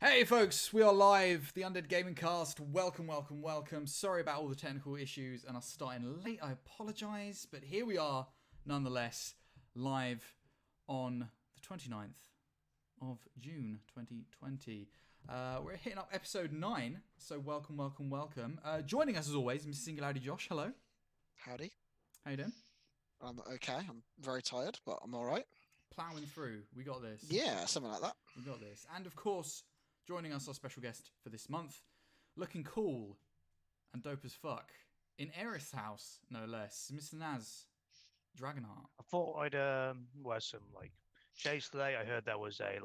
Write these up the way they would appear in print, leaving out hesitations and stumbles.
Hey folks, we are live, the Undead Gaming Cast. Welcome, welcome, welcome. Sorry about all the technical issues and us starting late, I apologise. But here we are, nonetheless, live on the 29th of June 2020. We're hitting up episode 9, so welcome, welcome, welcome. Joining us as always, Mr. SingularityJosh, hello. Howdy. How you doing? I'm okay. I'm very tired, but I'm alright. Plowing through, we got this. Yeah, something like that. We got this. And of course, joining us, our special guest for this month, looking cool and dope as fuck, in Eris' house, no less, Mr. Naz Dragonheart. I thought I'd wear some shades today. I heard there was a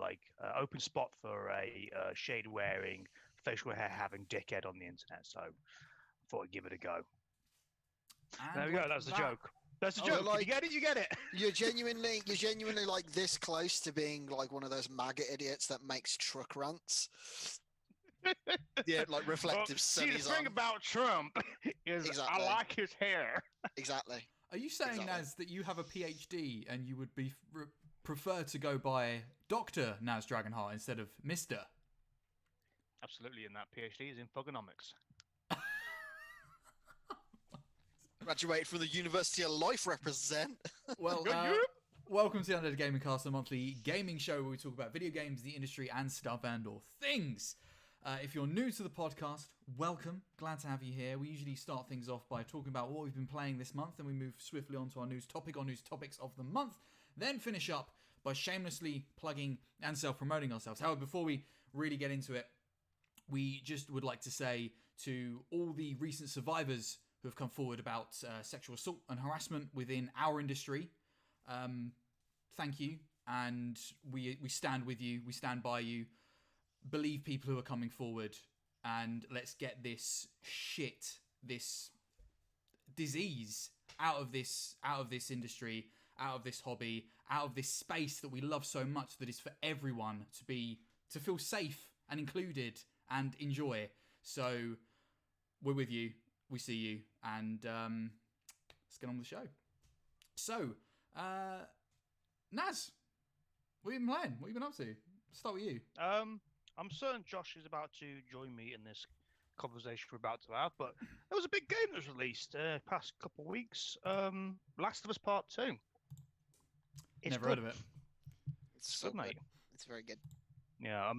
open spot for a shade wearing, facial hair having dickhead on the internet, so I thought I'd give it a go. And there we go. That's the joke. That's the joke. You get it. You get it. You're genuinely like this close to being like one of those MAGA idiots that makes truck rants. Yeah, like reflective sunnies. See, the thing about Trump is I like his hair. Exactly. Are you saying, Naz, that you have a PhD and you would be prefer to go by Dr. Naz Dragonheart instead of Mr.? Absolutely, and that PhD is in thugonomics. Graduated from the University of Life, represent. Well, welcome to the Undead Gaming Cast, a monthly gaming show where we talk about video games, the industry, and stuff and or things. If you're new to the podcast, welcome. Glad to have you here. We usually start things off by talking about what we've been playing this month, and we move swiftly on to our news topic or news topics of the month, then finish up by shamelessly plugging and self-promoting ourselves. However, before we really get into it, we just would like to say to all the recent survivors who have come forward about sexual assault and harassment within our industry, thank you, and we stand with you, we stand by you. Believe people who are coming forward, and let's get this shit, this disease out of this industry, out of this hobby, out of this space that we love so much, that is for everyone to feel safe and included and enjoy. So we're with you, we see you, and let's get on with the show. So Naz, what have you been playing? What have you been up to? Let's start with you. I'm certain Josh is about to join me in this conversation we're about to have, but there was a big game that was released past couple of weeks. Last of Us Part 2. Never heard of it. It's so good, mate. It's very good. Yeah,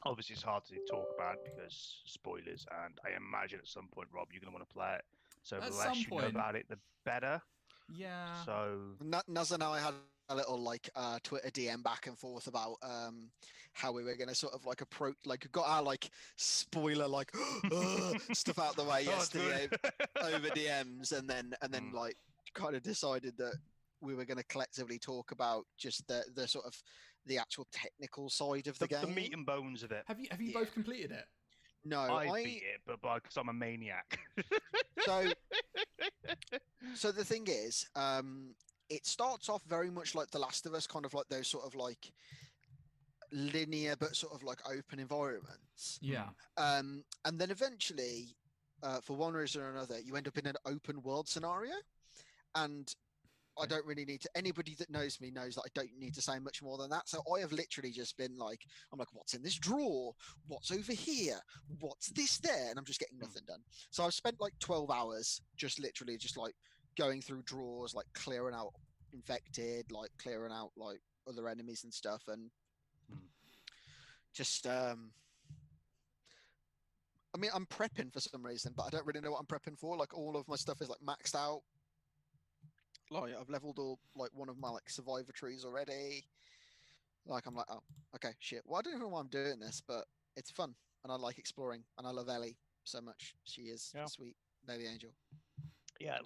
obviously it's hard to talk about because spoilers, and I imagine at some point, Rob, you're going to want to play it. So the less you know about it, the better. Yeah. So Naz and I had a little Twitter DM back and forth about how we were going to sort of approach, got our spoiler stuff out the way yesterday over DMs, and then kind of decided that we were going to collectively talk about just the sort of the actual technical side of the game, the meat and bones of it. Have you both completed it? No, I beat it, but because I'm a maniac. So the thing is, it starts off very much like The Last of Us, kind of like those sort of linear but sort of open environments. Yeah. And then eventually, for one reason or another, you end up in an open world scenario. And I don't really need to, anybody that knows me knows that I don't need to say much more than that. So I have literally just been I'm what's in this drawer? What's over here? What's this there? And I'm just getting nothing done. So I've spent 12 hours just literally just going through drawers, clearing out infected, clearing out other enemies and stuff, and just I mean, I'm prepping for some reason, but I don't really know what I'm prepping for. All of my stuff is maxed out. I've leveled all one of my survivor trees already. I'm oh, okay, shit. Well, I don't even know why I'm doing this, but it's fun and I like exploring, and I love Ellie so much. She is a sweet baby angel. Yeah,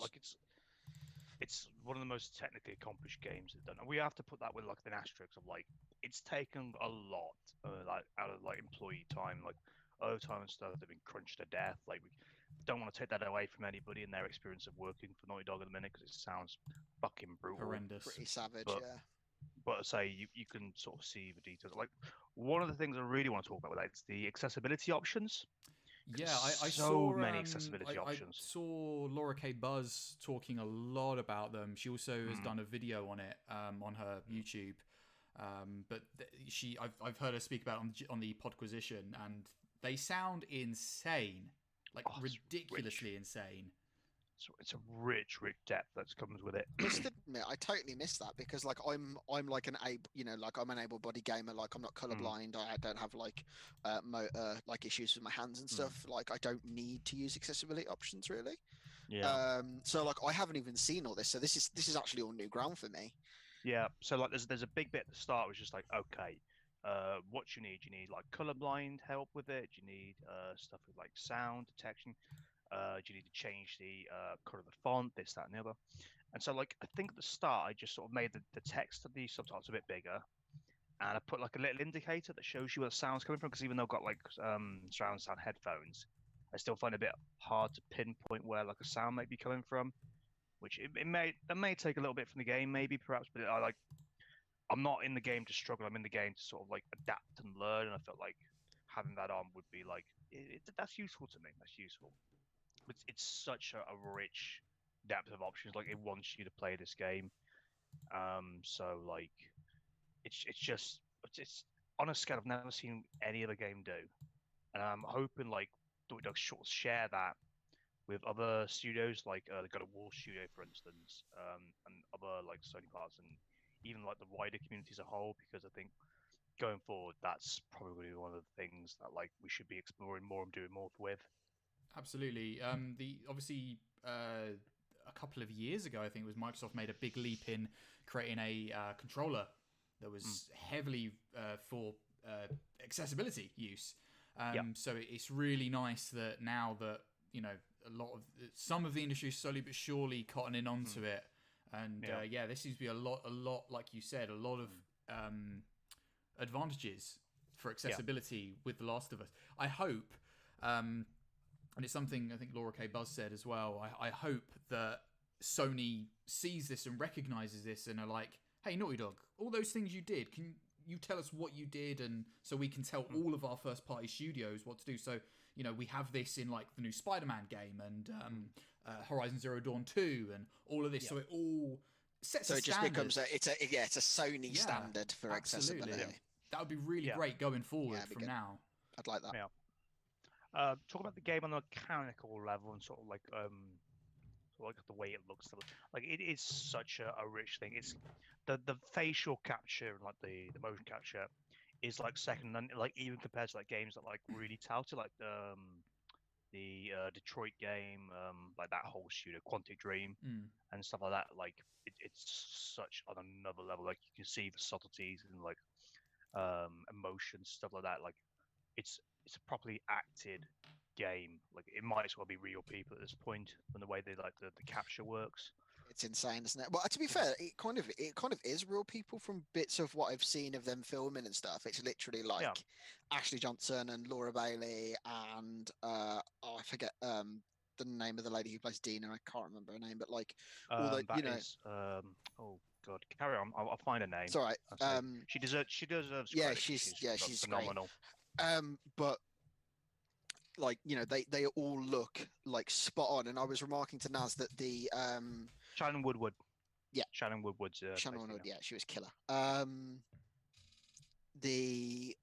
it's one of the most technically accomplished games they've done, and we have to put that with an asterisk of it's taken a lot out of employee time, overtime and stuff. They've been crunched to death. We don't want to take that away from anybody and their experience of working for Naughty Dog at the minute, because it sounds fucking brutal, horrendous, pretty savage. But I say you can sort of see the details. One of the things I really want to talk about with that is the accessibility options. Yeah, I saw many I accessibility options. I saw Laura K. Buzz talking a lot about them. She also has done a video on it on her YouTube. But I've heard her speak about it on the Podquisition, and they sound insane, like ridiculously insane. So it's a rich depth that comes with it. I must admit, I totally miss that because like I'm like I'm an able-bodied gamer. Like I'm not colorblind. I don't have like motor like issues with my hands and stuff. Like I don't need to use accessibility options really. Yeah. So like I haven't even seen all this. So this is actually all new ground for me. Yeah. So like there's a big bit at the start which is like, okay, what you need? You need like colorblind help with it. You need stuff with like sound detection. Do you need to change the color of the font, this, that, and the other? And so, like, I think at the start, I just sort of made the text of the subtitles a bit bigger, and I put like a little indicator that shows you where the sound's coming from. Because even though I've got like surround sound headphones, I still find it a bit hard to pinpoint where like a sound may be coming from. Which it may take a little bit from the game, maybe perhaps, but I'm not in the game to struggle. I'm in the game to sort of like adapt and learn, and I felt like having that on would be like that's useful to me. That's useful. It's such a rich depth of options. Like it wants you to play this game. So like it's on a scale I've never seen any other game do, and I'm hoping like Naughty Dog share that with other studios, like the God of War studio, for instance, and other like Sony parts, and even like the wider community as a whole. Because I think going forward, that's probably one of the things that like we should be exploring more and doing more with. Absolutely. Obviously a couple of years ago, I think it was Microsoft made a big leap in creating a controller that was heavily for accessibility use. So it's really nice that now that some of the industry is slowly but surely cottoning onto it, and this seems to be a lot like you said, a lot of advantages for accessibility with The Last of Us. I hope. And it's something I think Laura K. Buzz said as well. I hope that Sony sees this and recognizes this and are like, hey, Naughty Dog, all those things you did, can you tell us what you did? And so we can tell all of our first-party studios what to do. So, we have this in like the new Spider-Man game and Horizon Zero Dawn 2 and all of this. So it all sets a standard. So it just becomes it's a Sony standard for accessibility. Yeah. That would be really great going forward from now. I'd like that. Yeah. Talk about the game on a mechanical level and sort of like the way it looks. Like it is such a rich thing. It's the facial capture and like the motion capture is like second, and like even compared to like games that like really touted like the Detroit game, like that whole studio, Quantic Dream, and stuff like that. Like it's such on another level. Like you can see the subtleties and like emotions, stuff like that. Like it's a properly acted game. Like it might as well be real people at this point from the way they like the capture works. It's insane, isn't it? Well, to be fair, it kind of is real people from bits of what I've seen of them filming and stuff. It's literally like Ashley Johnson and Laura Bailey and I forget the name of the lady who plays Dina. I can't remember her name, but like all the oh god, carry on. I'll find her name. It's all right. She deserves yeah, credit. she's phenomenal. Great. But like they all look like spot on, and I was remarking to Naz that the Shannon Woodward. Yeah, Shannon Woodward's. Shannon Woodward. Yeah, she was killer. The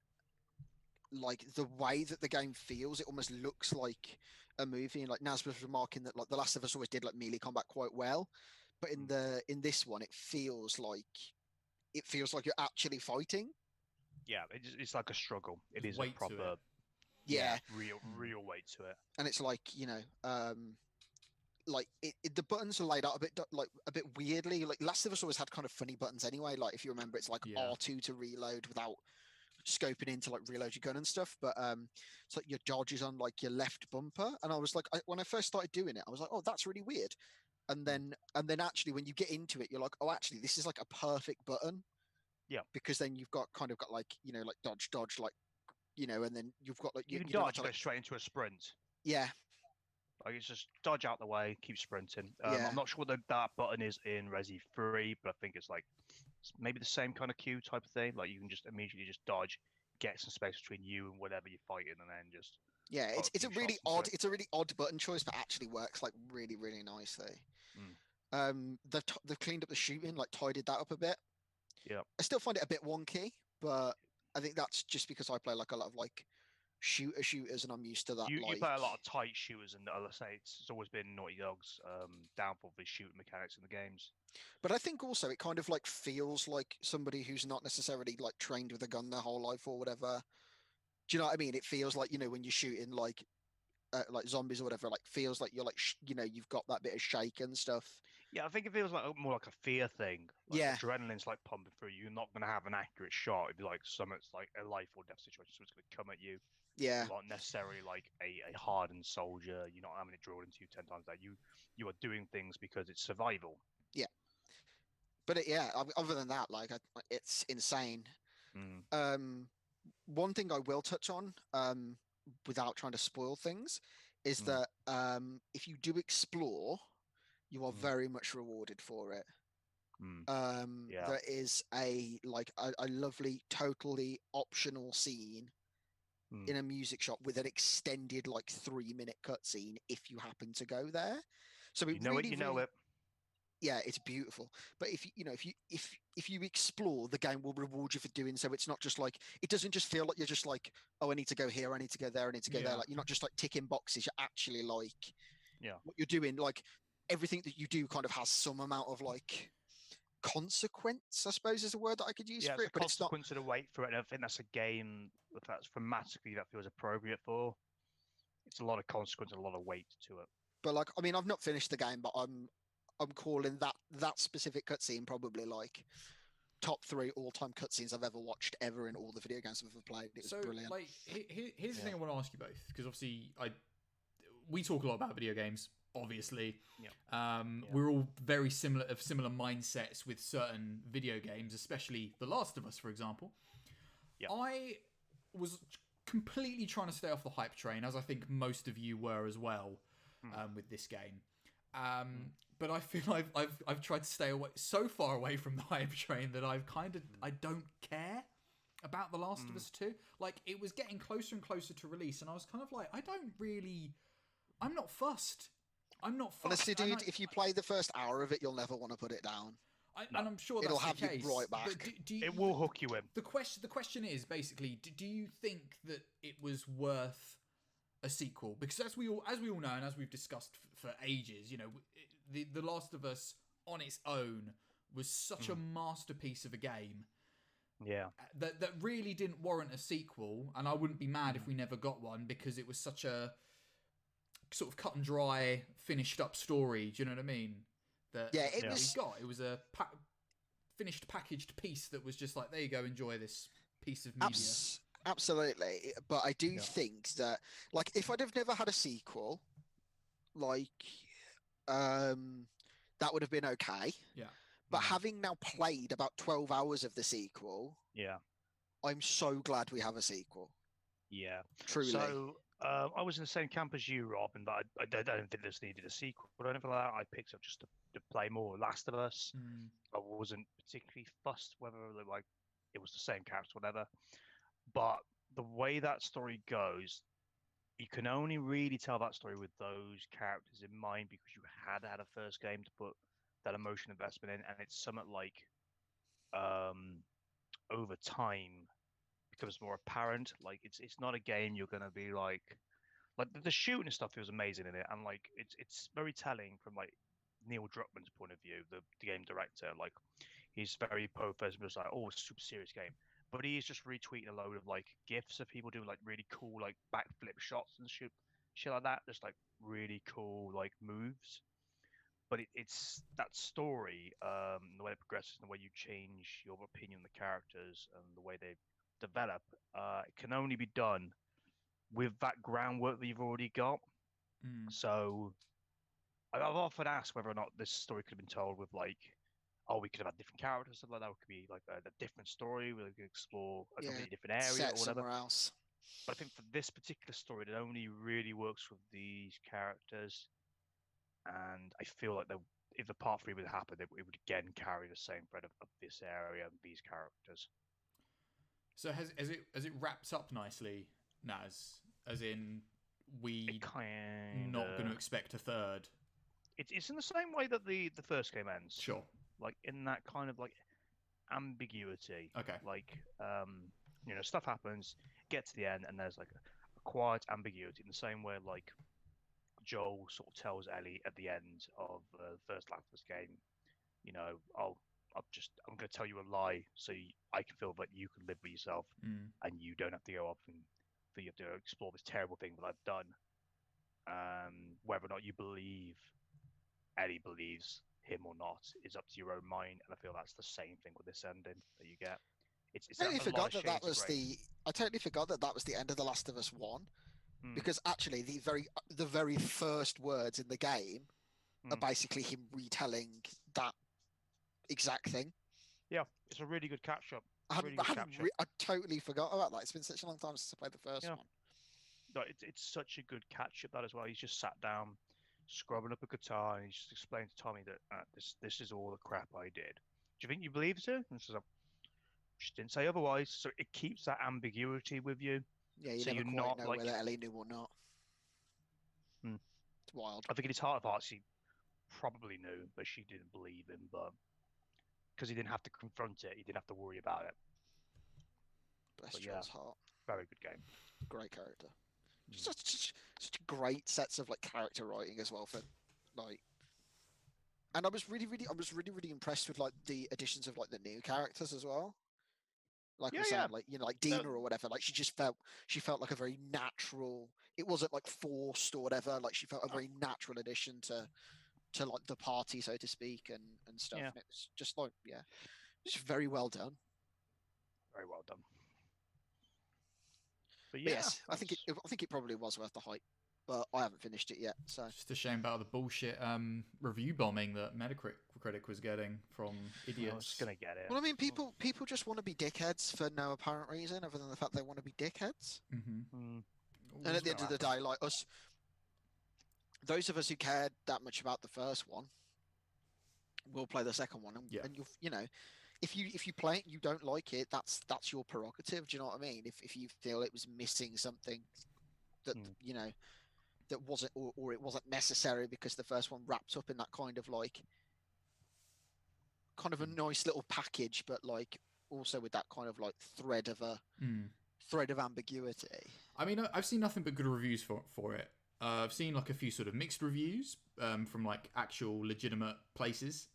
way that the game feels, it almost looks like a movie. And like Naz was remarking that like The Last of Us always did like melee combat quite well, but in this one, it feels like you're actually fighting. Yeah, it's like a struggle. It is a proper. Yeah, real weight to it. And it's like like the buttons are laid out a bit weirdly. Like Last of Us always had kind of funny buttons anyway. Like if you remember, it's like R2 to reload without scoping into like reload your gun and stuff. But it's like your dodge is on like your left bumper, and I was like, when I first started doing it, I was like, oh, that's really weird. And then actually when you get into it, you're like, oh, actually this is like a perfect button. Yeah, because then you've got like like dodge like. And then you've got like you can dodge go straight into a sprint. Yeah, like it's just dodge out the way, keep sprinting. I'm not sure what that button is in Resi 3, but I think it's like maybe the same kind of Q type of thing. Like you can just immediately just dodge, get some space between you and whatever you're fighting, and then just it's a really odd button choice, but actually works like really really nicely. They've cleaned up the shooting, like tidied that up a bit. Yeah. I still find it a bit wonky, but I think that's just because I play like a lot of like shooters, and I'm used to that. You Like, play a lot of tight shooters, and let's say it's always been Naughty Dog's downfall for shooting mechanics in the games. but I think also it kind of like feels like somebody who's not necessarily like trained with a gun their whole life or whatever. Do you know what I mean? It feels like, when you're shooting like zombies or whatever, like feels like you're like you've got that bit of shake and stuff. Yeah, I think it feels like more like a fear thing. Like Yeah. adrenaline's like pumping through you. You're not gonna have an accurate shot if you like something's like a life or death situation, so it's gonna come at you. Yeah. You're not necessarily like a hardened soldier. You're not having it drilled into you 10 times a day. You are doing things because it's survival. Yeah. But other than that, like it's insane. Mm. One thing I will touch on, without trying to spoil things, is that if you do explore, you are very much rewarded for it. Yeah. There is a lovely, totally optional scene in a music shop with an extended 3-minute cutscene if you happen to go there. So it know it. Yeah, it's beautiful. But if you explore, the game will reward you for doing so. It's not just like, it doesn't just feel like you're just like, oh, I need to go here, I need to go there, I need to go there. Like, you're not just like ticking boxes. You're actually like, what you're doing, like everything that you do kind of has some amount of like consequence, I suppose is a word that I could use for it. But it's not consequence to wait for it. And I think that's a game that's thematically that feels appropriate for. It's a lot of consequence and a lot of weight to it. But like, I mean, I've not finished the game, but I'm calling that specific cutscene probably like top 3 all-time cutscenes I've ever watched ever in all the video games I've ever played. It was brilliant. Like, here's the thing I want to ask you both, because obviously we talk a lot about video games. Obviously, we're all very similar mindsets with certain video games, especially The Last of Us, for example. Yeah. I was completely trying to stay off the hype train, as I think most of you were as well, with this game. But I feel I've tried to stay so far away from the hype train that I don't care about The Last of Us 2. Like, it was getting closer and closer to release, and I was kind of like, I'm not fussed. Honestly, dude, if you play the first hour of it, you'll never want to put it down. And I'm sure it'll that's have the case, you right back. It will hook you in. The question is basically, do you think that it was worth a sequel? Because as we all know, and as we've discussed for ages, the Last of Us on its own was such a masterpiece of a game. Yeah. That really didn't warrant a sequel, and I wouldn't be mad if we never got one, because it was such a sort of cut and dry, finished up story. Do you know what I mean? It was a finished packaged piece that was just like, there you go, enjoy this piece of media. Absolutely, but I do think that, like, if I'd have never had a sequel, like, that would have been okay. Yeah. But having now played about 12 hours of the sequel, I'm so glad we have a sequel. Yeah. Truly. So I was in the same camp as you, Rob, and I don't think this needed a sequel or anything like that. I picked up just to play more Last of Us. I wasn't particularly fussed whether like it was the same character, whatever. But the way that story goes, you can only really tell that story with those characters in mind, because you had a first game to put that emotion investment in, and it's somewhat like over time becomes more apparent. Like it's not a game you're gonna be like the shooting and stuff feels amazing in it, and like it's very telling from like Neil Druckmann's point of view, the game director. Like he's very professional, just like, oh, it's a super serious game. But he's just retweeting a load of like gifs of people doing like really cool like backflip shots and shit like that, just like really cool like moves. But it's that story, the way it progresses and the way you change your opinion on the characters and the way they develop, it can only be done with that groundwork that you've already got. So I've often asked whether or not this story could have been told with like, oh, we could have had different characters, stuff like that. It could be like a different story where we could explore a completely different area or whatever. Somewhere else. But I think for this particular story, it only really works with these characters. And I feel like if the part 3 would happen, it would again carry the same thread of this area and these characters. So has it wrapped up nicely, Naz? As in, we not going to expect a third? It's in the same way that the first game ends. Sure. Like in that kind of like, ambiguity. Okay. Like, stuff happens, get to the end, and there's like a quiet ambiguity in the same way like Joel sort of tells Ellie at the end of the first Last of Us game, I'm going to tell you a lie so I can feel that you can live with yourself and you don't have to go off and you have to explore this terrible thing that I've done. Whether or not you believe Ellie believes him or not is up to your own mind, and I feel that's the same thing with this ending that you get. It's I totally a lot forgot of that that shades of was grey. I totally forgot that that was the end of The Last of Us 1, Mm, because actually the very first words in the game are mm. basically him retelling that exact thing. Yeah, it's a really good catch up. I Really good catch up. I totally forgot about that. It's been such a long time since I played the first Yeah. one. No, it's such a good catch up that as well. He's just sat down, scrubbing up a guitar, and he just explained to Tommy that this is all the crap I did. Do you think you believed her? And she's like, she didn't say otherwise. So it keeps that ambiguity with you. Yeah, you So never you're quite not know like. whether Ellie knew or not. Hmm. It's wild. I think in his heart of hearts, he probably knew, but she didn't believe him. But because he didn't have to confront it, he didn't have to worry about it. Bless But Joel's heart. very good game. Great character. Such great sets of like character writing as well for like. And I was really impressed with like the additions of like the new characters as well. Like Yeah, we're saying, yeah. like like Dina or whatever. Like she felt like a very natural. It wasn't like forced or whatever. Like she felt a very natural addition to like the party, so to speak, and stuff. Yeah. And it was just like just very well done. Very well done. But But yeah, yes, I think it probably was worth the hype, but I haven't finished it yet. So Just a shame about the bullshit review bombing that Metacritic was getting from I was idiots. gonna get it. well, I mean, people just want to be dickheads for no apparent reason other than the fact they want to be dickheads. Mm-hmm. And at the end of the day, like us, those of us who cared that much about the first one, will play the second one, and, Yeah. and if you play it, you don't like it, that's your prerogative. Do you know what I mean? If you feel it was missing something that that wasn't or it wasn't necessary because the first one wrapped up in that kind of a nice little package, but like also with that kind of like thread of ambiguity. I mean, I've seen nothing but good reviews for it. I've seen like a few sort of mixed reviews from like actual legitimate places.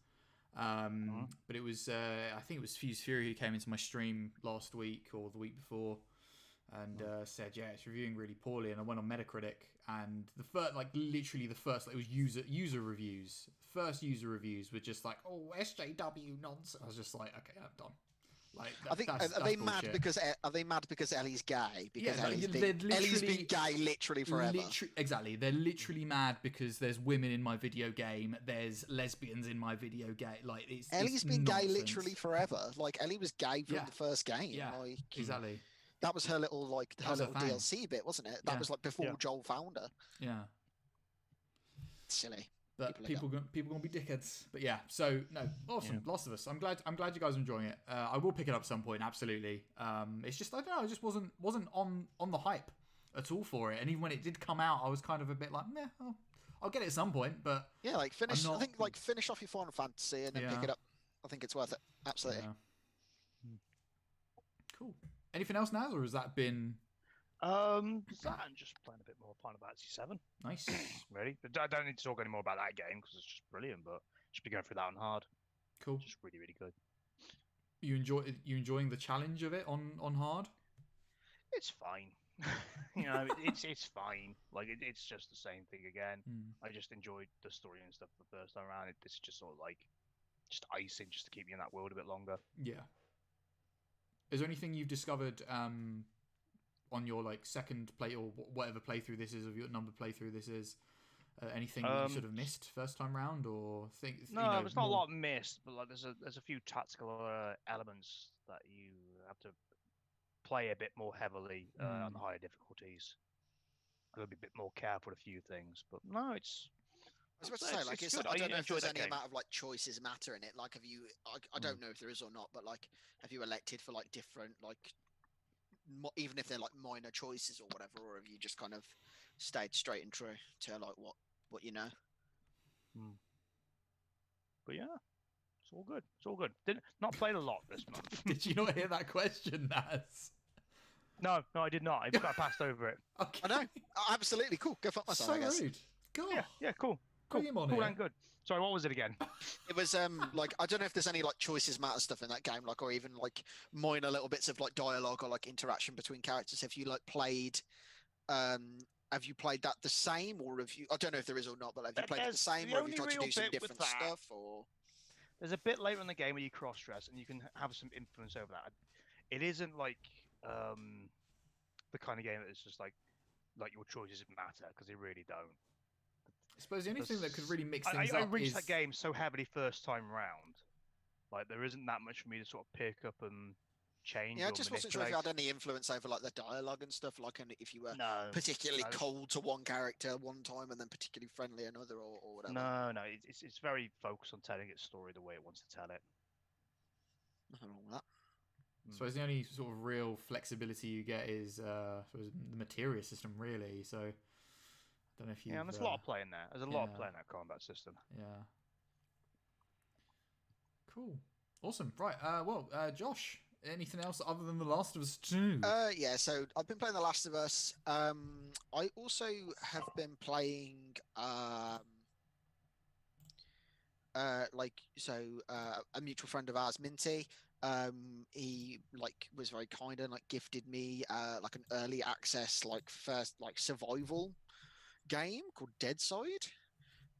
But it was I think it was Fuse Fury who came into my stream last week or the week before and said it's reviewing really poorly, and I went on Metacritic and the first it was user reviews. First user reviews were just like, oh, SJW nonsense. I was just like, okay, I'm done. Like, I think that's are they bullshit. mad because Ellie's gay? Because Yeah, Ellie's been gay literally forever. Exactly. They're literally mad because there's women in my video game. There's lesbians in my video game. Like Ellie's been nonsense. gay literally forever. Like Ellie was gay from the first game. Yeah, like, exactly. That was her little DLC bit, wasn't it? That Yeah. was like before Joel found her. Yeah. Silly. But people gonna be dickheads. But yeah, so no, awesome. Last of Us. I'm glad you guys are enjoying it. I will pick it up some point, absolutely. It's just I don't know, I just wasn't on the hype at all for it. And even when it did come out, I was kind of a bit like, meh, I'll get it at some point. But yeah, like finish. I think like finish off your Final Fantasy and then pick it up. I think it's worth it. Absolutely. Yeah. Cool. Anything else, Naz, or has that been? That and just playing a bit more Final Fantasy 7. Nice. Really, I don't need to talk any more about that game because it's just brilliant. But just be going through that on hard. Cool. Just really good. You enjoying the challenge of it on hard? It's fine. it's fine. Like it's just the same thing again. I just enjoyed the story and stuff the first time around. It's just sort of like just icing just to keep you in that world a bit longer. Yeah. Is there anything you've discovered on your like second play or whatever playthrough this is, of your number playthrough this is? Anything that you sort of missed first time round, or think? No, there's not a lot missed, but like there's a few tactical elements that you have to play a bit more heavily on the higher difficulties. I'll be a bit more careful with a few things, but no, it's. I was about to say, like, I don't know if there's any amount of like choices matter in it. Like, have you? I don't know if there is or not, but like, have you elected for like different like, even if they're like minor choices or whatever, or have you just kind of stayed straight and true to like what you know? But yeah, It's all good. It's all good. Didn't not played a lot this month. Did you not hear that question, Naz? No, I did not. I passed over it. Okay. I know. Absolutely cool. Go fuck myself, So I guess. rude. God. Yeah, cool. Bring him on Cool here. and good. Sorry, what was it again? It was like I don't know if there's any like choices matter stuff in that game, like or even like minor little bits of like dialogue or like interaction between characters. Have you like played have you played that the same, or have you? I don't know if there is or not, but have you played it the same, or have you tried to do some different stuff? Or there's a bit later in the game where you cross-dress and you can have some influence over that. It isn't like the kind of game that is just like your choices matter, because they really don't. I suppose the only thing that could really mix things I up reached is that game so heavily first time round. Like there isn't that much for me to sort of pick up and change. yeah, I or just wasn't sure if you had any influence over like the dialogue and stuff, like if you were particularly cold to one character one time and then particularly friendly another, or whatever. No, it's very focused on telling its story the way it wants to tell it. Nothing wrong with that. I suppose the only sort of real flexibility you get is the materia system, really. So I don't know if you. Yeah, and there's a lot of play in there. There's a lot of play in that combat system. Yeah. Cool. Awesome. Right. Josh, anything else other than The Last of Us 2? Yeah. So I've been playing The Last of Us. I also have been playing a mutual friend of ours, Minty. He was very kind and gifted me like an early access first survival game called Deadside,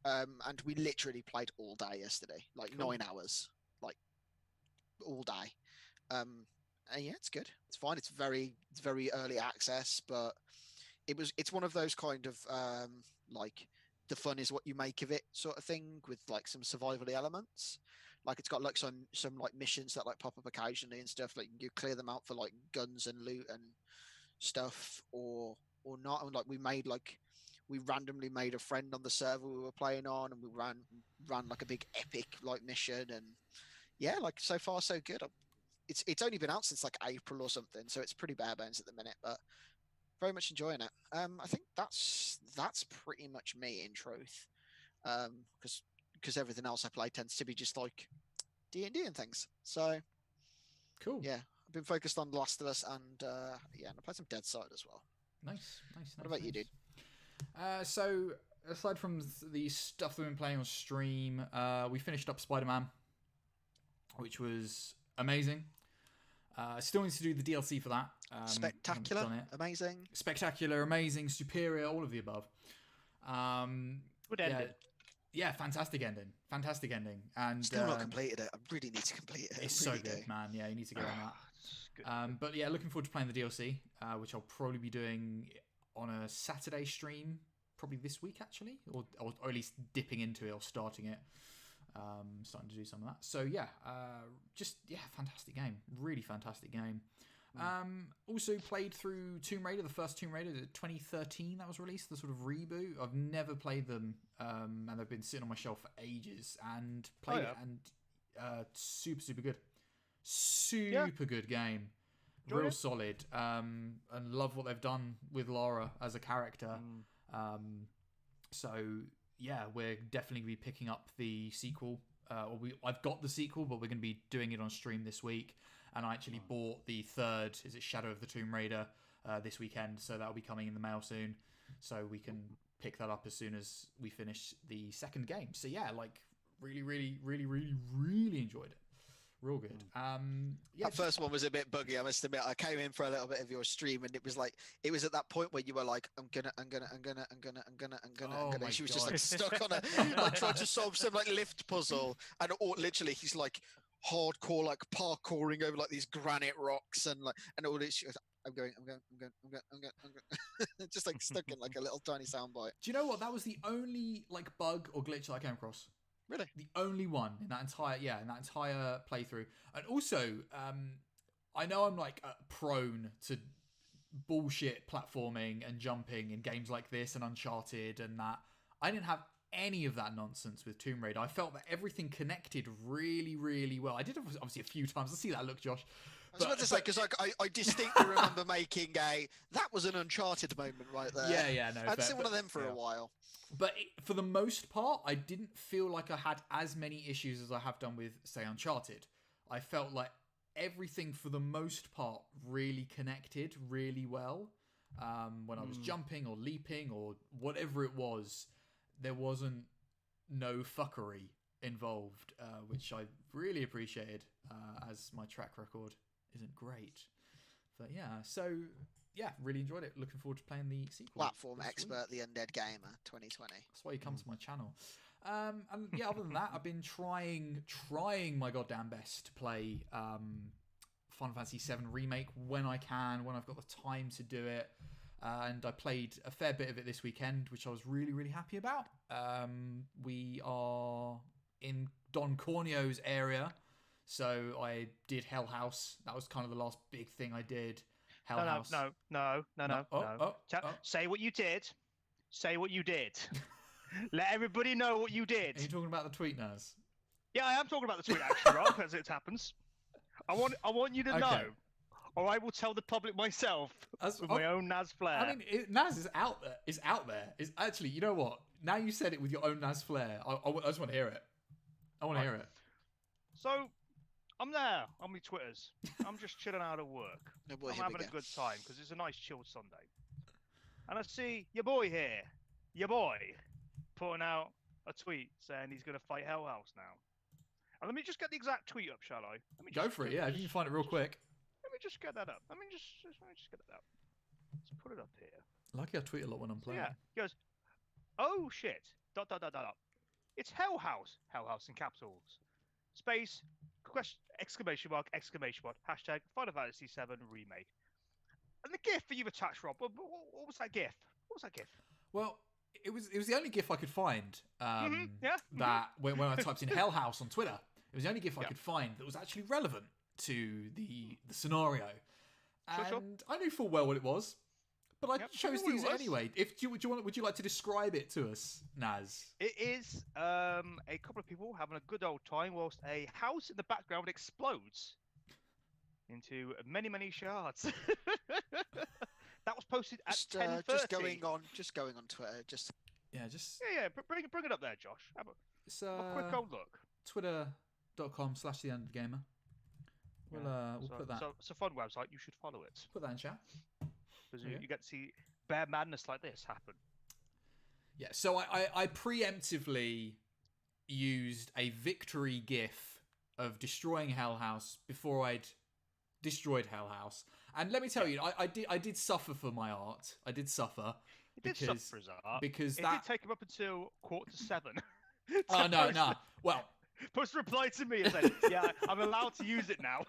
and we literally played all day yesterday, cool. 9 hours, all day. And yeah, it's good. It's fine. It's very early access, but it's one of those kind of the fun is what you make of it sort of thing, with some survival-y elements. It's got some missions that pop up occasionally and stuff. You clear them out for guns and loot and stuff, or not. And we randomly made a friend on the server we were playing on, and we ran a big epic mission. And yeah, so far so good. It's only been out since April or something, so it's pretty bare bones at the minute, but very much enjoying it. I think that's pretty much me in truth, because everything else I play tends to be just D&D and things. So cool. Yeah, I've been focused on The Last of Us, and and I played some Deadside as well. Nice. What about you, dude? So aside from the stuff that we've been playing on stream, we finished up Spider-Man, which was amazing. Still need to do the DLC for that. Spectacular, amazing. Spectacular, amazing, superior, all of the above. Good ending. Yeah, fantastic ending. And still not completed it. I really need to complete it. It's so good, man. Yeah, you need to get on that. But yeah, looking forward to playing the DLC, which I'll probably be doing on a Saturday stream, probably this week actually, or at least dipping into it or starting it. Starting to do some of that. So yeah, fantastic game. Really fantastic game. Also played through Tomb Raider, the first Tomb Raider, 2013 that was released, the sort of reboot. I've never played them, and they've been sitting on my shelf for ages, and played it, and super good. Super good game. Real solid. And love what they've done with Lara as a character. So yeah, we're definitely going to be picking up the sequel. I've got the sequel, but we're going to be doing it on stream this week. And I actually bought the third, Shadow of the Tomb Raider, this weekend. So that'll be coming in the mail soon. So we can pick that up as soon as we finish the second game. So yeah, really enjoyed it. Real good. That first one was a bit buggy, I must admit. I came in for a little bit of your stream, and it was at that point where you were like, I'm gonna. And she was just stuck on trying to solve some lift puzzle, and literally he's hardcore parkouring over these granite rocks and all this. She goes, I'm going. Just stuck in a little tiny soundbite. Do you know what? That was the only bug or glitch that I came across. Really? The only one in that entire playthrough. And also, I know I'm prone to bullshit platforming and jumping in games like this and Uncharted and that. I didn't have any of that nonsense with Tomb Raider. I felt that everything connected really well. I did obviously a few times. I see that look, Josh. I was about to say, because I distinctly remember making that was an Uncharted moment right there. Yeah, no. I'd seen one of them for a while. But for the most part, I didn't feel like I had as many issues as I have done with, say, Uncharted. I felt like everything, for the most part, really connected really well. When I was jumping or leaping or whatever it was, there wasn't no fuckery involved, which I really appreciated, as my track record isn't great. But yeah, really enjoyed it. Looking forward to playing the sequel. Platform expert, the Undead Gamer 2020. That's why you come to my channel. And yeah, other than that, I've been trying my goddamn best to play Final Fantasy VII Remake when I can, when I've got the time to do it. And I played a fair bit of it this weekend, which I was really, really happy about. We are in Don Corneo's area, so I did Hell House. That was kind of the last big thing I did. Hell House. No. Say what you did. Say what you did. Let everybody know what you did. Are you talking about the tweet, Naz? Yeah, I am talking about the tweet, actually, Rob, as it happens. I want you to know, or I will tell the public myself with my own Naz flair. I mean, Naz is out there. It's out there. It's actually, you know what? Now you said it with your own Naz flair. I just want to hear it. I want to hear it. So, I'm there on my Twitters. I'm just chilling out at work. Oh boy, I'm having a good time because it's a nice chilled Sunday. And I see your boy here, putting out a tweet saying he's going to fight Hell House now. And let me just get the exact tweet up, shall I? Go for it, yeah. If you can find it real quick. Let me just get that up. Let me just get it up. Let's put it up here. Lucky I tweet a lot when I'm playing. Yeah. He goes, oh shit. ... It's Hell House. Hell House in capitals. Space. Exclamation mark. Hashtag Final Fantasy VII Remake. And the GIF that you've attached, Rob. What was that GIF? Well, it was the only GIF I could find. Yeah. When I typed in Hell House on Twitter, it was the only GIF I could find that was actually relevant to the scenario. And I knew full well what it was, but I chose to use it anyway. Would you like to describe it to us, Naz? It is a couple of people having a good old time whilst a house in the background explodes into many, many shards. That was posted at 10:30. Just going on Twitter. Bring it up there, Josh. Have a quick old look. Twitter.com/theUndeadGamer. We'll put that. So it's a fun website. You should follow it. Put that in chat. Because you get to see bare madness like this happen. Yeah. So I preemptively used a victory GIF of destroying Hell House before I'd destroyed Hell House. And let me tell you, I did suffer for my art. I did suffer. He did suffer for his art. Because it did take him up until 6:45. Oh, no. Well, Post reply to me and said, yeah, I'm allowed to use it now.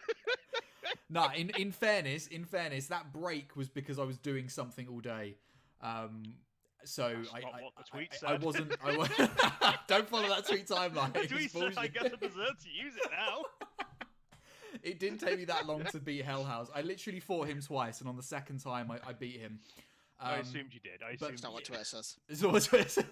No, in fairness, that break was because I was doing something all day. So That's not what the tweet said. I wasn't. Don't follow that tweet timeline. The tweet said I guess I deserve to use it now. It didn't take me that long to beat Hell House. I literally fought him twice, and on the second time, I beat him. I assumed you did. That's not what Twitter says. It's not what Twitter says.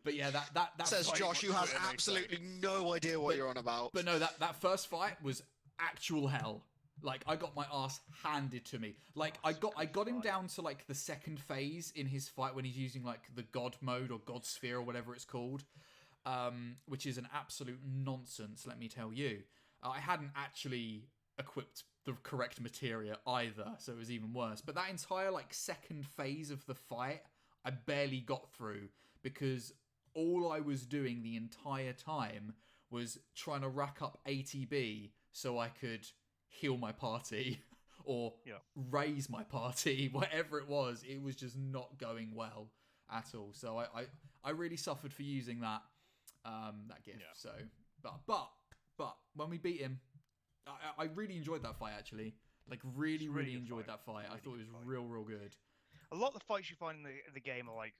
But yeah, that says Josh, who has absolutely no idea what you're on about. But no, that first fight was actual hell. Like, I got my ass handed to me. Like, I got him down to like the second phase in his fight when he's using like the God mode or God Sphere or whatever it's called, which is an absolute nonsense. Let me tell you, I hadn't actually equipped the correct materia either, so it was even worse. But that entire like second phase of the fight, I barely got through because all I was doing the entire time was trying to rack up ATB so I could heal my party or raise my party, whatever it was. It was just not going well at all. So I really suffered for using that gift. Yeah. So but when we beat him, I really enjoyed that fight actually. Like really enjoyed that fight. I thought it was real good. A lot of the fights you find in the game are like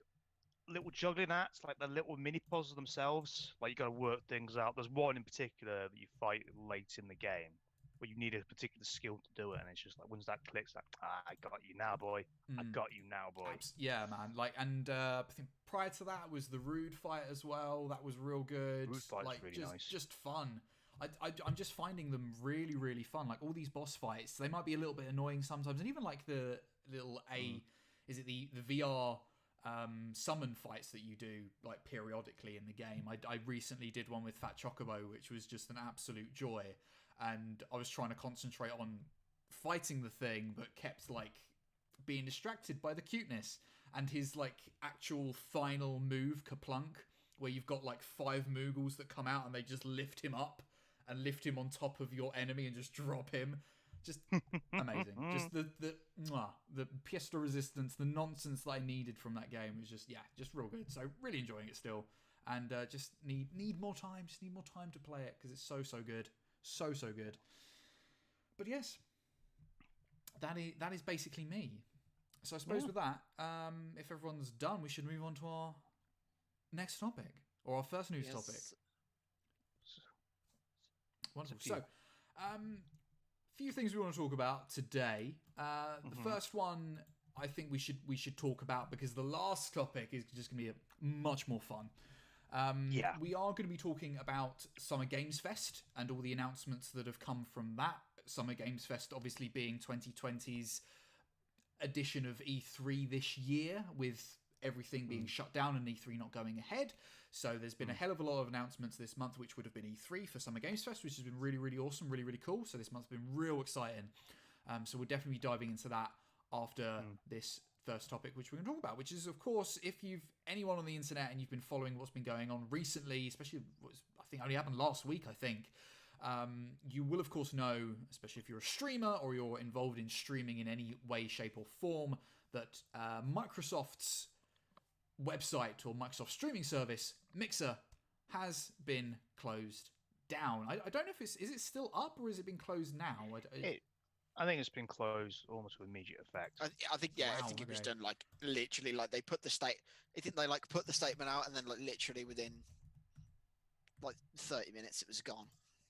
little juggling acts, like the little mini puzzles themselves. Like you got to work things out. There's one in particular that you fight late in the game where you need a particular skill to do it, and it's just like once that clicks, like I got you now, boy. I got you now, boy. Yeah, man. Like, and I think prior to that was the Rude fight as well. That was real good. Rude fight's like, really just, nice. Just fun. I'm just finding them really, really fun. Like all these boss fights, they might be a little bit annoying sometimes, and even like the little is it the VR summon fights that you do like periodically in the game. I recently did one with Fat Chocobo, which was just an absolute joy, and I was trying to concentrate on fighting the thing, but kept like being distracted by the cuteness and his like actual final move, Kaplunk, where you've got like 5 Moogles that come out and they just lift him up and lift him on top of your enemy and just drop him. Just amazing. Just the pièce de resistance, the nonsense that I needed from that game was just real good. So really enjoying it still, and just need more time. Just need more time to play it because it's so good, so good. But yes, that is basically me. So I suppose with that, if everyone's done, we should move on to our next topic or our first news topic. Wonderful. So, few things we want to talk about today. The first one I think we should talk about because the last topic is just going to be much more fun. We are going to be talking about Summer Games Fest and all the announcements that have come from that. Summer Games Fest obviously being 2020's edition of E3 this year, with everything being shut down and E3 not going ahead. So there's been a hell of a lot of announcements this month, which would have been E3 for Summer Games Fest, which has been really, really awesome, really, really cool. So this month's been real exciting. So we'll definitely be diving into that after this first topic, which we're going to talk about, which is, of course, if you've anyone on the internet and you've been following what's been going on recently, especially I think only happened last week, I think, you will, of course, know, especially if you're a streamer or you're involved in streaming in any way, shape or form, that Microsoft's website or Microsoft streaming service, Mixer, has been closed down. I don't know if is it still up or has it been closed now? I think it's been closed almost with immediate effect. I think Wow, I think it was done like literally like they put the I think they like put the statement out and then like literally within like 30 minutes it was gone.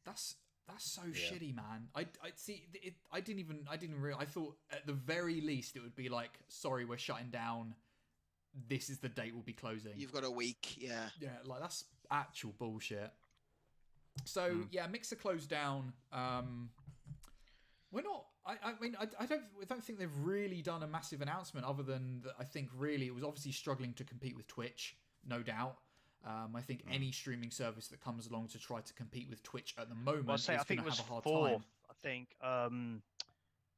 That's so shitty, man. I see. I didn't realize. I thought at the very least it would be like, sorry, we're shutting down. This is the date we'll be closing. You've got a week, yeah. Yeah, like that's actual bullshit. So yeah, Mixer closed down. We're not. I mean, I don't think they've really done a massive announcement other than that. I think really it was obviously struggling to compete with Twitch, no doubt. I think any streaming service that comes along to try to compete with Twitch at the moment is going to have a hard time. I think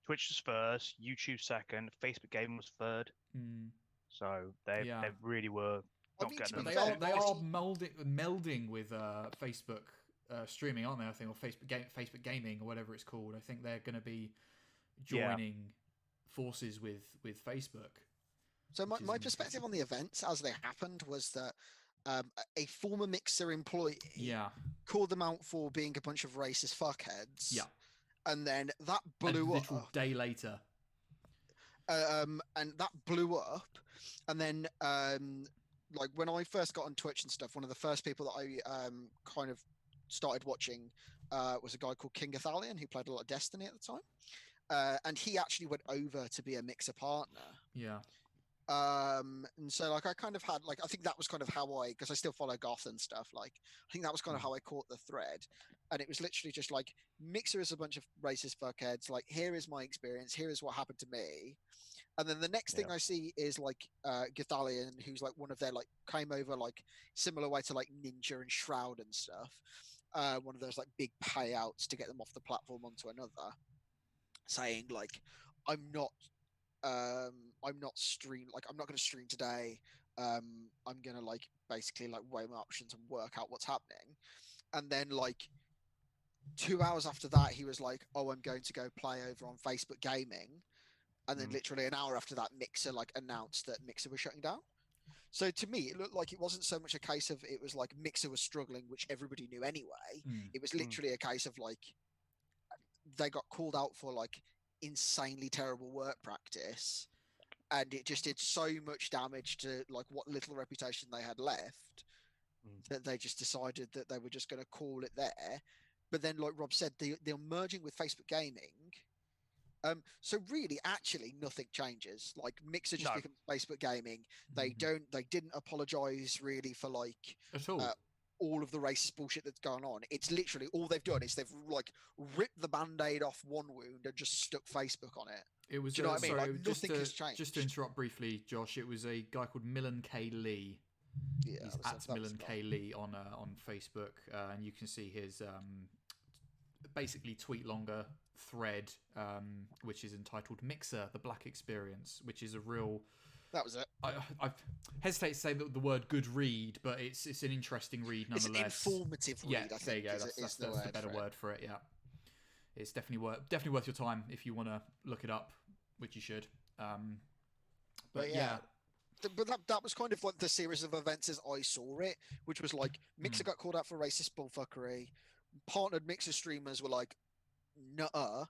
Twitch was first, YouTube second, Facebook Gaming was third. So they really were not getting. They are melding with Facebook streaming, aren't they? I think, or Facebook Gaming or whatever it's called. I think they're going to be joining forces with Facebook. So my perspective on the events as they happened was that a former Mixer employee called them out for being a bunch of racist fuckheads. Yeah. And then that blew up. A little day later. And that blew up. And then, like, when I first got on Twitch and stuff, one of the first people that I kind of started watching was a guy called King Athalion, who played a lot of Destiny at the time. And he actually went over to be a Mixer partner. Yeah. And so like I kind of had like I think that was kind of how because I still follow Goth and stuff, like I think that was kind of how I caught the thread, and it was literally just like Mixer is a bunch of racist fuckheads, like here is my experience, here is what happened to me, and then the next thing I see is like Gathalion, who's like one of their like came over like similar way to like Ninja and Shroud and stuff, one of those like big payouts to get them off the platform onto another, saying like I'm not going to stream today. I'm going to like basically like weigh my options and work out what's happening. And then like 2 hours after that, he was like, oh, I'm going to go play over on Facebook Gaming. And then literally an hour after that, Mixer like announced that Mixer was shutting down. So to me, it looked like it wasn't so much a case of it was like Mixer was struggling, which everybody knew anyway. It was literally a case of like they got called out for like insanely terrible work practice, and it just did so much damage to like what little reputation they had left that they just decided that they were just going to call it there. But then, like Rob said, they're merging with Facebook Gaming. So really, actually, nothing changes. Like Mixer just becomes Facebook Gaming. They didn't apologize really for like at all. all of the racist bullshit that's going on. It's literally all they've done is they've like ripped the band-aid off one wound and just stuck Facebook on it. It was. Do you know what I mean? Sorry, Like, nothing has changed. just to interrupt briefly, Josh. It was a guy called Millen K. Lee. Yeah, He's at Millen K. Lee on Facebook, and you can see his basically tweet longer thread, which is entitled "Mixer: The Black Experience," which is a real. That was it. I hesitate to say the word good read, but it's an interesting read nonetheless. It's an informative read. Yeah, I think, there you go. That's the better word for it. Yeah, it's definitely worth your time if you want to look it up, which you should. But yeah. But that was kind of like the series of events as I saw it, which was like Mixer got called out for racist bullfuckery. Partnered Mixer streamers were like, nuh-uh.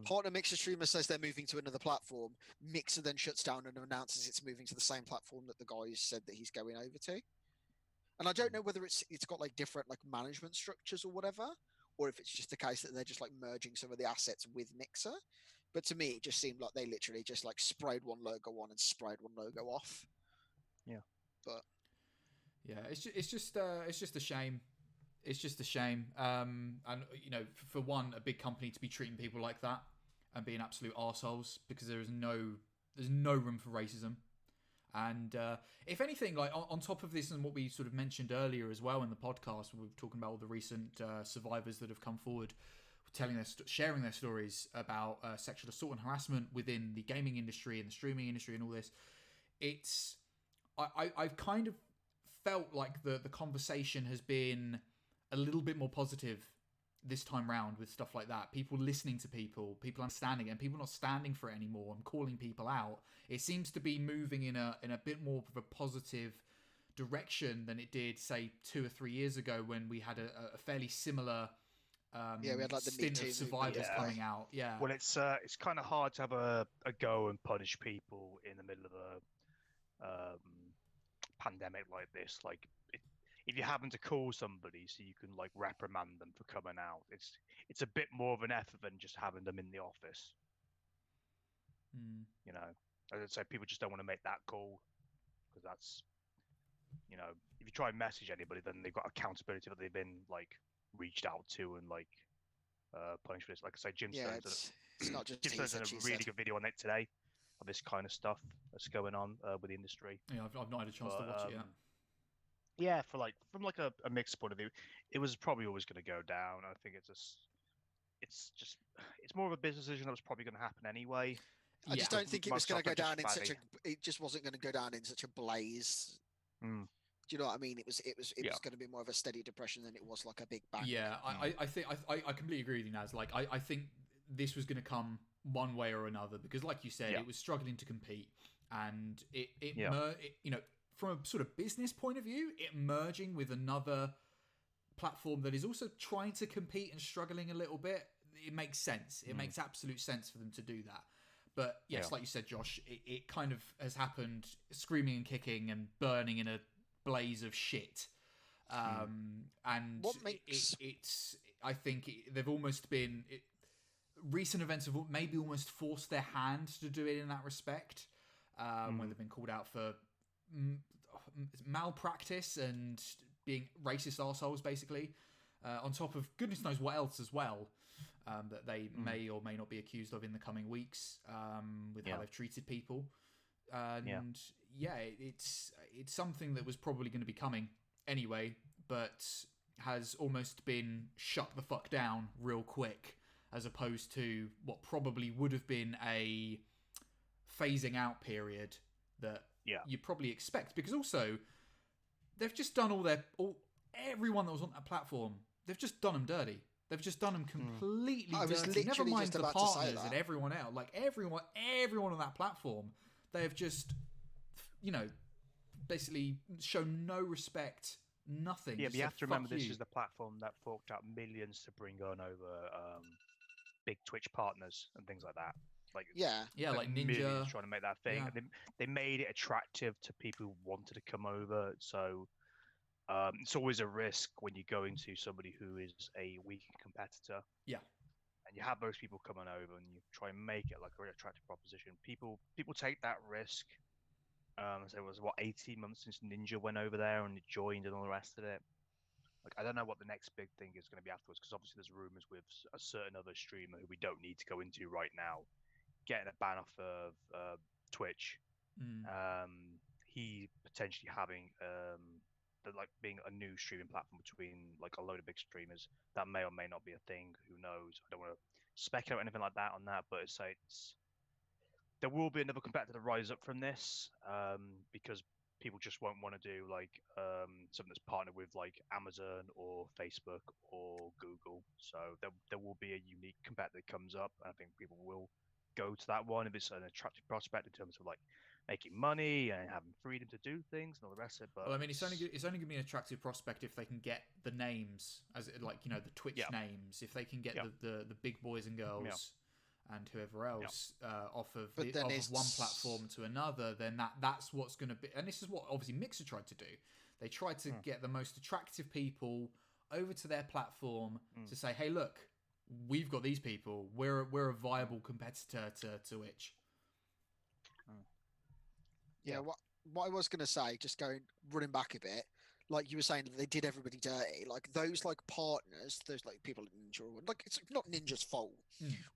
Partner Mixer streamer says they're moving to another platform. Mixer then shuts down and announces it's moving to the same platform that the guy said that he's going over to. And I don't know whether it's got like different like management structures or whatever, or if it's just the case that they're just like merging some of the assets with Mixer. But to me, it just seemed like they literally just like sprayed one logo on and sprayed one logo off. Yeah. But yeah, it's just a shame. It's just a shame. And you know, for one, a big company to be treating people like that and being absolute arseholes, because there's no room for racism. And if anything, like on top of this and what we sort of mentioned earlier as well in the podcast, we were talking about all the recent survivors that have come forward, sharing their stories about sexual assault and harassment within the gaming industry and the streaming industry and all this. I've kind of felt like the conversation has been a little bit more positive this time round with stuff like that. People listening to people understanding it, and people not standing for it anymore and calling people out. It seems to be moving in a bit more of a positive direction than it did, say, 2 or 3 years ago when we had a fairly similar we had like the stint of survivors coming out. Yeah. Well, it's kind of hard to have a go and punish people in the middle of a pandemic like this. Like, if you happen to call somebody so you can like reprimand them for coming out, it's a bit more of an effort than just having them in the office. You know, as I say, people just don't want to make that call because that's, you know, if you try and message anybody, then they've got accountability that they've been like reached out to and like punished for this. Like I say, Jim Stone's it's not just Jim Stone's done a really good video on it today of this kind of stuff that's going on with the industry. Yeah, I've not had a chance to watch it yet. Yeah, from a mixed point of view, it was probably always going to go down. I think it's more of a business decision that was probably going to happen anyway. I just don't think it was going to go down in such a. It just wasn't going to go down in such a blaze. Do you know what I mean? It was going to be more of a steady depression than it was like a big bang. Yeah, I think I completely agree with you, Naz. Like I think this was going to come one way or another because, like you said, it was struggling to compete, and it you know, from a sort of business point of view, it merging with another platform that is also trying to compete and struggling a little bit, it makes sense. It makes absolute sense for them to do that. But yes, like you said, Josh, it kind of has happened screaming and kicking and burning in a blaze of shit. And what makes I think they've almost been recent events have maybe almost forced their hand to do it in that respect, when they've been called out for malpractice and being racist arseholes, basically, on top of goodness knows what else as well, that they may or may not be accused of in the coming weeks, with how they've treated people. And it's something that was probably going to be coming anyway, but has almost been shut the fuck down real quick, as opposed to what probably would have been a phasing out period that you probably expect, because also they've just done everyone that was on that platform, they've just done them dirty. They've just done them completely dirty. Never mind the partners and everyone else. Like everyone on that platform, they have just, you know, basically shown no respect, nothing. Yeah, but you have to remember this is the platform that forked out millions to bring on over big Twitch partners and things like that. Like like Ninja trying to make that thing. Yeah. They made it attractive to people who wanted to come over. So it's always a risk when you go into somebody who is a weak competitor. Yeah. And you have those people coming over and you try and make it like a really attractive proposition. People take that risk. So it was 18 months since Ninja went over there and joined and all the rest of it. Like, I don't know what the next big thing is going to be afterwards, because obviously there's rumors with a certain other streamer who we don't need to go into right now, getting a ban off of Twitch. He potentially having being a new streaming platform between like a load of big streamers that may or may not be a thing. Who knows? I don't want to speculate or anything like that on that, but there will be another competitor to rise up from this, because people just won't want to do like something that's partnered with like Amazon or Facebook or Google. So there will be a unique competitor that comes up. I think people will go to that one if it's an attractive prospect in terms of like making money and having freedom to do things and all the rest of it. But well, I mean, it's only going to be an attractive prospect if they can get the names, like the Twitch names. If they can get the big boys and girls and whoever else off of one platform to another, then that's what's going to be. And this is what obviously Mixer tried to do. They tried to get the most attractive people over to their platform to say, hey, look, we've got these people. We're a viable competitor to Twitch. Yeah, what I was going to say, just running back a bit, like you were saying that they did everybody dirty. Like those like partners, those like people at Ninja, like it's not Ninja's fault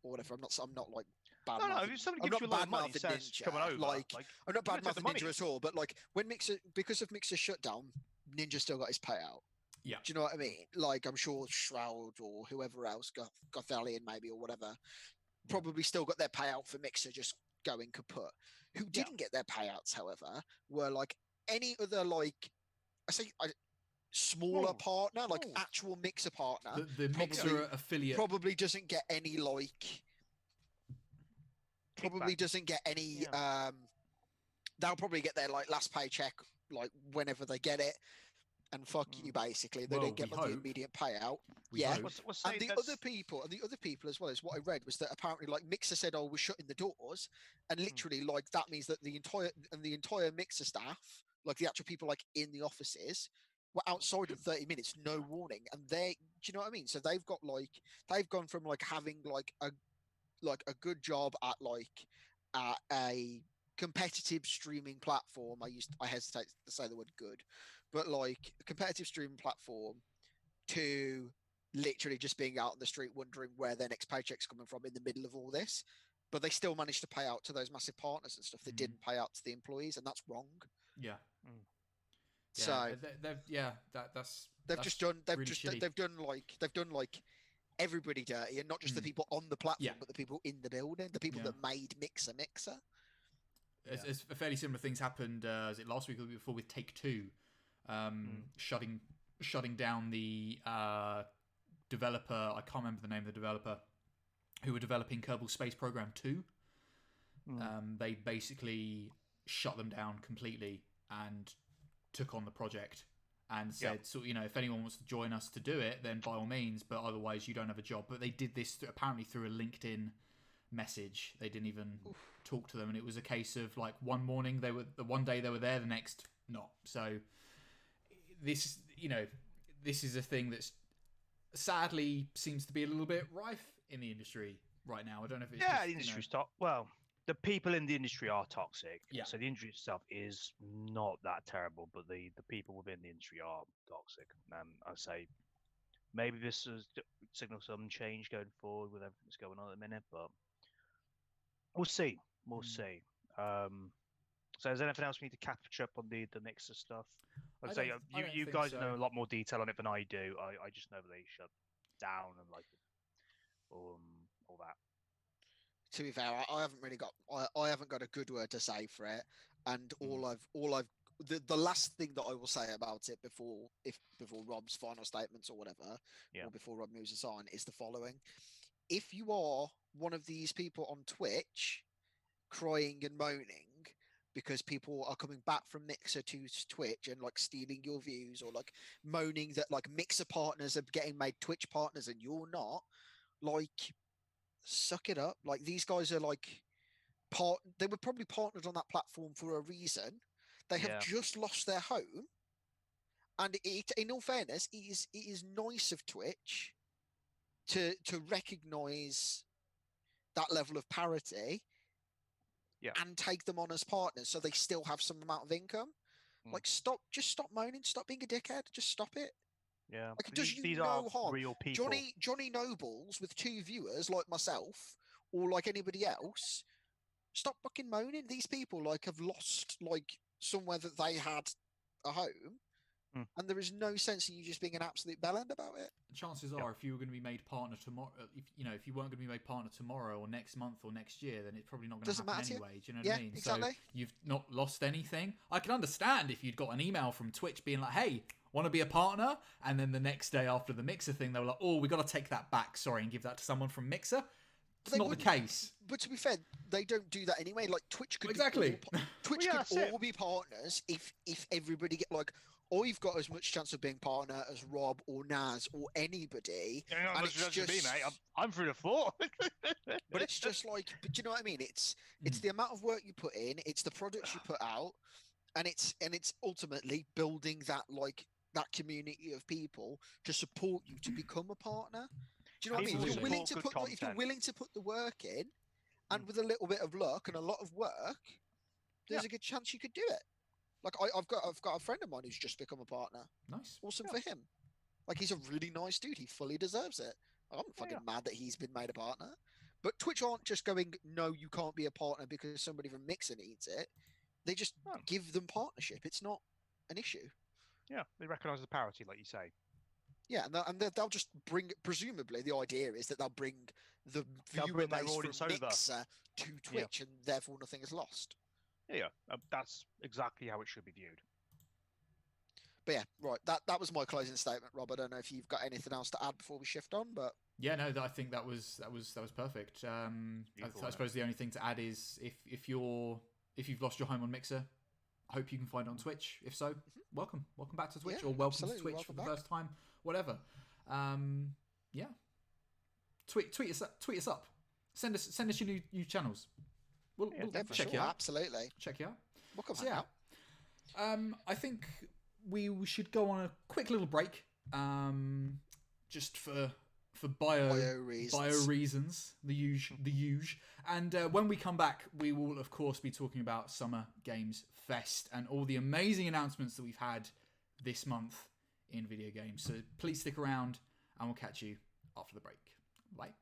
or whatever. I'm not like bad. No, if somebody gives you a lot of money, says coming over, like I'm not bad mouthing Ninja at all. But like when because of Mixer's shutdown, Ninja still got his payout. Yeah. Do you know what I mean? Like I'm sure Shroud or whoever else, Gothalion maybe or whatever, probably still got their payout for Mixer just going kaput. Who didn't get their payouts, however, were like any other like smaller partner, like actual Mixer partner. The Mixer affiliate probably doesn't get any like. Probably doesn't get any. They'll probably get their like last paycheck like whenever they get it. And fuck you, basically. They don't get like the immediate payout. And the other people as well, as what I read was that apparently like Mixer said, "Oh, we're shutting the doors," and literally like that means that the entire Mixer staff, like the actual people like in the offices, were outside in 30 minutes, no warning. And do you know what I mean? So they've gone from like having like a good job at a competitive streaming platform. I hesitate to say the word good, but like a competitive streaming platform to literally just being out on the street wondering where their next paycheck's coming from in the middle of all this. But they still managed to pay out to those massive partners and stuff. They didn't pay out to the employees, and that's wrong. Yeah. So they've done like everybody dirty, and not just the people on the platform, but the people in the building, the people that made Mixer. It's fairly similar things happened. Was it last week or the week before with Take-Two, shutting down the developer? I can't remember the name of the developer who were developing Kerbal Space Program 2. They basically shut them down completely and took on the project and said, if anyone wants to join us to do it, then by all means, but otherwise you don't have a job. But they did this apparently through a LinkedIn message. They didn't even talk to them, and it was a case of like one day they were there, the next not. So this is a thing that's sadly seems to be a little bit rife in the industry right now. I don't know if it's the industry's well, the people in the industry are toxic. Yeah. So the industry itself is not that terrible, but the people within the industry are toxic. I'd say maybe this is signal some change going forward with everything that's going on at the minute, but we'll see. We'll see. So is there anything else we need to catch up on the Mixer stuff? I'd say you guys know a lot more detail on it than I do. I just know that they shut down and like all that. To be fair, I haven't really got I haven't got a good word to say for it, and the last thing that I will say about it before Rob's final statements or whatever, or before Rob moves us on, is the following: if you are one of these people on Twitch crying and moaning because people are coming back from Mixer to Twitch and like stealing your views, or like moaning that like Mixer partners are getting made Twitch partners and you're not, like, suck it up. Like, these guys are like they were probably partnered on that platform for a reason. They have just lost their home, and in all fairness, it is nice of Twitch to recognize that level of parity and take them on as partners, so they still have some amount of income. Like, just stop moaning, stop being a dickhead, just stop it. Yeah. Like, it does you These no are harm. real people. Johnny Nobles with 2 viewers like myself or like anybody else, stop fucking moaning. These people like have lost like somewhere that they had a home, and there is no sense in you just being an absolute bellend about it. Chances are, if you were going to be made partner tomorrow, if you weren't going to be made partner tomorrow or next month or next year, then it's probably not going to happen anyway. Do you know what I mean? Exactly. So you've not lost anything. I can understand if you'd got an email from Twitch being like, "Hey, want to be a partner?" and then the next day after the Mixer thing, they were like, "Oh, we got to take that back, sorry, and give that to someone from Mixer." It's not the case. But to be fair, they don't do that anyway. Like Twitch could Twitch could all be partners if everybody get like. I've got as much chance of being partner as Rob or Naz or anybody. And it's just me, mate. I'm through the floor. But it's just like, but do you know what I mean? It's the amount of work you put in, it's the products you put out, and it's ultimately building that that community of people to support you to become a partner. Do you know what I mean? If you're willing to put the work in, and with a little bit of luck and a lot of work, there's a good chance you could do it. Like I've got a friend of mine who's just become a partner. Nice. Awesome for him. Like, he's a really nice dude. He fully deserves it. I'm fucking mad that he's been made a partner. But Twitch aren't just going, no, you can't be a partner because somebody from Mixer needs it. They just give them partnership. It's not an issue. Yeah, they recognise the parity, like you say. Yeah, and they'll just bring, presumably the idea is that they'll bring the viewer base from Mixer to Twitch, and therefore nothing is lost. Yeah, that's exactly how it should be viewed. But yeah, right. That was my closing statement, Rob. I don't know if you've got anything else to add before we shift on, but yeah, no, I think that was perfect. I suppose the only thing to add is if you've lost your home on Mixer, I hope you can find it on Twitch. If so, welcome back to Twitch, or welcome to Twitch for the first time, whatever. Yeah, tweet us up. Send us your new channels. We'll check you out. Absolutely. Check you out. We'll come out. I think we should go on a quick little break, just for bio reasons, the huge. And when we come back, we will of course be talking about Summer Games Fest and all the amazing announcements that we've had this month in video games. So please stick around, and we'll catch you after the break. Bye.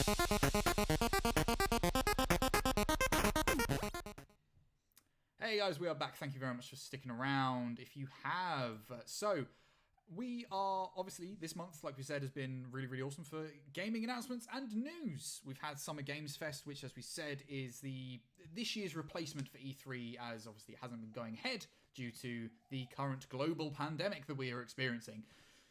Hey guys, we are back. Thank you very much for sticking around. If you have, we are obviously this month, like we said, has been really, really awesome for gaming announcements and news. We've had Summer Games Fest, which, as we said, is this year's replacement for E3, as obviously it hasn't been going ahead due to the current global pandemic that we are experiencing.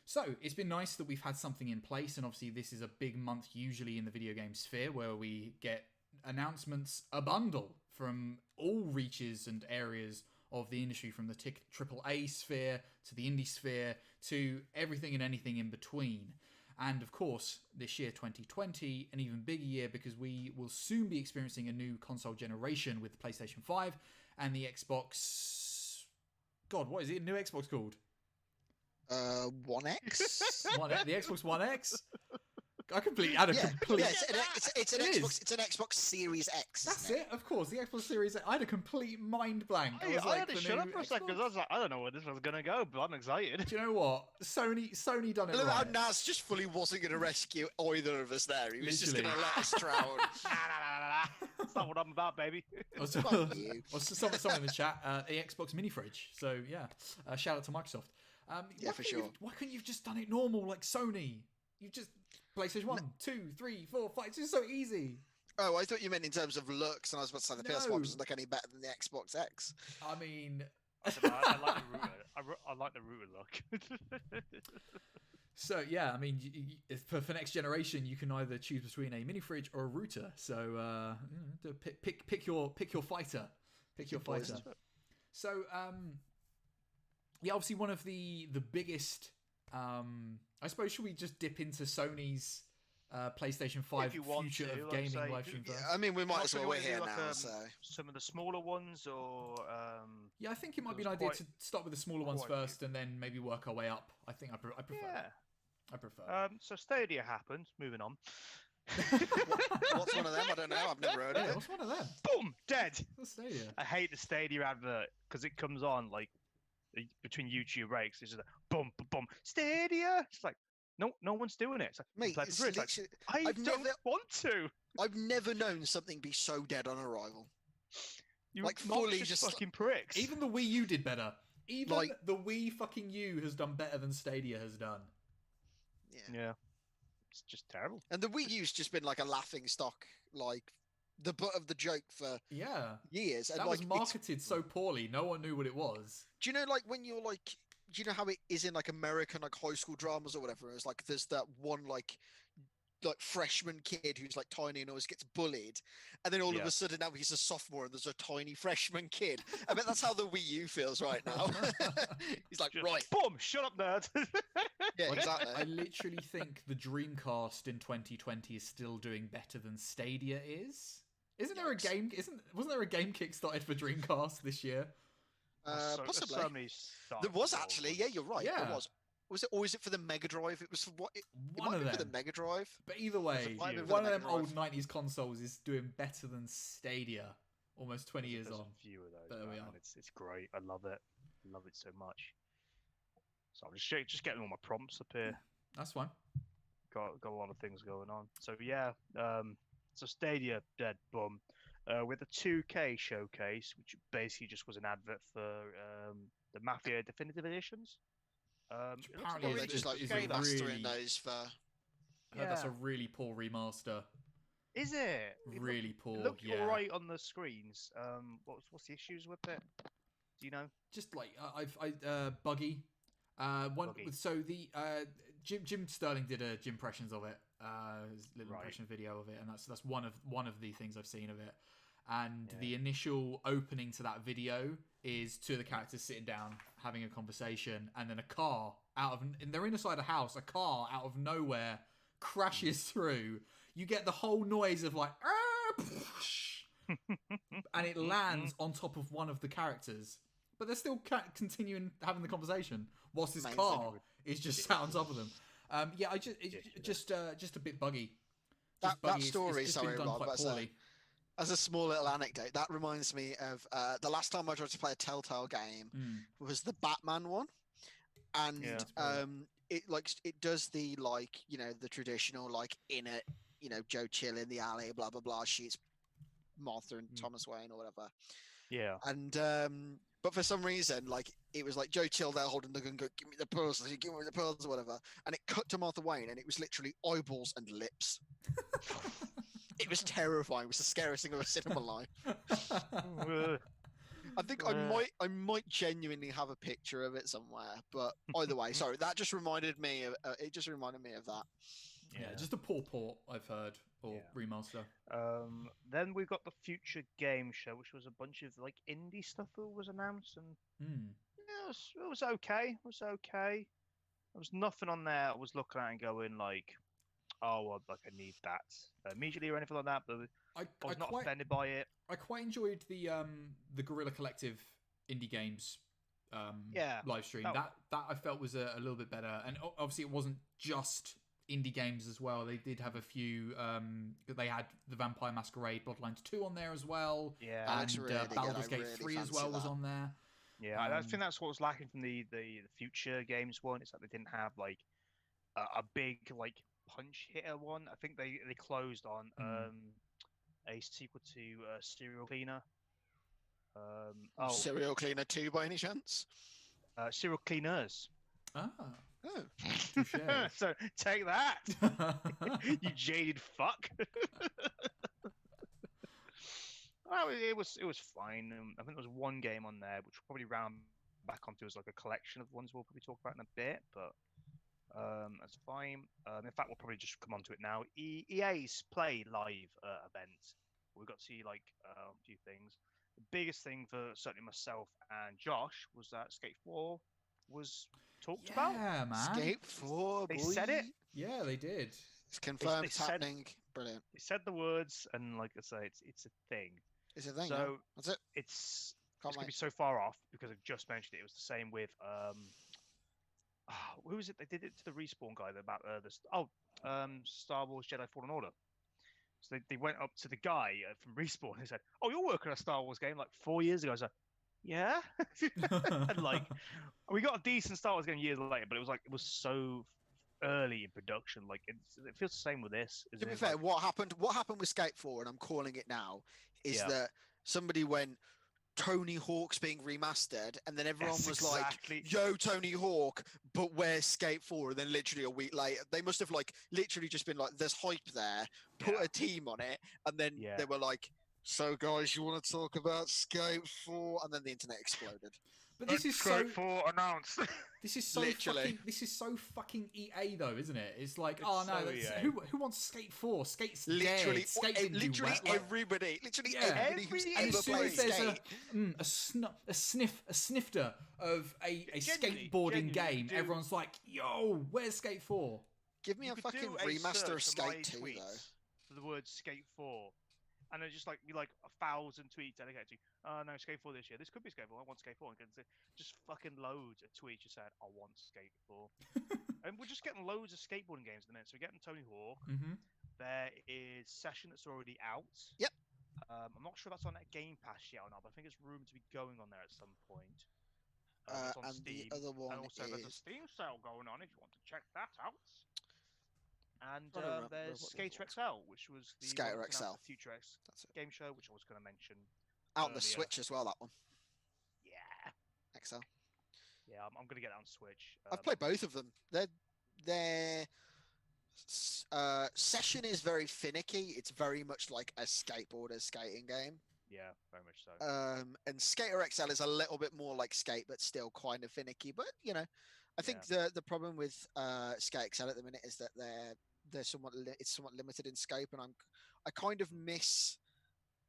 So it's been nice that we've had something in place, and obviously this is a big month usually in the video game sphere where we get announcements a bundle from all reaches and areas of the industry, from the AAA sphere to the indie sphere to everything and anything in between. And of course, this year, 2020, an even bigger year because we will soon be experiencing a new console generation with the PlayStation 5 and the Xbox... God, what is it? New Xbox called? One X? The Xbox One X? It's an Xbox. It's an Xbox Series X. That's it, of course. The Xbox Series X. I had a complete mind blank. I had to shut up for a second because I was like, I don't know where this one's gonna go, but I'm excited. Do you know what? Sony done it I love how right. Naz just fully wasn't going to rescue either of us there. He was just going to let us drown. That's not what I'm about, baby. Someone in the chat, a Xbox mini fridge. So yeah, shout out to Microsoft. For sure. Why couldn't you have just done it normal like Sony? You just PlayStation 1, 2, 3, 4, 5. It's just so easy. Oh, I thought you meant in terms of looks, and I was about to say the PS5 doesn't look any better than the Xbox X. I mean, I like the router. I like the router look. So yeah, I mean, for next generation, you can either choose between a mini fridge or a router. So pick your fighter. Pick your fighter. So yeah, obviously one of the biggest. I suppose, should we just dip into Sony's PlayStation 5 future of gaming live stream first? I mean, we might as well. We're here now, so some of the smaller ones, or yeah, I think it might be an idea to start with the smaller ones first, and then maybe work our way up. I think I prefer. Yeah. I prefer. So Stadia happened. Moving on. What's one of them? I don't know. I've never heard of it. What's one of them? Boom, dead. What's Stadia? I hate the Stadia advert because it comes on like between YouTube breaks. It's just like, boom, boom, boom, Stadia. It's like, no one's doing it. It's like, mate, I don't want to. I've never known something be so dead on arrival. You like fully just fucking pricks. Even the Wii U did better. Even the Wii fucking U has done better than Stadia has done. Yeah. It's just terrible. And the Wii U's just been like a laughing stock, like the butt of the joke for years. And that was marketed so poorly, no one knew what it was. Do you know, like, when you're like, do you know how it is in like American like high school dramas or whatever? It's like there's that one like freshman kid who's like tiny and always gets bullied, and then all of a sudden now he's a sophomore and there's a tiny freshman kid. I bet that's how the Wii U feels right now. He's like, just, right, boom, shut up, nerd. Yeah, exactly. I literally think the Dreamcast in 2020 is still doing better than Stadia is. Wasn't there a game kickstarted for Dreamcast this year? Possibly. There was actually. Yeah, you're right. Yeah. There was. Was it, or is it for the Mega Drive? It was for what? It one of them. For the Mega Drive. But either way, one of them old 90s consoles is doing better than Stadia almost 20 years on. A few of those, there we are. It's great. I love it. I love it so much. So I'm just getting all my prompts up here. That's fine. Got a lot of things going on. So yeah, so Stadia dead bum. With a 2K showcase, which basically just was an advert for the Mafia Definitive Editions. Apparently, they're just like remastering those for. That's a really poor remaster. Is it? Really poor. It looked alright on the screens. What's the issues with it? Do you know? Just like buggy. So the Jim Sterling did a Jim impressions of it, his little impression video of it, and that's one of the things I've seen of it. And the initial opening to that video is two of the characters sitting down having a conversation, and then a car they're inside a house. A car out of nowhere crashes through. You get the whole noise of like, and it lands on top of one of the characters. But they're still continuing having the conversation whilst this car is just sat on top of them. Just a bit buggy. That story, it's sorry, been done quite poorly. As a small little anecdote, that reminds me of the last time I tried to play a Telltale game was the Batman one, and it does the the traditional in Joe Chill in the alley, blah blah blah, shoots Martha and Thomas Wayne or whatever. Yeah. And but for some reason, like it was like Joe Chill there holding the gun, go, give me the pearls, give me the pearls or whatever. And it cut to Martha Wayne, and it was literally eyeballs and lips. It was terrifying. It was the scariest thing I've ever seen in my life. I think I might genuinely have a picture of it somewhere. But either way, sorry, that just reminded me of that. Yeah, just a poor port, I've heard, or remaster. Then we got the Future Game Show, which was a bunch of like indie stuff that was announced, and it was okay. It was okay. There was nothing on there I was looking at and going like, oh, like I need that immediately or anything like that. But I was not offended by it. I quite enjoyed the Guerrilla Collective indie games live stream. That I felt was a little bit better, and obviously it wasn't just indie games as well. They did have a few. They had the Vampire Masquerade Bloodlines 2 on there as well. Yeah, and really Baldur's Gate 3 as well was on there. Yeah, I think that's what was lacking from the Future Games one. It's that they didn't have like a big like punch hitter one. I think they closed on a sequel to Serial Cleaner. Serial Cleaner 2 by any chance? Serial Cleaners. Oh. So take that, you jaded fuck. Well, it was fine. I think there was one game on there which we'll probably round back onto as like a collection of ones we'll probably talk about in a bit, but that's fine. In fact, we'll probably just come onto it now. EA's Play Live event. We got to see like a few things. The biggest thing for certainly myself and Josh was that Skate 4 was talked about. Yeah, man. Skate 4, They boy. said it. Yeah, they did. It's confirmed. It's happening. Brilliant. They said the words, and like I say, it's a thing. It's a thing. So yeah. That's it. It's going to be so far off because I've just mentioned it. It was the same with who was it? They did it to the Respawn guy about Star Wars Jedi Fallen Order. So they went up to the guy from Respawn and said, "Oh, you're working on a Star Wars game like 4 years ago." I was like, "Yeah," and like we got a decent Star Wars game years later, but it was so early in production. Like it feels the same with this. To be fair, what happened with Skate 4, and I'm calling it now, is that somebody went, Tony Hawk's being remastered, and then everyone was like, "Yo, Tony Hawk, but where's Skate 4?" And then literally a week later, they must have like literally just been like, "There's hype there, put a team on it," and then they were like, "So guys, you want to talk about Skate 4?" And then the internet exploded. But this is Skate 4 announced. This is so literally. This is so fucking EA though, isn't it? It's like, It's oh no, so who wants Skate 4? Skate's Literally, dead. Skate didn't do well. everybody, everybody who's And ever as soon played as Skate. there's a snifter of a skateboarding game, everyone's like, yo, where's Skate 4? Give me a fucking remaster of Skate 2 though. For the word Skate 4. And then just like be like 1,000 tweets dedicated to, oh no, Skate 4 this year. This could be Skate 4. I want Skate 4. And just fucking loads of tweets just said, I want Skate 4. And we're just getting loads of skateboarding games at the minute. So we're getting Tony Hawk. Mm-hmm. There is Session that's already out. Yep. I'm not sure that's on that Game Pass yet or not, but I think it's rumored to be going on there at some point. And Steam. the other one and also there's a Steam sale going on if you want to check that out. And there's Skater XL, which was the Skater XL Future X game show, which I was going to mention. Out on the Switch as well, that one. Yeah. XL. Yeah, I'm going to get that on Switch. I've played both of them. Their session is very finicky. It's very much like a skateboarder skating game. Yeah, very much so. And Skater XL is a little bit more like Skate, but still kind of finicky. But I think the problem with Skate XL at the minute is that they're somewhat limited in scope, and I kind of miss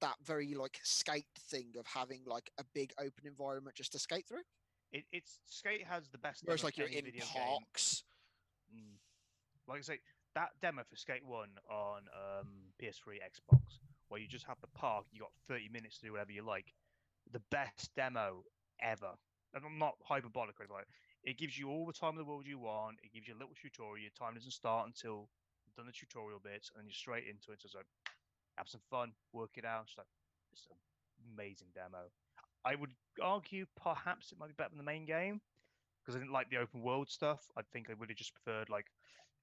that very like Skate thing of having like a big open environment just to skate through. It's Skate has the best. Whereas like you're in parks. Like I say, that demo for Skate 1 on PS3, Xbox, where you just have the park, you got 30 minutes to do whatever you like. The best demo ever. And I'm not hyperbolic or anything like that. It gives you all the time in the world you want. It gives you a little tutorial. Your time doesn't start until you've done the tutorial bits, and then you're straight into it. So it's like, have some fun, work it out. It's an amazing demo. I would argue perhaps it might be better than the main game because I didn't like the open world stuff. I think I would have just preferred like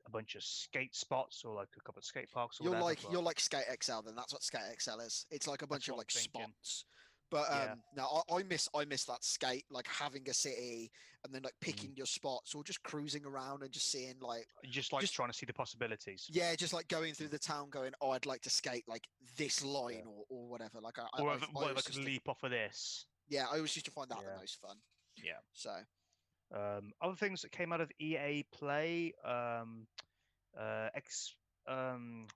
a bunch of skate spots or like a couple of skate parks or You're whatever. like but you're like Skate XL then. That's what Skate XL is. It's like a bunch of what like I'm thinking. spots. But Yeah. no, I miss that skate, like having a city and then like picking your spots or just cruising around and just seeing like Just like trying to see the possibilities. yeah, just like going through the town, going, oh, I'd like to skate like this line or whatever. Like I Or if I always could used to- leap off of this. yeah, I always used to find that the Yeah. most fun. Yeah. So Other things that came out of EA Play,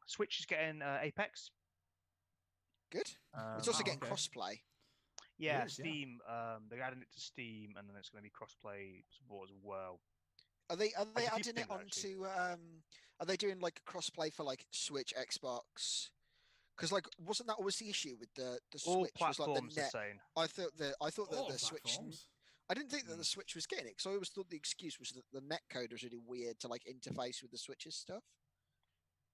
Switch is getting Apex. good. It's also wow, getting okay. crossplay. Yeah, is, yeah. Steam. They're adding it to Steam, and then it's going to be crossplay support as well. Are they I keep adding it thinking, actually. onto are they doing like crossplay for like Switch, Xbox? Because like wasn't that always the issue with the All Switch was like platforms the are net? saying. I thought that All the Switch. platforms. I didn't think that the Switch was getting it because I always thought the excuse was that the netcode was really weird to like interface with the Switch's stuff.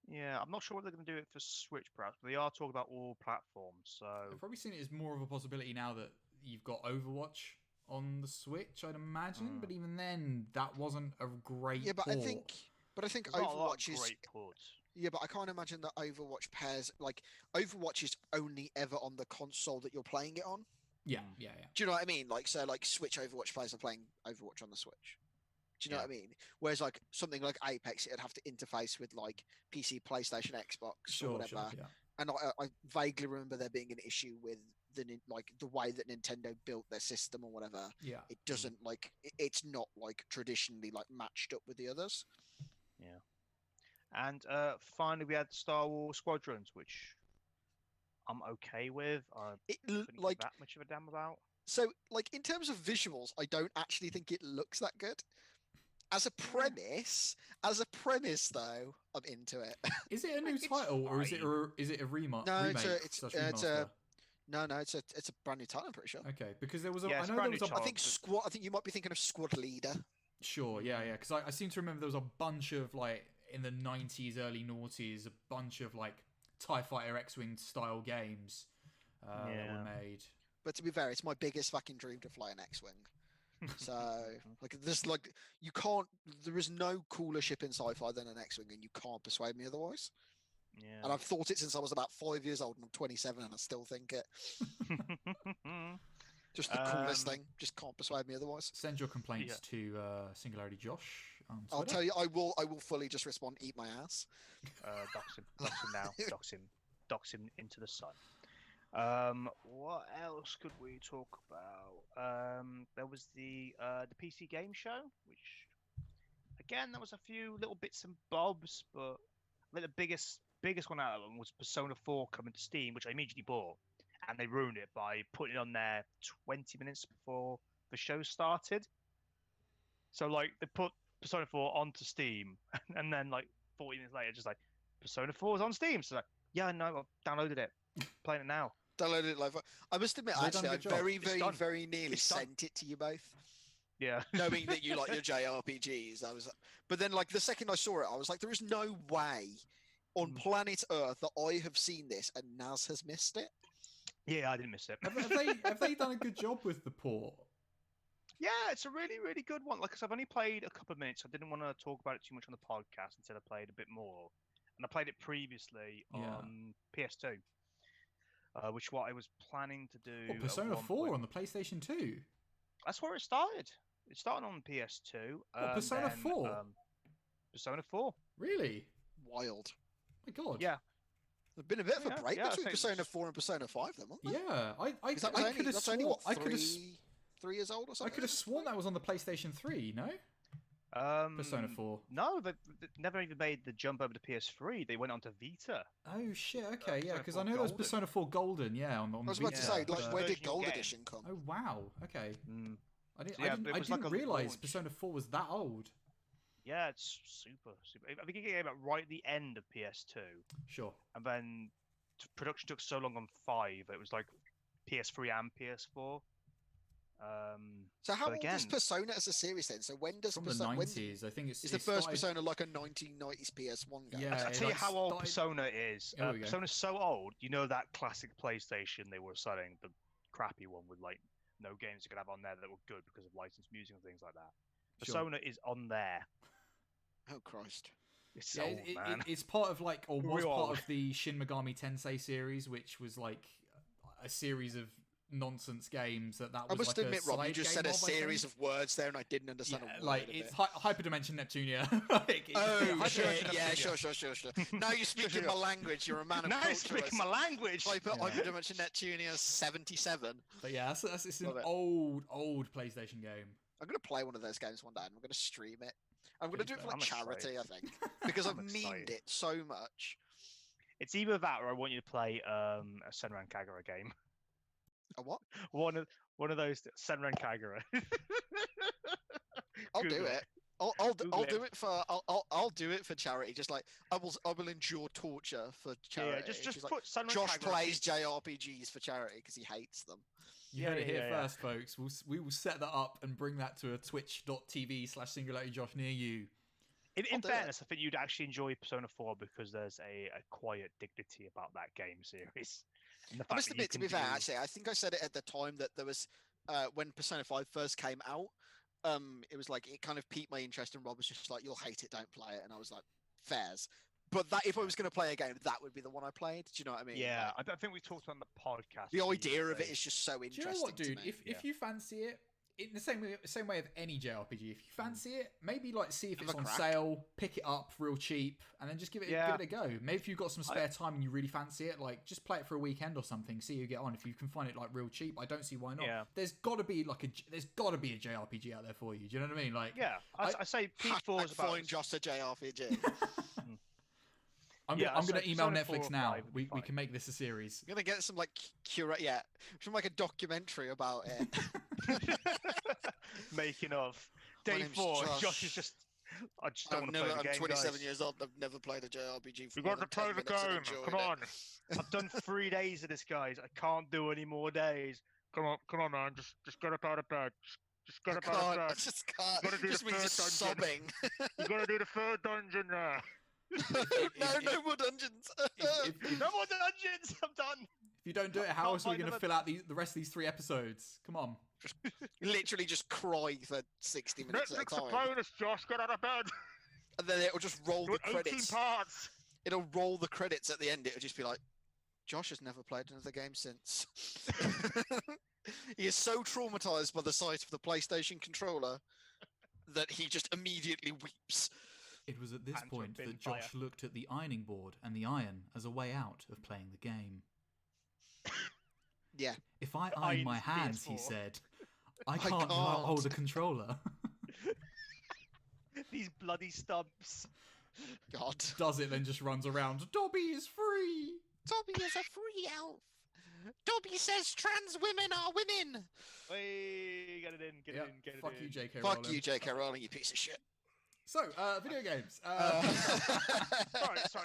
Yeah, I'm not sure what they're going to do it for Switch, perhaps. But they are talking about all platforms. So I've probably seen it as more of a possibility now that you've got Overwatch on the Switch, I'd imagine. But even then, that wasn't a great Yeah, but port. I think there's not a lot of Overwatch is great ports. yeah, but I can't imagine that Overwatch pairs like Overwatch is only ever on the console that you're playing it on. Yeah. Do you know what I mean? Like so, like Switch Overwatch players are playing Overwatch on the Switch. Do you know what I mean? Whereas like something like Apex, it'd have to interface with like PC, PlayStation, Xbox, or whatever. Yeah. And I vaguely remember there being an issue with the way that Nintendo built their system or whatever. Yeah. It doesn't it's not like traditionally like matched up with the others. Yeah. And finally, we had Star Wars Squadrons, which I'm okay with. I couldn't give that much of a damn about. So like in terms of visuals, I don't actually think it looks that good. As a premise, though, I'm into it. Is it a new title or is it a remake? No, remake it's remaster? it's a brand new title, I'm pretty sure. Okay, because there was a. Yeah, I it's know a there brand was new a. title. I think you might be thinking of Squad Leader. Sure, yeah. Because I seem to remember there was a bunch of like in the 90s, early noughties, a bunch of like TIE Fighter X-Wing style games that were made. But to be fair, it's my biggest fucking dream to fly an X-Wing. So there is no cooler ship in sci-fi than an X-Wing, and you can't persuade me otherwise. Yeah. And I've thought it since I was about 5 years old, and I'm 27, and I still think it. Just the coolest thing. Just can't persuade me otherwise. Send your complaints to SingularityJosh. I'll tell you, I will fully just respond. Eat my ass. Dox him now. Dox him into the sun. What else could we talk about? There was the PC game show, which again there was a few little bits and bobs, but I think the biggest one out of them was Persona 4 coming to Steam, which I immediately bought, and they ruined it by putting it on there 20 minutes before the show started. So like they put Persona 4 onto Steam, and then like 40 minutes later, just like Persona 4 is on Steam. So like, yeah, no, I've downloaded it, playing it now. Downloaded it live. I must admit, actually, I very nearly sent it to you both. Yeah. Knowing that you like your JRPGs, but then like the second I saw it, I was like, there is no way on planet Earth that I have seen this and Naz has missed it. Yeah, I didn't miss it. Have they done a good job with the port? Yeah, it's a really, really good one. Like I said, I've only played a couple of minutes. I didn't want to talk about it too much on the podcast. Instead, I played a bit more, and I played it previously on PS2. Which what I was planning to do. Persona 4 on the PlayStation 2. That's where it started. It started on PS2. Persona 4? Persona 4. Really? Wild. My God. Yeah. There's been a bit of a break between Persona 4 and Persona 5, then, wasn't there? Yeah. I could have sworn. 3 years old or something? I could have sworn that was on the PlayStation 3, no? Persona 4. No, they never even made the jump over to PS3. They went on to Vita. Oh shit! Okay, yeah, because I know there was Persona 4 Golden, on I was about to say, like, where did Gold Edition come? Oh wow! Okay, I didn't realize launch. Persona 4 was that old. Yeah, it's super. I think it came out right at the end of PS2. Sure. And then production took so long on 5. It was like PS3 and PS4. So how old is Persona as a series then? So when does from the 90s? I think is the first Persona like a 1990s PS1 game? Yeah, I'll tell you how old Persona is. Oh, Persona's so old. You know that classic PlayStation they were selling, the crappy one with like no games you could have on there that were good because of licensed music and things like that. Persona is on there. Oh Christ! It's Yeah, old, man. it's part of like, or was Real part old. of the Shin Megami Tensei series, which was like a series of nonsense games that I was must like admit, a Rob, you side just game said a I series think. of words there, and I didn't understand a word like of it's it. Hyperdimension Neptunia. like, it's, Oh, Hyperdimension shit, yeah, Neptunia. sure. Now you're speaking my language. You're a man of Now culture. you're speaking my language. Hyperdimension Neptunia 77. But yeah, it's an Love it. old PlayStation game. I'm going to play one of those games one day, and I'm going to stream it. I'm going to do it for like I'm charity, excited. I think, because I've I'm memed excited. it so much. It's either that or I want you to play a Senran Kagura game. A what? One of those Senran Kagura. I'll do Google it. I'll Google do it for I'll do it for charity. Just like I will endure torture for charity. Yeah, just She's like, put Senran Josh Kagura. plays JRPGs for charity because he hates them. You heard it here first, folks. We will set that up and bring that to a twitch.tv/SingularityJosh near you. In fairness, I think you'd actually enjoy Persona 4 because there's a quiet dignity about that game series. And the I fact must that you admit, to can be fair, do- actually, I think I said it at the time that there was when Persona 5 first came out. It was like it kind of piqued my interest, and Rob was just like, "You'll hate it, don't play it," and I was like, "Fairs." But that if I was going to play a game, that would be the one I played. Do you know what I mean? Yeah, Like, I think we talked on the podcast. the idea of it is just so Do interesting. you know what, dude? To me. If you fancy it, in the same way of any JRPG, if you fancy it, maybe like see if Have it's a on crack. sale, pick it up real cheap, and then just give it a go. Maybe if you've got some spare time and you really fancy it, like just play it for a weekend or something. See how you get on. If you can find it like real cheap, I don't see why not. Yeah. There's got to be a JRPG out there for you. Do you know what I mean? Like, Yeah, I say P4 is about. Find just a JRPG. I'm Yeah, gonna so email Persona 4 Netflix or now. 5 would be We fine. can make this a series. I'm gonna get some like from like a documentary about it. Making of. My Day name's 4, Josh. Josh is just. I just don't I'm want to play the game. 27 guys. years old. I've never played a JRPG. For We more got to than play 10 the minutes and game. enjoyed Come it. on. I've done 3 days of this, guys. I can't do any more days. Come on, man. Just get up out of bed. Just get up out of I bed. just can't. Gotta do Just the means third just dungeon. sobbing. You gotta do the 3rd dungeon there. No more dungeons. No more dungeons. I'm done. If you don't do it, how Can't else are we find going to another- fill out the rest of these 3 episodes? Come on. Literally just cry for 60 minutes at a Netflix are time. playing us, Josh. Get out of bed. And then it'll just roll Do the 18 credits. parts. It'll roll the credits at the end. It'll just be like, Josh has never played another game since. He is so traumatized by the sight of the PlayStation controller that he just immediately weeps. It was at this Hands were point bin that fire. Josh looked at the ironing board and the iron as a way out of playing the game. Yeah. If I The iron my iron's hands, he PS4. said, I can't. can't hold a controller. These bloody stumps. God. Does it, then just runs around. Dobby is free! Dobby is a free elf. Dobby says trans women are women. Hey, get it in, get Yep, it in, get it fuck in. you, J.K. Fuck Rowling. you, J.K. Rowling, you piece of shit. So, video games. Sorry.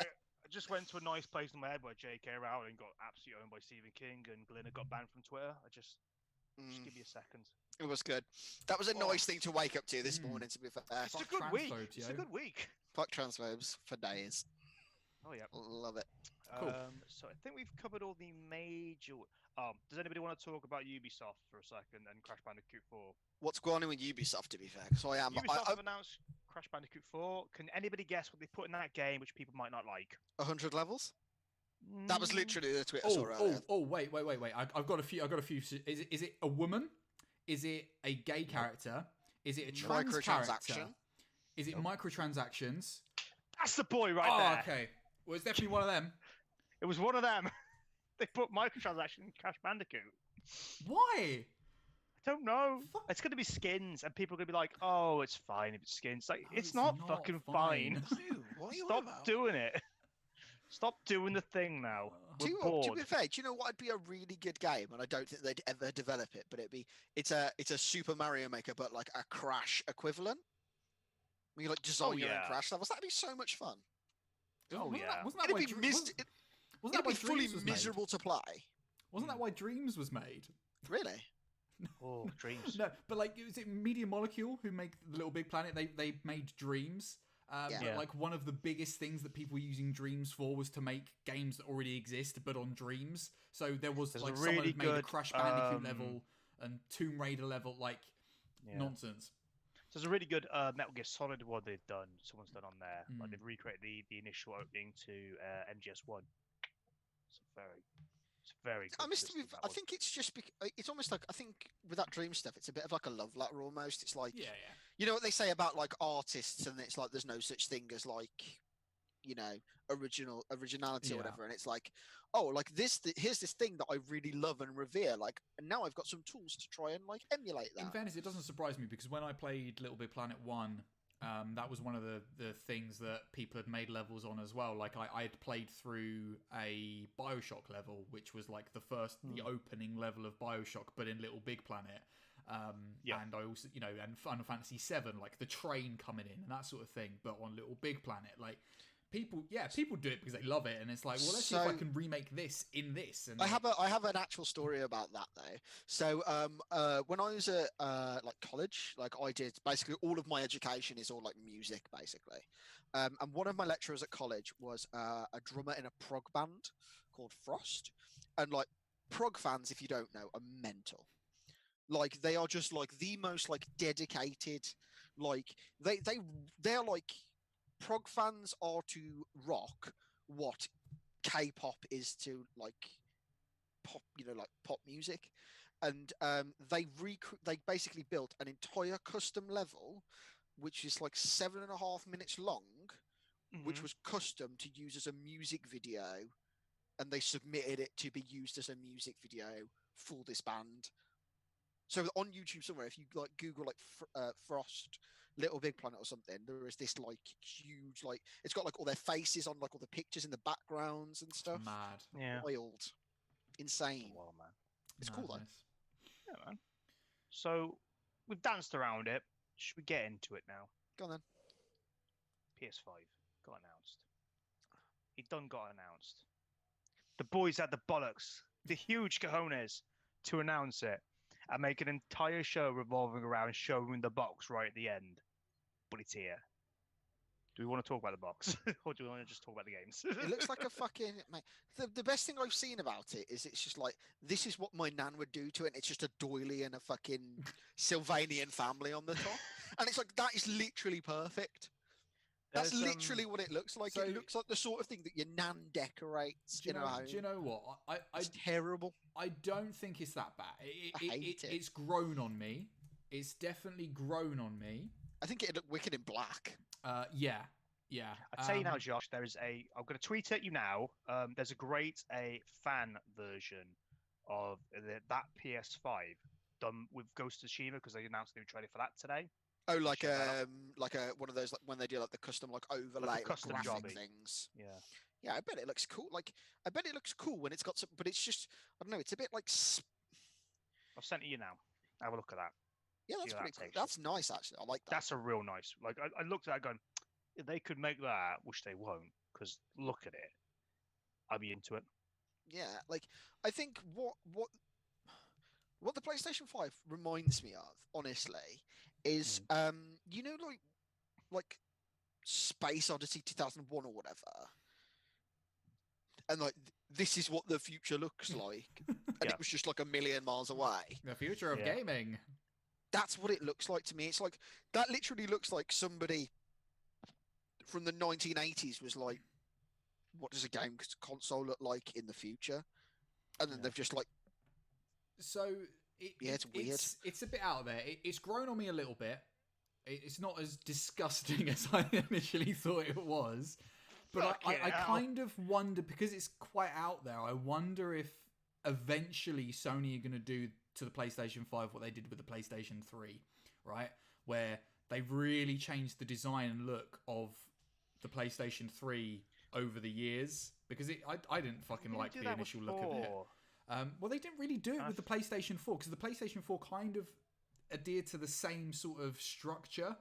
I just went to a nice place in my head where J.K. Rowling got absolutely owned by Stephen King and Glinda got banned from Twitter. Just give me a second. It was good. That was a Oh. nice thing to wake up to this morning, to be fair. It's a Fuck good week. transphobes, It's yo. a good week. Fuck transphobes for days. Oh yeah. Love it. Cool. So I think we've covered all the major. Does anybody want to talk about Ubisoft for a second and Crash Bandicoot 4? What's going on with Ubisoft, to be fair? Because I am. Ubisoft have announced Crash Bandicoot 4. Can anybody guess what they put in that game which people might not like? 100 levels? That was literally the tweet I saw earlier. Wait. I've got a few. Is it a woman? Is it a gay character? Is it a trans character? Microtransaction. Is it microtransactions? That's the boy right there. Okay. Well, it's definitely one of them. It was one of them. They put microtransaction in Crash Bandicoot. Why? I don't know. Fuck. It's going to be skins, and people are going to be like, "Oh, it's fine if it's skins." Like, No, it's not fucking fine. What are you on Stop about? doing it. Stop doing the thing now. We're To bored. be fair, do you know what would be a really good game? And I don't think they'd ever develop it, but it's a Super Mario Maker, but like a Crash equivalent. When you like design your own yeah. Crash levels, that'd be so much fun. Oh, yeah. Wasn't that It'd why be, Dr- mis- wasn't- it, wasn't that it'd be why fully Dreams was made? miserable to play. Wasn't that why Dreams was made? Really? Oh, dreams. No, but like, is it Media Molecule who make the Little Big Planet? They made Dreams. Yeah. But like one of the biggest things that people were using Dreams for was to make games that already exist, but on Dreams. So there was There's a like someone really had made a good, Crash Bandicoot level and Tomb Raider level, like Yeah. nonsense. So there's a really good Metal Gear Solid one they've done. Someone's done on there. Like Mm. they've recreated the initial opening to MGS1. It's very good. I must system, be. that I one. think it's just. It's almost like I think with that dream stuff, it's a bit of like a love letter almost. It's like Yeah. you know what they say about like artists, and it's like there's no such thing as like originality or Yeah. whatever. And it's like, oh, like here's this thing that I really love and revere. Like, and now I've got some tools to try and like emulate that. In fairness, it doesn't surprise me because when I played Little Big Planet 1, that was one of the things that people had made levels on as well. Like I had played through a Bioshock level, which was like the opening level of Bioshock, but in Little Big Planet. And I also, and Final Fantasy VII, like the train coming in and that sort of thing, but on Little Big Planet, like people do it because they love it, and it's like, well, let's see if I can remake this in this. And I have an actual story about that though. So when I was at like college, like I did basically all of my education is all like music basically, and one of my lecturers at college was a drummer in a prog band called Frost, and like prog fans, if you don't know, are mental. Like they are just like the most like dedicated, like they're like prog fans are to rock what K-pop is to like pop, like pop music, and they basically built an entire custom level, which is like 7.5 minutes long, which was custom to use as a music video, and they submitted it to be used as a music video for this band. So on YouTube somewhere, if you like Google like Frost Little Big Planet or something, there is this like huge, like it's got like all their faces on like all the pictures in the backgrounds and stuff. mad. Yeah. Wild, insane. Well, man. It's cool though. Yeah, man. So we've danced around it. Should we get into it now? Go on then. PS5 got announced. It done got announced. The boys had the bollocks, the huge cojones, to announce it and make an entire show revolving around showing the box right at the end. But it's here. Do we want to talk about the box, or do we want to just talk about the games? It looks like a fucking mate. The best thing I've seen about it is it's just like this is what my nan would do to it. And it's just a doily and a fucking Sylvanian family on the top, and it's like that is literally perfect. That's literally what it looks like. so- It looks like the sort of thing that your nan decorates Do you in know? her home. Do you know what? It's terrible. I don't think it's that bad. I hate it. It's grown on me. It's definitely grown on me. I think it'd look wicked in black. Yeah. I'll tell you now, Josh. I'm going to tweet at you now. There's a great fan version of that PS5 done with Ghost of Tsushima because they announced a new trailer for that today. Oh, like one of those like when they do like the custom like overlay like custom graphic jobby. things. Yeah. Yeah, I bet it looks cool. Like I bet it looks cool when it's got some, but it's just I don't know. It's a bit like I've sent it you now. Have a look at that. yeah, that's See how pretty that cool. takes you. That's nice actually. I like that. That's a real nice. Like I looked at that going, if they could make that, which they won't, because look at it. I'd be into it. Yeah, like I think what the PlayStation 5 reminds me of, honestly, is like Space Odyssey 2001 or whatever. And like this is what the future looks like. And it was just like a million miles away. The future of gaming. That's what it looks like to me. It's like that literally looks like somebody from the 1980s was like, what does a game console look like in the future? And then they've just like So it's weird. It's a bit out there. It's grown on me a little bit. It's not as disgusting as I initially thought it was. But I kind of wonder, because it's quite out there, I wonder if eventually Sony are going to do to the PlayStation 5 what they did with the PlayStation 3, right? Where they've really changed the design and look of the PlayStation 3 over the years. Because I didn't fucking like the initial look of it. Well, they didn't really do it with the PlayStation 4, because the PlayStation 4 kind of adhered to the same sort of structure,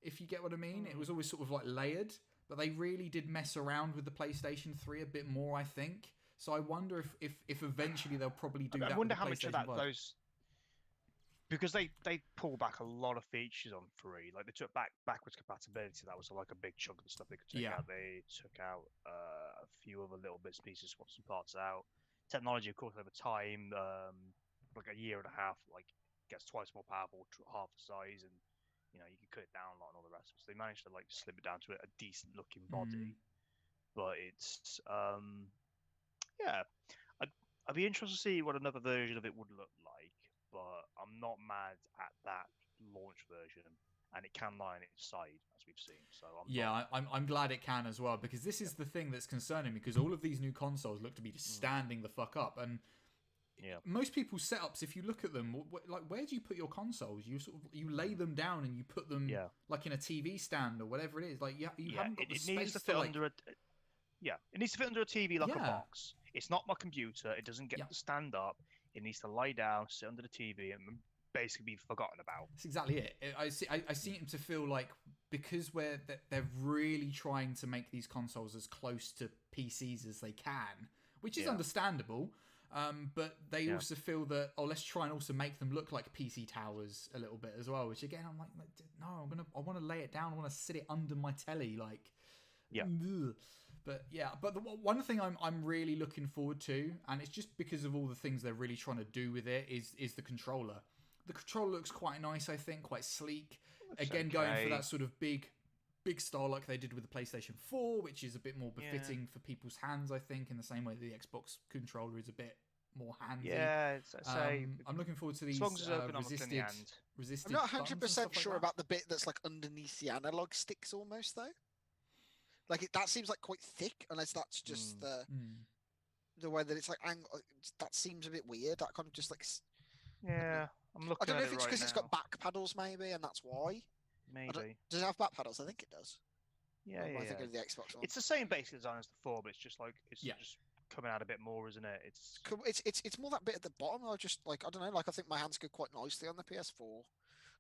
if you get what I mean. It was always sort of like layered. But they really did mess around with the PlayStation 3 a bit more, I think. So I wonder if eventually they'll probably do that. I wonder with the how much of PlayStation that 5. those, because they pull back a lot of features on 3. Like they took backwards compatibility. That was like a big chunk of the stuff they could take out. They took out a few other little bits and pieces, swapped some parts out. Technology, of course, over time, like a year and a half, like gets twice more powerful, half the size, and you can cut it down a lot and all the rest of it. So they managed to like slim it down to a decent looking body, but it's yeah. I'd be interested to see what another version of it would look like, but I'm not mad at that launch version, and it can lie on its side as we've seen. So I'm glad it can as well, because this is the thing that's concerning, because all of these new consoles look to be just standing the fuck up, and most people's setups, if you look at them, like where do you put your consoles? You lay them down and you put them like in a TV stand or whatever it is. Like you haven't got the space needs to fit like... under a it needs to fit under a TV like a box. It's not my computer. It doesn't get to stand up. It needs to lie down, sit under the TV, and basically be forgotten about. That's exactly it. I seem to feel like, because they're really trying to make these consoles as close to PCs as they can, which is understandable. But they also feel that, let's try and also make them look like PC towers a little bit as well. Which again, I'm like no, I want to lay it down. I want to sit it under my telly, like. Ugh. But the one thing I'm really looking forward to, and it's just because of all the things they're really trying to do with it, is the controller. The controller looks quite nice, I think, quite sleek. Again, going for that sort of big style like they did with the PlayStation 4, which is a bit more befitting for people's hands, I think, in the same way the Xbox controller is a bit more handy. Yeah, I'm looking forward to these resisted. I'm not 100% sure about the bit that's like underneath the analog sticks almost, though. Like that seems like quite thick, unless that's just the way that it's like. That seems a bit weird. That kind of just like. Yeah, I'm looking. I don't know at if it's because it's got back paddles, maybe, and that's why. Maybe. Does it have back paddles? I think it does. Yeah, I think of the Xbox one. It's the same basic design as the 4, but it's just like just coming out a bit more, isn't it? It's more that bit at the bottom. I just like I don't know. Like I think my hands go quite nicely on the PS4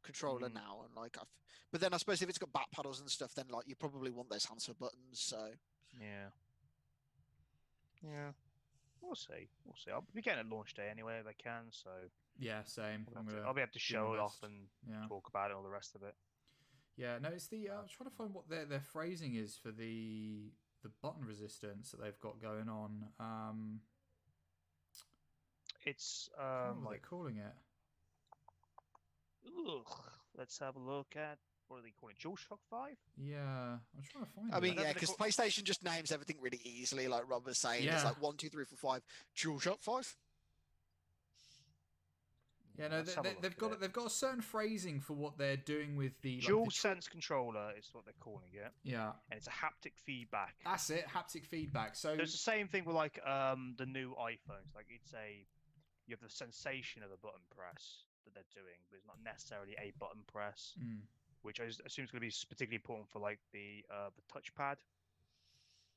controller now, and like but then I suppose if it's got back paddles and stuff, then like you probably want those hands for buttons. So yeah, we'll see. I'll be getting a launch day anyway if I can. So same. I'll be able to show it off and talk about it, all the rest of it. Yeah, no, it's the I'm trying to find what their phrasing is for the button resistance that they've got going on. It's what are they calling it? Let's have a look at, what are they calling it? DualShock 5? Yeah, I'm trying to find it. I mean, because PlayStation just names everything really easily, like Rob was saying. It's like 1, 2, 3, 4, 5. DualShock 5. Yeah, no, they've got a certain phrasing for what they're doing with the DualSense controller is what they're calling it. Yeah, and it's a haptic feedback. That's it, haptic feedback. So it's the same thing with like the new iPhones. Like you have the sensation of a button press that they're doing, but it's not necessarily a button press, which I assume is going to be particularly important for like the touchpad.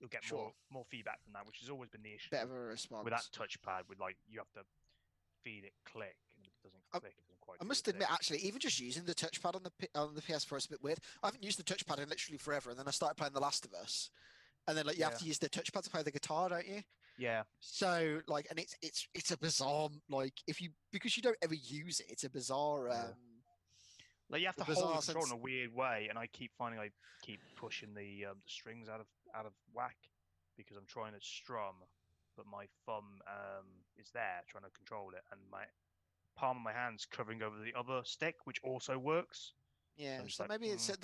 You'll get more feedback from that, which has always been the issue. Better response with that touchpad. With like you have to feed it click, and it doesn't click. It doesn't quite. I must admit, actually, even just using the touchpad on the PS4 is a bit weird. I haven't used the touchpad in literally forever, and then I started playing The Last of Us, and then like you have to use the touchpad to play the guitar, don't you? Yeah. So like, and it's a bizarre because you don't ever use it. It's a bizarre. Like you have to hold the control in a weird way, and I keep finding I keep pushing the strings out of whack because I'm trying to strum, but my thumb is there trying to control it, and my palm of my hand's covering over the other stick, which also works. Yeah, so maybe it's a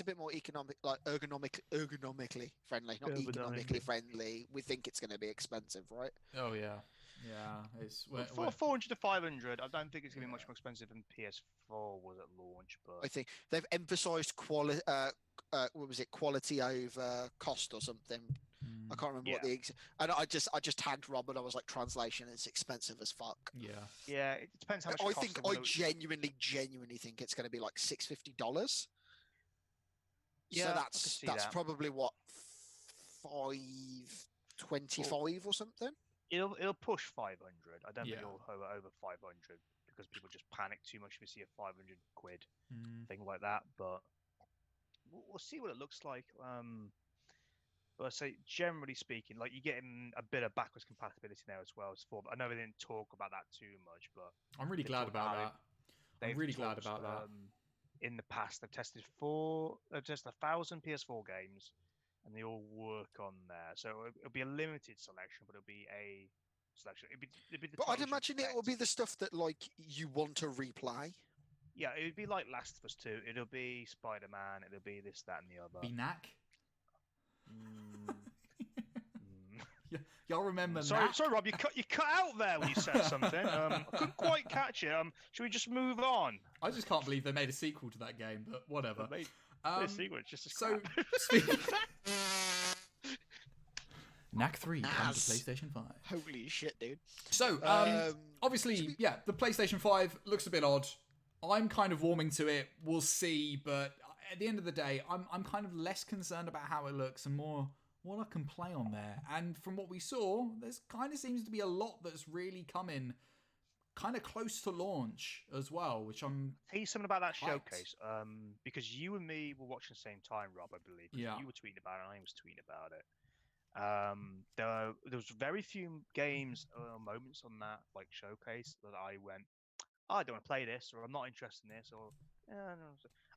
bit more ergonomically friendly, not economically friendly. We think it's going to be expensive, right? Oh yeah, it's 400 to 500. I don't think it's going to be much more expensive than PS4 was at launch, but I think they've emphasised quality. What was it? Quality over cost or something. I can't remember what and I just tagged Rob and I was like, translation, it's expensive as fuck. Yeah, it depends how much. I genuinely think it's going to be like $650. Yeah, so that's probably what, $525 or something. It'll push 500. I don't think it'll hover over 500 because people just panic too much if you see a 500 quid thing like that. But we'll see what it looks like. But I say, generally speaking, like you're getting a bit of backwards compatibility now as well as for. But I know they didn't talk about that too much, but I'm really glad about that. I'm really glad about that. In the past, they've tested 1,000 PS4 games, and they all work on there. So it'll be a limited selection, but it'll be a selection. It'll be the but I'd imagine it will be the stuff that like you want to replay. Yeah, it would be like Last of Us 2. It'll be Spider-Man. It'll be this, that, and the other. Be Knack. Mm. Y'all remember Sorry, Knack? sorry, Rob. You cut out there when you said something. I couldn't quite catch it. Should we just move on? I just can't believe they made a sequel to that game, but whatever. They made a sequel. It's just a So, scrap. Knack 3 comes to Naz. PlayStation 5. Holy shit, dude. So, obviously, yeah, the PlayStation 5 looks a bit odd. I'm kind of warming to it. We'll see, but at the end of the day, I'm kind of less concerned about how it looks and more what I can play on there. And from what we saw, there's kind of seems to be a lot that's really coming kind of close to launch as well, which I'm... Tell you something about that hyped. showcase. Because you and me were watching at the same time, Rob, I believe. Yeah. You were tweeting about it, and I was tweeting about it. There was very few games or moments on that like showcase that I went, oh, I don't want to play this, or I'm not interested in this, or no.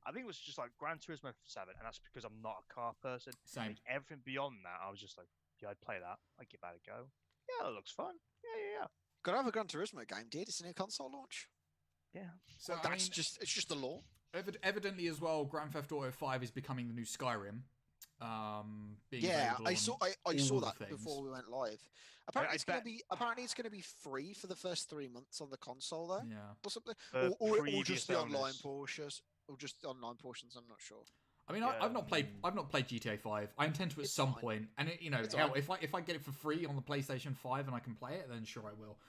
I think it was just like Gran Turismo 7, and that's because I'm not a car person. Same. Like, everything beyond that, I was just like, yeah, I'd play that. I'd give that a go. Yeah, that looks fun. Yeah. Gotta have a Gran Turismo game, dude. It's a new console launch. Yeah. So, Like, it's just the law. Evidently as well, Grand Theft Auto 5 is becoming the new Skyrim. Being Yeah, available I on saw all the that things. before we went live. Apparently, I it's gonna be free for the first 3 months on the console, though, Yeah. or something, For or previous just the online owners. portions, or just the online portions. I'm not sure. I mean, Yeah. I've not played GTA 5. I intend to at It's some fine. point, and it, you know, It's hell, fine. if I get it for free on the PlayStation 5 and I can play it, then sure I will.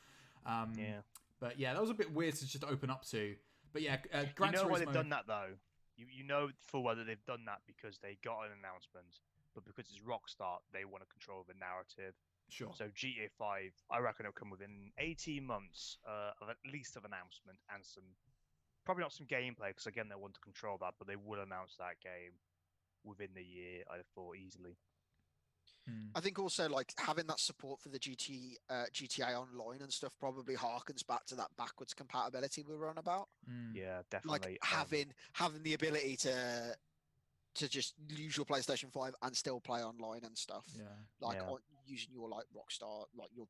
Yeah. But yeah, that was a bit weird to just open up to. But yeah, Gran You know why Turismo. they've done that though. You know for whether they've done that because they got an announcement, but because it's Rockstar, they want to control the narrative. Sure. So GTA 5, I reckon it'll come within 18 months of at least of announcement and probably not some gameplay because again they want to control that, but they will announce that game within the year. I thought easily. I think also like having that support for the GTA Online and stuff probably harkens back to that backwards compatibility we were on about. Yeah, definitely. Like having the ability to just use your PlayStation 5 and still play online and stuff. Yeah. Like Yeah. using your like Rockstar, like your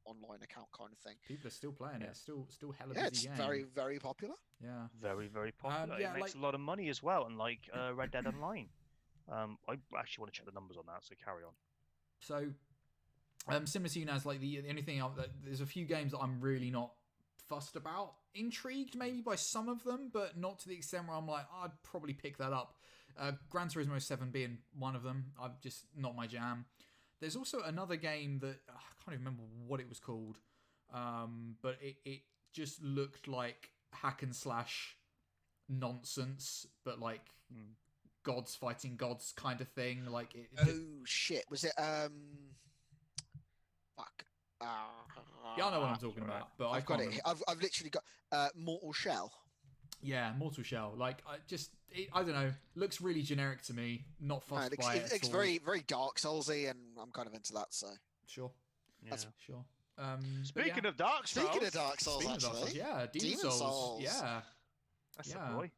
online account kind of thing. People are still playing Yeah. it. Still hella Yeah, busy it's game. very, very popular. Yeah. Very, very popular. yeah, It makes like- a lot of money as well, unlike Red Dead Online. I actually want to check the numbers on that, so carry on. So, similar to you, Naz, like the only thing, there's a few games that I'm really not fussed about. Intrigued maybe by some of them, but not to the extent where I'm like, I'd probably pick that up. Gran Turismo 7 being one of them. I'm just not my jam. There's also another game that I can't even remember what it was called, but it just looked like hack and slash nonsense, but like gods fighting gods kind of thing. Like it Oh shit! Was it Fuck. yeah, I know what I'm talking about, but I I've got can't it. remember. I've literally got Mortal Shell. Yeah, Mortal Shell. Like I don't know. Looks really generic to me. Not fussed by it. It's at all. very, very Dark Soulsy, and I'm kind of into that. So Sure. Yeah. Sure. Speaking of Dark Souls, speaking of Dark Souls, Speaking of Dark Souls, actually, yeah, Demon Demon Souls. Souls. Yeah. that's yeah. a boy.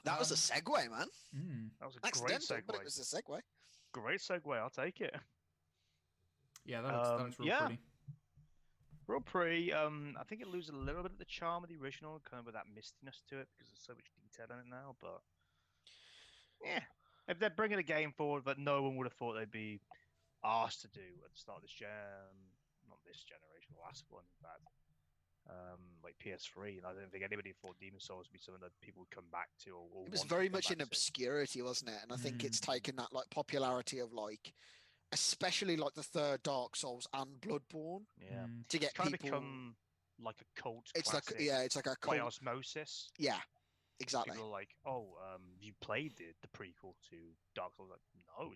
that was a segue, man. That was a great Accidental, segue. but it was a segue. Great segue. I'll take it. Yeah, that looks real yeah. pretty. Real pretty. I think it loses a little bit of the charm of the original, kind of with that mistiness to it because there's so much detail in it now. But yeah, if they're bringing a game forward that no one would have thought they'd be asked to do at the start of this not this generation, the last one, in fact, like PS3, and I don't think anybody thought Demon Souls would be something that people would come back to. Or It was want to very come much back in to. obscurity, wasn't it? And I think it's taken that like popularity of like, especially like the third Dark Souls and Blood-Borne Yeah, to get it's kind of people. become like a cult. It's classic like it's like a by cult. osmosis. Yeah, exactly. People are like, "Oh, you played the prequel to Dark Souls?" Like, no,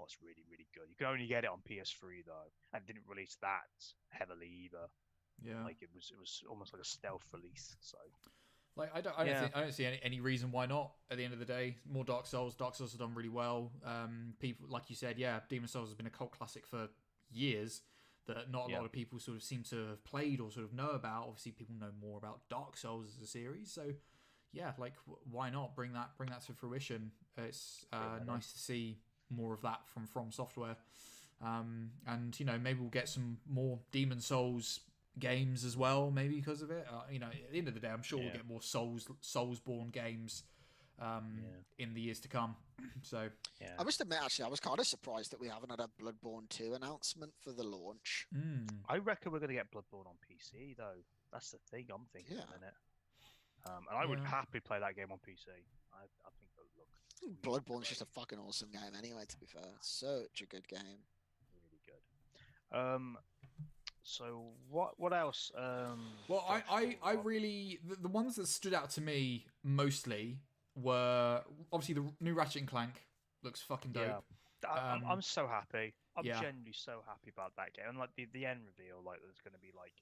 it's really, really good. You can only get it on PS3 though, and it didn't release that heavily either. Yeah. Like it was almost like a stealth release. So Like I don't see any reason why not. At the end of the day, more Dark Souls. Dark Souls have done really well. People, like you said, yeah, Demon Souls has been a cult classic for years that not a lot of people sort of seem to have played or sort of know about. Obviously, people know more about Dark Souls as a series, so yeah, like why not bring that to fruition? It's nice to see more of that from Software, and you know maybe we'll get some more Demon Souls games as well, maybe because of it. You know, at the end of the day, I'm sure we'll Yeah. get more Soulsborne games in the years to come. So Yeah. I must admit, actually, I was kind of surprised that we haven't had a Blood-Borne 2 announcement for the launch. I reckon we're going to get Blood-Borne on PC, though. That's the thing I'm thinking at the minute. And I would Yeah. happily play that game on PC. I think it would look really Bloodborne's great. just a fucking awesome game anyway, to be fair. Such a good game. Really good. So what else? well, Josh, I really the ones that stood out to me mostly were obviously the new Ratchet and Clank looks fucking dope. Yeah. I'm so happy. I'm yeah. genuinely so happy about that game. And like the end reveal, like there's going to be like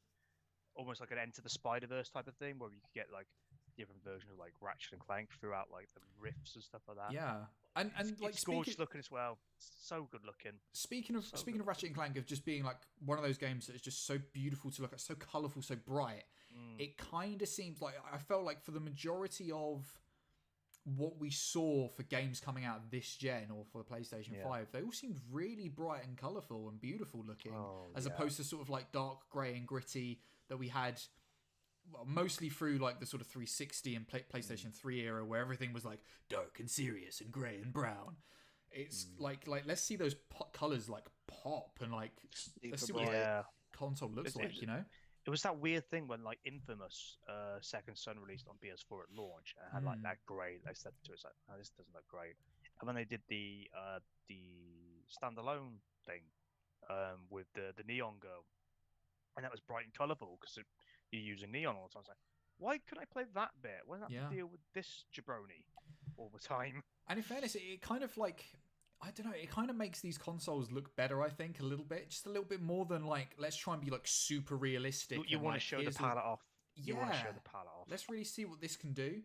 almost like an Enter the Spider-Verse type of thing, where you could get like different versions of like Ratchet and Clank throughout like the rifts and stuff like that. Yeah, and like it's gorgeous looking as well. It's so good looking. Speaking of Ratchet and Clank of just being like one of those games that is just so beautiful to look at, so colourful, so bright. It kind of seems like I felt like for the majority of what we saw for games coming out this gen or for the PlayStation 5, they all seemed really bright and colourful and beautiful looking, as opposed to sort of like dark grey and gritty that we had mostly through like the sort of 360 and PlayStation 3 era, where everything was like dark and serious and grey and brown. It's like let's see those colours like pop and like let's see what the console looks like, you know. It was that weird thing when like Infamous Second Son released on PS4 at launch and had like that grey. They said to us like, "Oh, this doesn't look great." And when they did the standalone thing with the neon girl, and that was bright and colourful because you're using neon all the time. I was like, why couldn't I play that bit? Why don't I have to deal with this jabroni all the time? And in fairness, it kind of like, I don't know, it kind of makes these consoles look better, I think, a little bit. Just a little bit more than like, let's try and be like super realistic. You want like, to show the palette off. You want to show the palette off. Let's really see what this can do.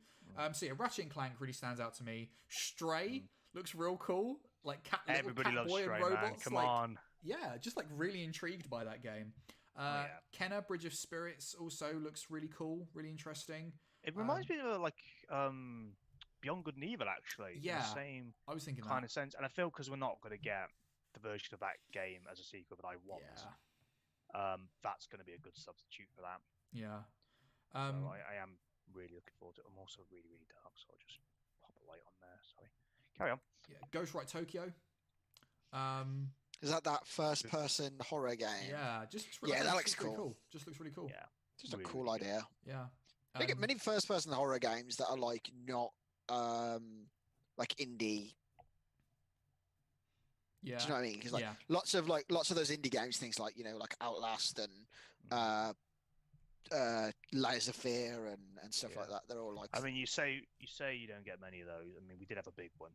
So yeah, Ratchet and Clank really stands out to me. Stray looks real cool. Like everybody loves boy Stray, and robots. man. Come like, on. Yeah, just like really intrigued by that game. Kenna Bridge of Spirits also looks really cool, really interesting. It reminds me of like Beyond Good and Evil, actually. Yeah, in the same I was thinking kind of sense, and I feel because we're not going to get the version of that game as a sequel that I want. That's going to be a good substitute for that. Yeah. So I am really looking forward to it. I'm also really, really dark, so I'll just pop a light on there. Sorry. Carry on. Yeah, Ghostwrite Tokyo. Is that first-person horror game? Yeah, that looks cool. Just looks really cool. Yeah, just a cool idea. Yeah, I think many first-person horror games that are like not like indie. Yeah, do you know what I mean? Because lots of those indie games, things like like Outlast and Layers of Fear and stuff like that. They're all like. I mean, you say you don't get many of those. I mean, we did have a big one.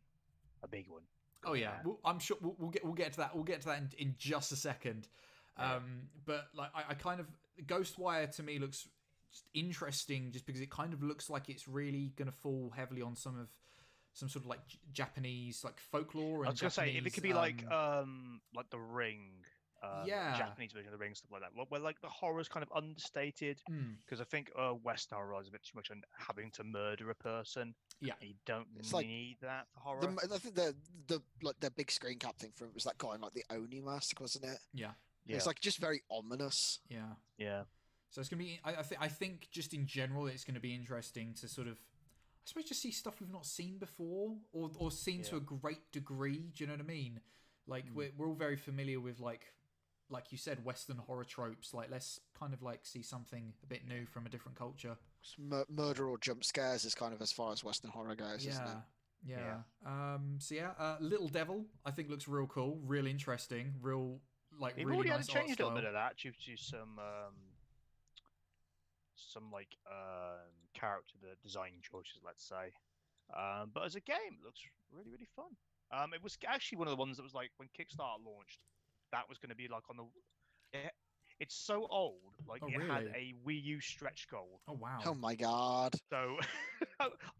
Oh yeah, I'm sure we'll get to that. We'll get to that in just a second. But like I kind of Ghostwire to me looks interesting just because it kind of looks like it's really going to fall heavily on some sort of like Japanese like folklore. And I was going to say if it could be like the Ring. Japanese version of the Ring, stuff like that, where like the horror's kind of understated, because I think Western horror is a bit too much on having to murder a person. Yeah, and you don't need that for horror. I think the big screen cap thing for it was that guy in like the Oni mask, wasn't it? Yeah. It's like just very ominous. Yeah. So it's gonna be. I think just in general, it's going to be interesting to sort of, I suppose, just see stuff we've not seen before or seen to a great degree. Do you know what I mean? Like we're all very familiar with like you said, Western horror tropes. Like let's kind of like see something a bit new from a different culture. Murder or jump scares is kind of as far as Western horror goes, isn't it? Yeah. Little Devil, I think looks real cool, real interesting, real like They've really already nice had to change a little style. bit of that due to some like character design choices, let's say. But as a game, it looks really, really fun. It was actually one of the ones that was like when Kickstarter launched, that was going to be like on the. It's so old, like it had a Wii U stretch goal. Oh wow! Oh my god! So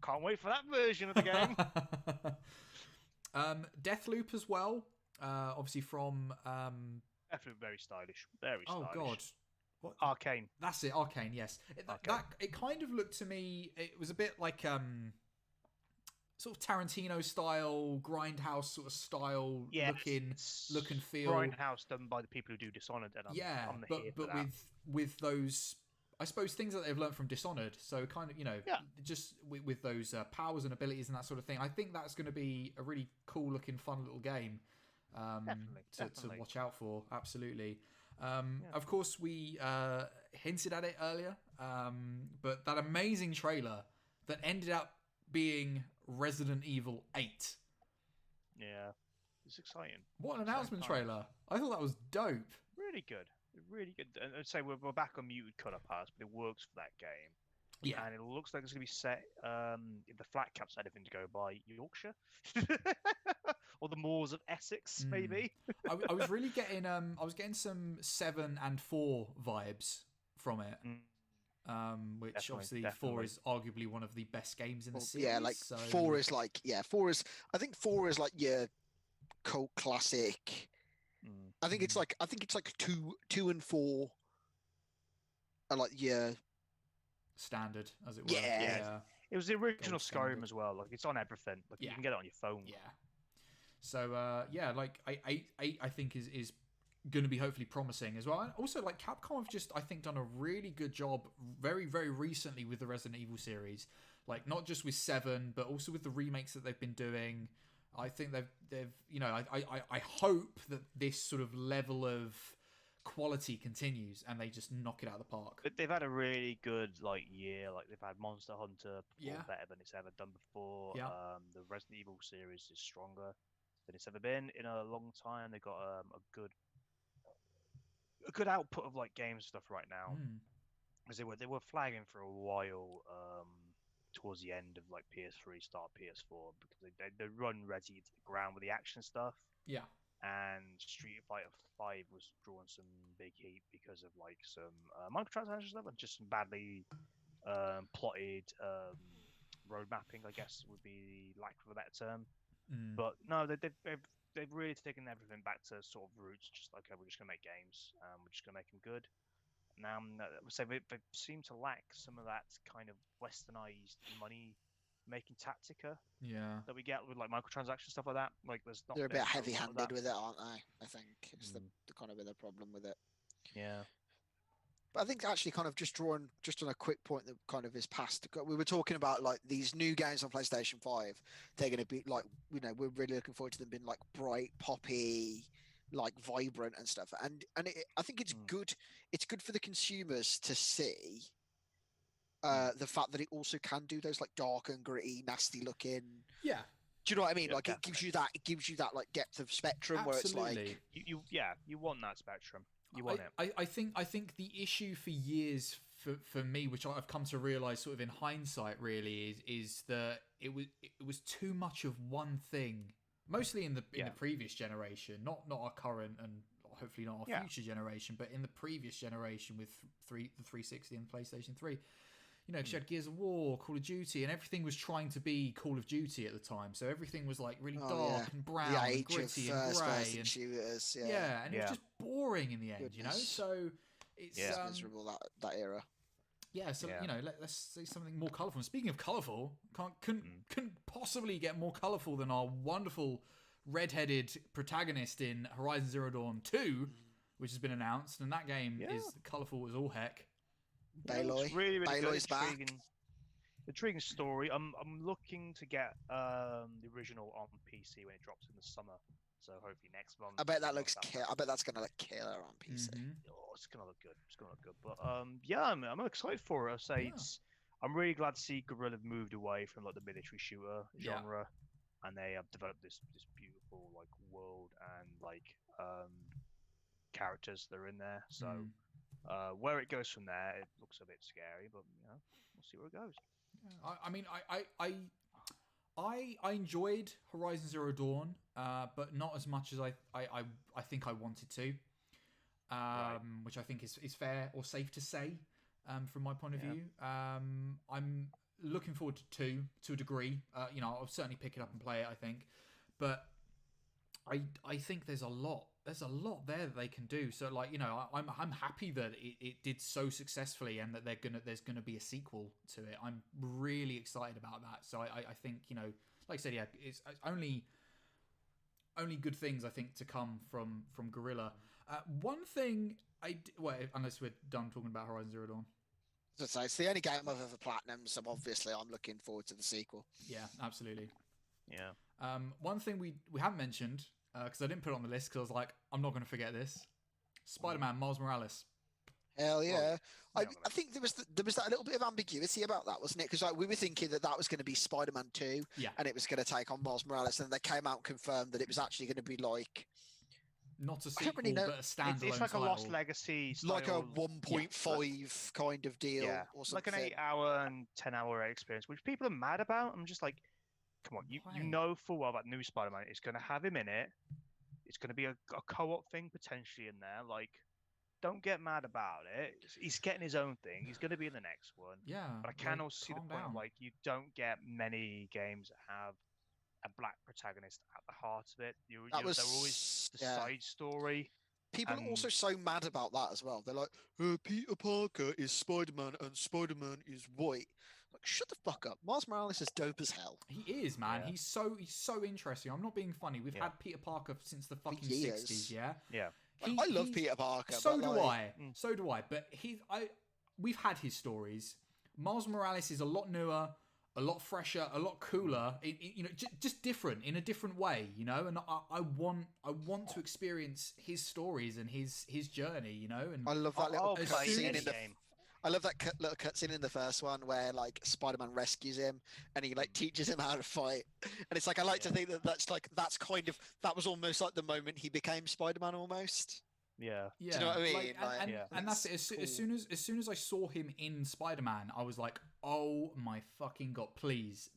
can't wait for that version of the game. Deathloop as well. Obviously from. Deathloop, very stylish. Very stylish. Oh god. What? Arcane. That's it. Arcane. Yes. That it kind of looked to me. It was a bit like sort of Tarantino style, grindhouse sort of style look and feel. Grindhouse done by the people who do Dishonored, and I'm here for that. with those, I suppose, things that they've learned from Dishonored. So kind of, just with those powers and abilities and that sort of thing. I think that's going to be a really cool looking, fun little game to watch out for. Absolutely. Of course, we hinted at it earlier, but that amazing trailer that ended up being Resident Evil 8. Yeah, it's exciting. What an announcement trailer! I thought that was dope. Really good. Really good. And I'd say we're back on muted colour pass, but it works for that game. Yeah. And it looks like it's going to be set if the flat cap's anything to go by, Yorkshire. Or the moors of Essex, maybe. I was really getting I was getting some 7 and 4 vibes from it. Which definitely. 4 is arguably one of the best games in the series. Yeah, like 4 is like I think 4 is like your cult classic. I think it's like 2 and 4 are like standard, as it were. Yeah. It was the original Skyrim as well. Like it's on everything. Like you can get it on your phone. Yeah. So like I think is going to be hopefully promising as well. And also, like, Capcom have just, I think, done a really good job very, very recently with the Resident Evil series. Like, not just with 7, but also with the remakes that they've been doing. I think they've I hope that this sort of level of quality continues and they just knock it out of the park. But they've had a really good year. Like they've had Monster Hunter better than it's ever done before. Yeah. The Resident Evil series is stronger than it's ever been in a long time. They got a good output of games stuff right now. Because they were flagging for a while towards the end of PS3, start PS4, because they run Resi into the ground with the action stuff. Yeah. And Street Fighter 5 was drawing some big heat because of some microtransaction stuff and just some badly plotted road mapping, I guess would be lack of a better term. But no, they've really taken everything back to sort of roots, just like, we're just gonna make games, we're just gonna make them good. Now, so they seem to lack some of that kind of westernized money making tactica that we get with microtransaction stuff like that. They're a bit heavy-handed with it, aren't they? I think it's the kind of the problem with it. Yeah. But I think actually kind of just on a quick point that kind of is past. We were talking about these new games on PlayStation 5. They're going to be we're really looking forward to them being bright, poppy, vibrant and stuff. And I think it's good. It's good for the consumers to see the fact that it also can do those dark and gritty, nasty looking. Yeah. Do you know what I mean? Yeah, it gives you that. It gives you that depth of spectrum. Absolutely. Where it's you want that spectrum. You want it. I think the issue for years for me, which I've come to realize sort of in hindsight, really is that it was too much of one thing. Mostly in the previous generation, not our current and hopefully not our future generation, but in the previous generation with the 360 and PlayStation 3. Because you had Gears of War, Call of Duty, and everything was trying to be Call of Duty at the time. So everything was really dark and brown and gritty and grey. And shooters, and it was just boring in the end, So it's miserable that era. Yeah, so let's say something more colourful. And speaking of colourful, couldn't possibly get more colourful than our wonderful red-headed protagonist in Horizon Zero Dawn 2, which has been announced, and that game is colourful as all heck. Aloy. Really, really Aloy's good. back. Intriguing story. I'm looking to get the original on PC when it drops in the summer. So hopefully next month. I bet that looks I bet that's gonna look killer on PC. Oh, it's gonna look good. It's gonna look good. But I'm excited for it. I say I'm really glad to see Guerrilla have moved away from the military shooter genre, and they have developed this beautiful world and characters that are in there. So. Where it goes from there, it looks a bit scary, but we'll see where it goes. I mean, I enjoyed Horizon Zero Dawn, but not as much as I think I wanted to, which I think is fair or safe to say, from my point of view. I'm looking forward to 2 to a degree. I'll certainly pick it up and play it, I think, but I think there's a lot there that they can do. So I'm happy that it did so successfully and that there's gonna be a sequel to it. I'm really excited about that. So I think like I said, yeah, it's only good things I think to come from Guerrilla. One thing unless we're done talking about Horizon Zero Dawn. So it's the only game I've ever platinumed, so obviously I'm looking forward to the sequel. Yeah, absolutely. Yeah. One thing we haven't mentioned, because I didn't put it on the list because I was like, I'm not going to forget this. Spider-Man Miles Morales. Hell yeah! Well, I think there was that little bit of ambiguity about that, wasn't it? Because like we were thinking that was going to be Spider-Man 2, Yeah. and it was going to take on Miles Morales, and they came out and confirmed that it was actually going to be like Not a I don't sequel, really know. but a standalone It's like title. a Lost Legacy style, like a 1.5 kind of deal, yeah, or like something. an 8-hour and 10-hour experience, which people are mad about. I'm just like, come on, you Why? know full well that new Spider-Man is going to have him in it. It's going to be a co-op thing potentially in there. Like, don't get mad about it. He's getting his own thing. He's going to be in the next one. Yeah, But I can also see the calm point of down. like, you don't get many games that have a black protagonist at the heart of it. They're always the side story. People are also so mad about that as well. They're like, Peter Parker is Spider-Man and Spider-Man is white. Like, shut the fuck up. Miles Morales is dope as hell. He is, man. Yeah. He's so interesting. I'm not being funny. We've had Peter Parker since the fucking years. 60s, yeah? Yeah. I love Peter Parker. So but do like, I. So do I. But we've had his stories. Miles Morales is a lot newer, a lot fresher, a lot cooler. Just different in a different way, you know. And I want to experience his stories and his journey, you know. And I love that little cutscene in the game. I love that little cutscene in the first one where like Spider-Man rescues him and he like teaches him how to fight. And it's like I like to think that was almost like the moment he became Spider-Man almost. Yeah. Yeah. Do you know what I mean? And that's it. As soon as I saw him in Spider-Man, I was like, oh my fucking god, please,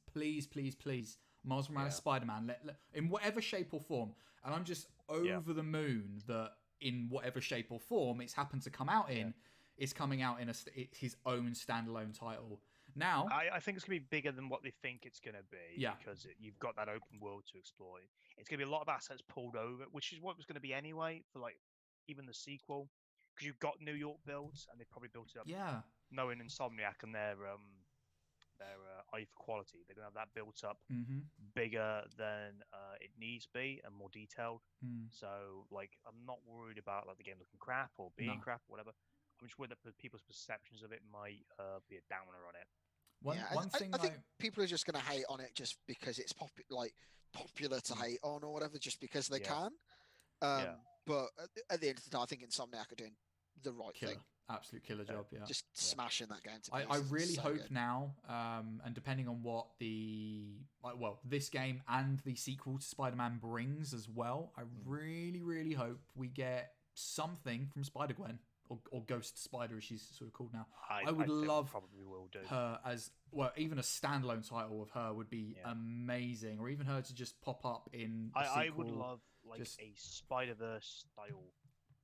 Miles Morales Spider-Man, in whatever shape or form. And I'm just over the moon that in whatever shape or form it's happened to come out in. Is coming out in his own standalone title. Now, I think it's going to be bigger than what they think it's going to be. Yeah. Because you've got that open world to exploit. It's going to be a lot of assets pulled over, which is what it was going to be anyway for like even the sequel. Because you've got New York built, and they probably built it up. Yeah. Knowing Insomniac and their eye for quality, they're going to have that built up bigger than it needs to be and more detailed. So like, I'm not worried about like the game looking crap or being crap or whatever. I'm just worried that people's perceptions of it might be a downer on it. One thing I think people are just going to hate on it just because it's popular to hate on or whatever, just because they can. But at the end of the day, I think Insomniac are doing the right thing. Absolute killer job, yeah. Just smashing that game to pieces. I really so hope good. now, and depending on what this game and the sequel to Spider-Man brings as well, I really, really hope we get something from Spider-Gwen. Or Ghost Spider, as she's sort of called now. I would love probably will do. her as well. Even a standalone title of her would be amazing, or even her to just pop up in. I would love like a Spider-Verse style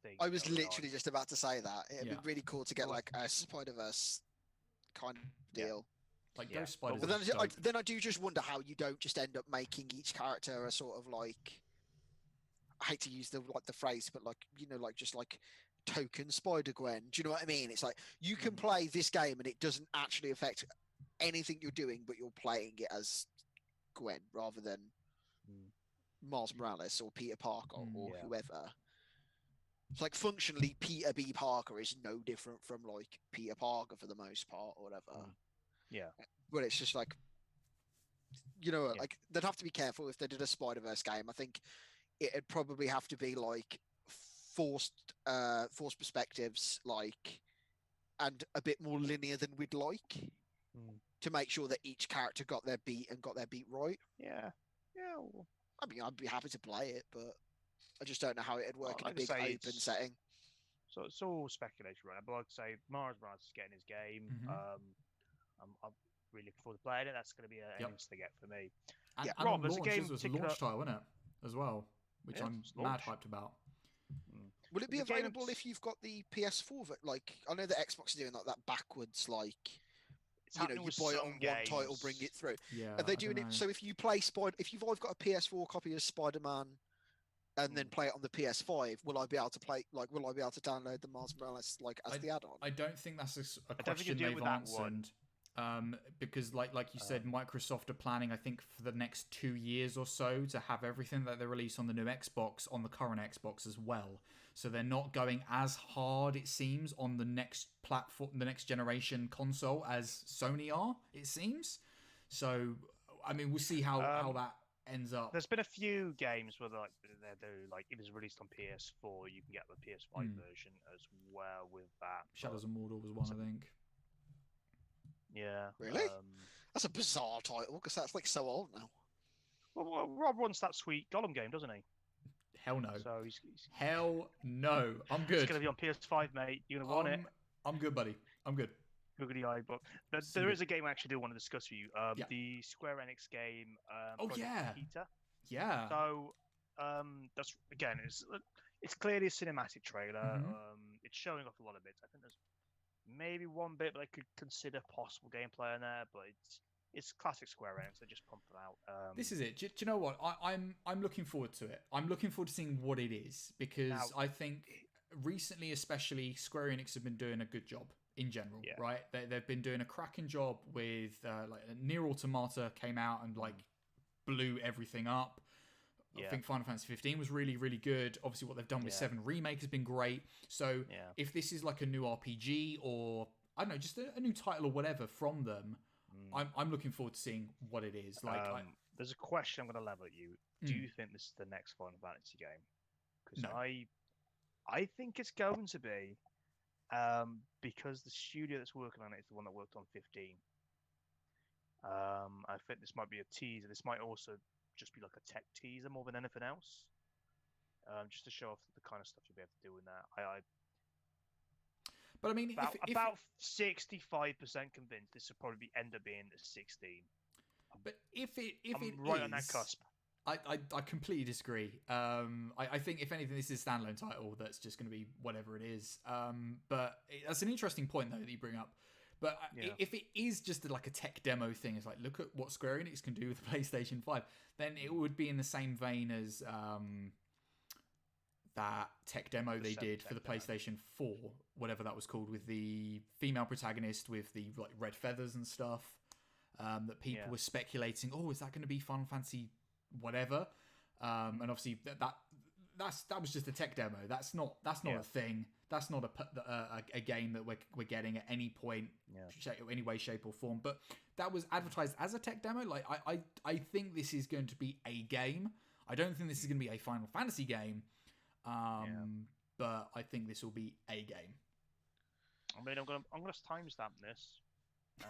thing. I was literally just about to say that it'd be really cool to get like a Spider-Verse kind of deal. Like Ghost Spider. But then I do just wonder how you don't just end up making each character a sort of like. I hate to use the phrase, but like just like. Token Spider-Gwen. Do you know what I mean? It's like you can play this game and it doesn't actually affect anything you're doing, but you're playing it as Gwen rather than Miles Morales or Peter Parker or whoever. It's like functionally Peter B. Parker is no different from like Peter Parker for the most part or whatever. Yeah. But it's just like like they'd have to be careful if they did a Spider-Verse game. I think it'd probably have to be like forced perspectives, like, and a bit more linear than we'd like to make sure that each character got their beat right. Well, I mean, I'd be happy to play it, but I just don't know how it'd work in a big open setting. So it's all speculation, right? But like I say, Miles Morales is getting his game. I'm really looking forward to playing it. That's going to be an instant get for me. And Rob, there's a game a launch title, wasn't it, as well, which I'm mad hyped about. Will it be available if you've got the PS4? Like, I know that Xbox are doing like that backwards, like, you buy it on one title, bring it through. Yeah. Are they doing it? So if you play if you've got a PS4 copy of Spider-Man and then play it on the PS5, will I be able to download the Miles Morales like as the add-on? I don't think that's a question they've answered. Because like you said, Microsoft are planning, I think, for the next 2 years or so to have everything that they release on the new Xbox on the current Xbox as well. So they're not going as hard, it seems, on the next platform, the next generation console as Sony are, it seems. So, I mean, we'll see how that ends up. There's been a few games where like if it's released on PS4, you can get the PS5 version as well with that. Shadows of Mordor was one, I think. Yeah. Really? That's a bizarre title because that's like so old now. Well, Rob wants that sweet Gollum game, doesn't he? Hell no. So Hell no. I'm good. It's going to be on PS5, mate. You're going to want it. I'm good, buddy. I'm good. Googly eye, but there is a game I actually do want to discuss with you. The Square Enix game. Peter. Yeah. So, that's again, it's clearly a cinematic trailer. It's showing off a lot of bits. I think there's maybe one bit that I could consider possible gameplay in there, but it's classic Square Enix. They just pump it out. This is it. Do you know what? I'm looking forward to it. I'm looking forward to seeing what it is because I think recently, especially, Square Enix have been doing a good job in general, right? They've been doing a cracking job with like Nier Automata came out and like blew everything up. I think Final Fantasy 15 was really, really good. Obviously, what they've done with 7 Remake has been great. So if this is like a new RPG or, I don't know, just a new title or whatever from them, I'm looking forward to seeing what it is. Like, there's a question I'm going to level at you. Do you think this is the next Final Fantasy game? Because I think it's going to be, because the studio that's working on it is the one that worked on 15. I think this might be a teaser. This might also just be like a tech teaser more than anything else, just to show off the kind of stuff you'll be able to do in that. But I mean, about 65% convinced this will probably end up being 16. But if it right on that cusp. I completely disagree. I think if anything, this is a standalone title that's just going to be whatever it is. But that's an interesting point though that you bring up. But if it is just like a tech demo thing, it's like, look at what Square Enix can do with the PlayStation 5, then it would be in the same vein as that tech demo they did for the PlayStation 4, whatever that was called, with the female protagonist with the like red feathers and stuff. That people were speculating, is that going to be Final Fantasy whatever? And obviously that was just a tech demo. That's not a thing. That's not a game that we're getting at any point, any way, shape, or form. But that was advertised as a tech demo. Like I think this is going to be a game. I don't think this is going to be a Final Fantasy game. But I think this will be a game. I mean, I'm gonna timestamp this,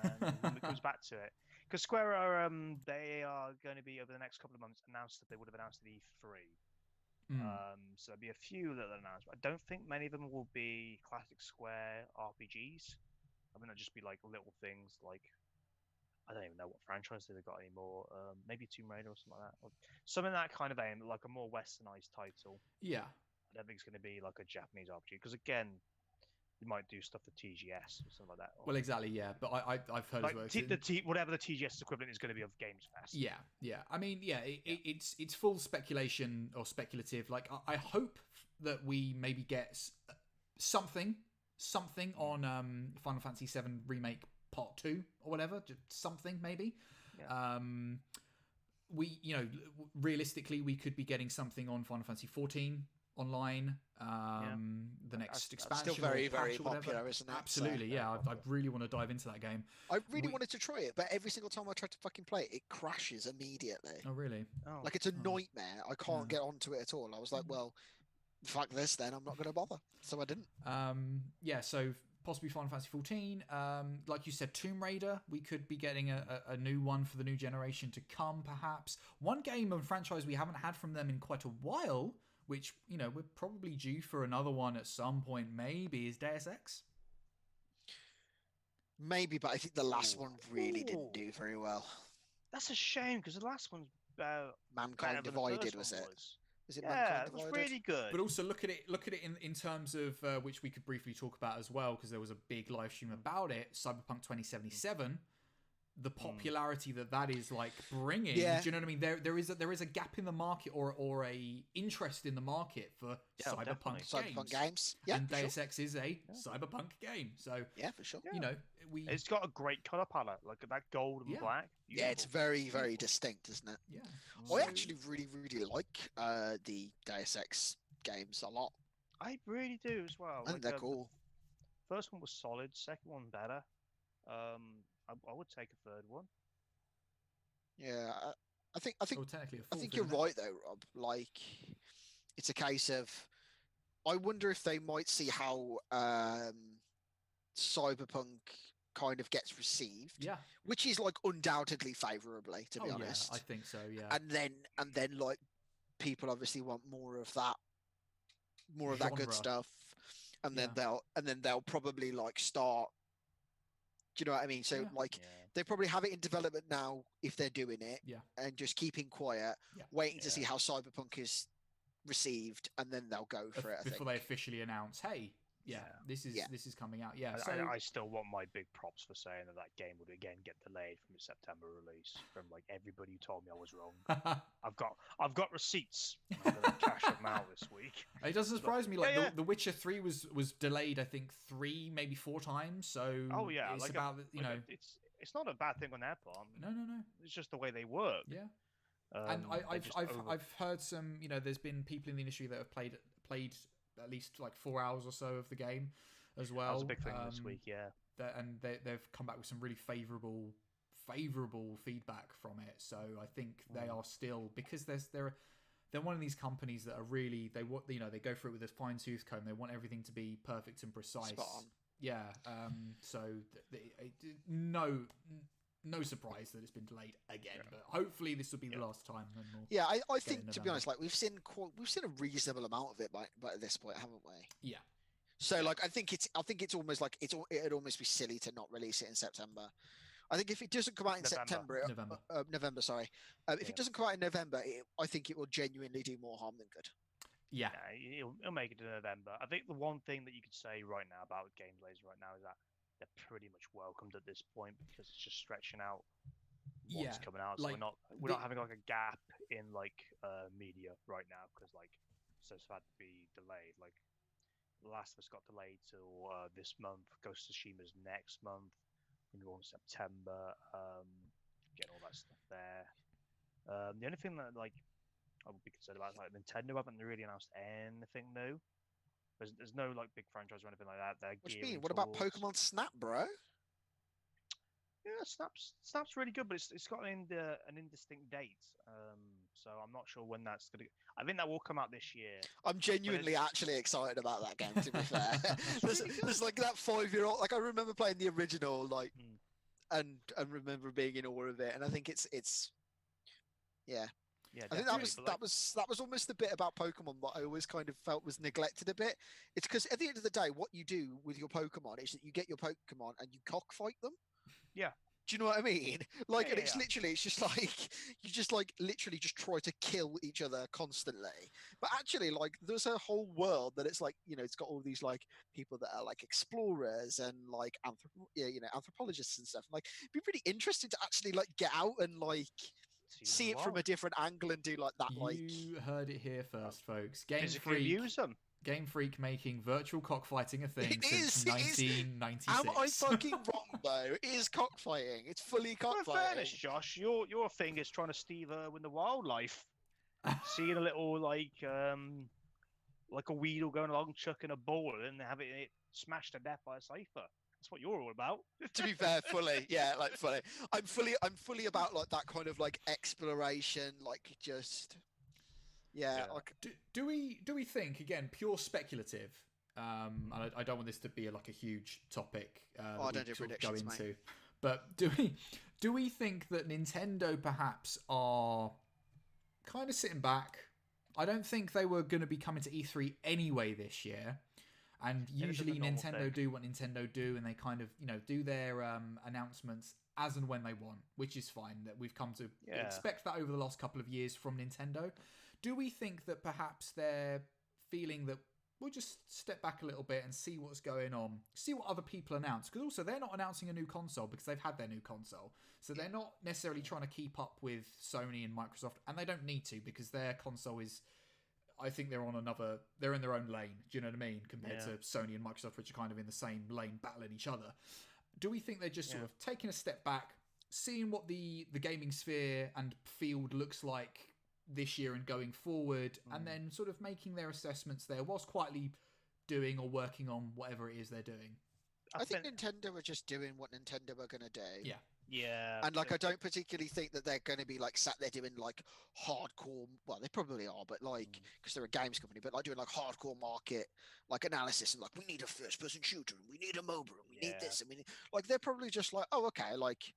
and when it comes back to it, because Square are they are going to be over the next couple of months announced that they would have announced at E3. So there'll be a few that they'll announce, but I don't think many of them will be classic Square RPGs. I mean, they'll just be like little things like, I don't even know what franchise they've got anymore. Maybe Tomb Raider or something like that. Or something that kind of aim, like a more westernized title. Yeah. I don't think it's going to be like a Japanese RPG because again, you might do stuff for TGS or something like that. Well, exactly, yeah. But I've heard like as well. Whatever the TGS equivalent is going to be of Games Fest. Yeah. I mean, it's full speculation or speculative. Like, I hope that we maybe get something on Final Fantasy VII Remake Part 2 or whatever. Just something maybe. Yeah. We, realistically, we could be getting something on Final Fantasy 14 online. The next expansion. Still very, very popular, isn't it? Absolutely, so, yeah. I really want to dive into that game. I really wanted to try it, but every single time I try to fucking play it, it crashes immediately. Oh, really? Like, it's a nightmare. I can't get onto it at all. I was like, well, fuck this then. I'm not going to bother. So I didn't. So possibly Final Fantasy 14. Like you said, Tomb Raider. We could be getting a new one for the new generation to come, perhaps. One game and franchise we haven't had from them in quite a while, which, we're probably due for another one at some point, maybe, is Deus Ex. Maybe, but I think the last one really didn't do very well. That's a shame, because the last one's Mankind Divided, was it? Was it Mankind Divided? It was really good. But also look at it in terms of, which we could briefly talk about as well, because there was a big live stream about it, Cyberpunk 2077. the popularity that is like bringing. Yeah. Do you know what I mean? There is a gap in the market or a interest in the market for cyberpunk games. Yeah, and Deus sure. Ex is a cyberpunk game. So yeah, for sure. you know, it's got a great color palette, like that gold and black. Yeah, it's very, very distinct, isn't it? Yeah. I actually really, really like the Deus Ex games a lot. I really do as well. I think they're cool. First one was solid. Second one better. I would take a third one. Yeah, I think technically you're right though, Rob. Like, it's a case of, I wonder if they might see how Cyberpunk kind of gets received. Yeah. Which is like undoubtedly favorably, to be honest. Yeah, I think so. Yeah. And then like people obviously want more of that good stuff, and then they'll probably like start. Do you know what I mean? So they probably have it in development now if they're doing it, and just keeping quiet, waiting to see how Cyberpunk is received, and then they'll go for it. Before they officially announce, hey, this is coming out. Yeah, I still want my big props for saying that game would again get delayed from its September release. From like everybody who told me I was wrong. I've got receipts. I'm gonna cash them out this week. It doesn't surprise me. Like The Witcher 3 was delayed, I think 3, maybe 4 times. So it's about it's not a bad thing on their part. No. It's just the way they work. Yeah. And I've heard some. There's been people in the industry that have played at least like 4 hours or so of the game as well. That was a big thing this week, and they've come back with some really favourable feedback from it. So I think they are still, because they're one of these companies that are really, they go through it with a fine tooth comb. They want everything to be perfect and precise. Spot on. Yeah. So no surprise that it's been delayed again, but hopefully this will be the last time. I think, to be honest, like we've seen a reasonable amount of it by at this point, haven't we? Yeah. So like I think it's almost like it'd almost be silly to not release it in September. I think if it doesn't come out in November, sorry. If it doesn't come out in November, I think it will genuinely do more harm than good. Yeah, it'll make it to November. I think the one thing that you could say right now about game delays right now is that they're pretty much welcomed at this point, because it's just stretching out what's coming out. So we're not having like a gap in like media right now, because like stuff's had to be delayed. Like The Last of Us got delayed till this month. Ghost of Tsushima's next month. We're in September. Getting all that stuff there. The only thing that like I would be concerned about is like Nintendo haven't really announced anything new. There's no like big franchise or anything like that. What do you mean? What about Pokemon Snap, bro? Yeah, Snap's really good, but it's got an indistinct date. So I'm not sure when that's gonna. I think that will come out this year. I'm genuinely actually excited about that game. To be fair, there's like that 5-year-old. Like I remember playing the original, like, and remember being in awe of it. And I think it's yeah. Yeah, I think that was almost the bit about Pokemon that I always kind of felt was neglected a bit. It's because at the end of the day, what you do with your Pokemon is that you get your Pokemon and you cockfight them. Yeah. Do you know what I mean? Like, and it's literally, it's just like you just like literally just try to kill each other constantly. But actually, like, there's a whole world that it's like, it's got all these like people that are like explorers and like anthropologists and stuff. Like, it'd be pretty interesting to actually like get out and like see it from a different angle and do like that. You heard it here first, folks. Game Freak making virtual cockfighting a thing since 1996. Am I fucking wrong though? It is cockfighting. It's fully cockfighting. Well, in fairness, Josh, your thing is trying to Steve Irwin the wildlife. Seeing a little like a weedle going along, chucking a ball, and having it smashed to death by a cipher. That's what you're all about. To be fair, fully. I'm fully about like that kind of like exploration, like just like. Do we think, again, pure speculative? And I don't want this to be like a huge topic. I don't do predictions, mate. But do we think that Nintendo perhaps are kind of sitting back? I don't think they were going to be coming to E3 anyway this year. And usually Nintendo do what Nintendo do, and they kind of, do their announcements as and when they want, which is fine. That we've come to expect that over the last couple of years from Nintendo. Do we think that perhaps they're feeling that we'll just step back a little bit and see what's going on, see what other people announce. Because also they're not announcing a new console because they've had their new console. So they're not necessarily trying to keep up with Sony and Microsoft, and they don't need to because their console is, I think they're in their own lane. Do you know what I mean? Compared to Sony and Microsoft, which are kind of in the same lane battling each other. Do we think they're just sort of taking a step back, seeing what the gaming sphere and field looks like this year and going forward, and then sort of making their assessments there whilst quietly doing or working on whatever it is they're doing? I think Nintendo are just doing what Nintendo are going to do. Yeah. And like, I don't particularly think that they're going to be like sat there doing like hardcore. Well, they probably are, but like, because they're a games company, but like doing like hardcore market like analysis and like, we need a first-person shooter and we need a MOBA and we need this. I mean, like, they're probably just like, oh, okay, like.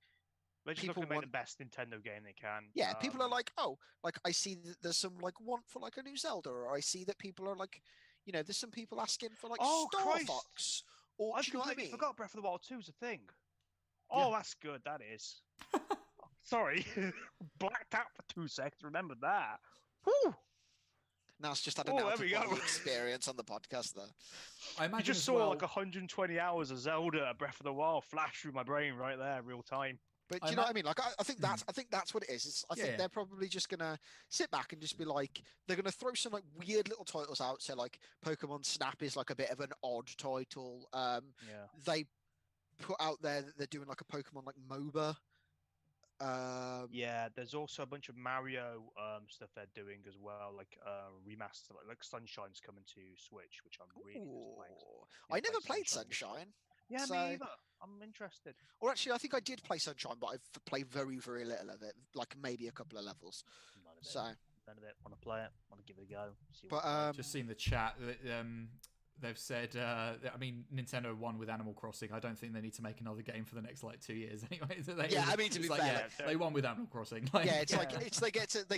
They're just looking to make the best Nintendo game they can. Yeah, people are like, oh, like I see that there's some like want for like a new Zelda, or I see that people are like, you know, there's some people asking for like Star Fox. Or I do you know what I mean? forgot Breath of the Wild 2 is a thing. Oh, that's good. That is. Sorry, blacked out for 2 seconds. Remember that. Whew. Naz just had an out-of-body experience on the podcast there. I imagine you just saw like 120 hours of Zelda Breath of the Wild flash through my brain right there, real time. But do you know what I mean? Like, I think that's what it is. I think they're probably just gonna sit back and just be like, they're gonna throw some like weird little titles out. So like Pokemon Snap is like a bit of an odd title. They put out there that they're doing like a Pokemon like MOBA. There's also a bunch of Mario stuff they're doing as well, like remaster, like Sunshine's coming to Switch, which I'm really playing. I never played Sunshine. Yeah, me either. I'm interested. Or actually, I think I did play Sunshine, but I've played very, very little of it, like maybe a couple of levels. None of it. Want to play it? Want to give it a go? Just seen the chat that they've said. I mean, Nintendo won with Animal Crossing. I don't think they need to make another game for the next like 2 years anyway. I mean, to be fair, they won with Animal Crossing. They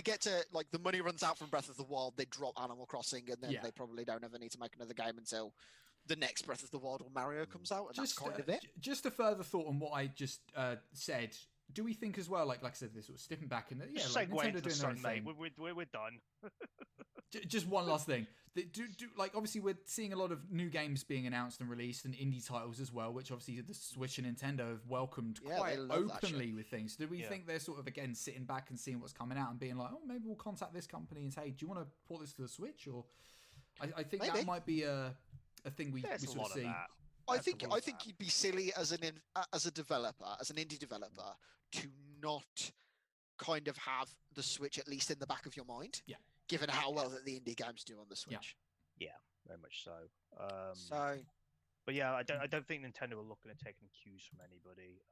get to like the money runs out from Breath of the Wild. They drop Animal Crossing, and then they probably don't ever need to make another game until the next Breath of the Wild or Mario comes out, and that's kind of it. Just a further thought on what I just said. Do we think as well, like I said, this sort of stepping back and like Nintendo doing their own thing. We're done. Just one last thing. Like obviously we're seeing a lot of new games being announced and released, and indie titles as well, which obviously the Switch and Nintendo have welcomed quite openly with things. Do we think they're sort of again sitting back and seeing what's coming out and being like, oh, maybe we'll contact this company and say, do you want to port this to the Switch? Or I think that might be a thing we sort of see. I think you'd be silly as a developer, as an indie developer, to not kind of have the Switch at least in the back of your mind. Yeah. Given how well that the indie games do on the Switch. Yeah, very much so. But yeah, I don't think Nintendo are looking at taking cues from anybody.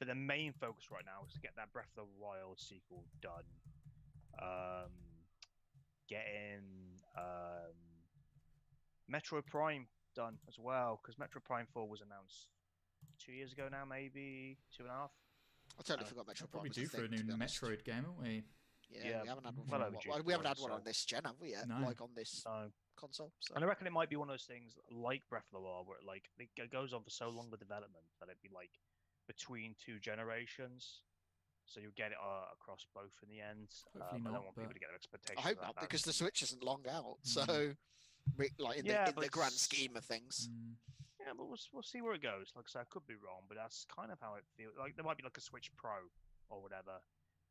But their main focus right now is to get that Breath of the Wild sequel done. Getting Metroid Prime done as well, because Metroid Prime 4 was announced 2 years ago now, maybe 2.5. I totally forgot Metroid Prime. Probably due for a new Metroid game, aren't we? Yeah, we haven't had one. We haven't had one on this gen, have we? Yet? No. Like on this console. So. And I reckon it might be one of those things like Breath of the Wild, where it goes on for so long the development that it'd be like between 2 generations. So you'll get it across both in the end. Hopefully I not, don't want people to get their expectations. I hope not, because the Switch isn't long out. So, like in the grand scheme of things. Yeah, but we'll see where it goes. Like I said, I could be wrong, but that's kind of how it feels. Like there might be like a Switch Pro or whatever.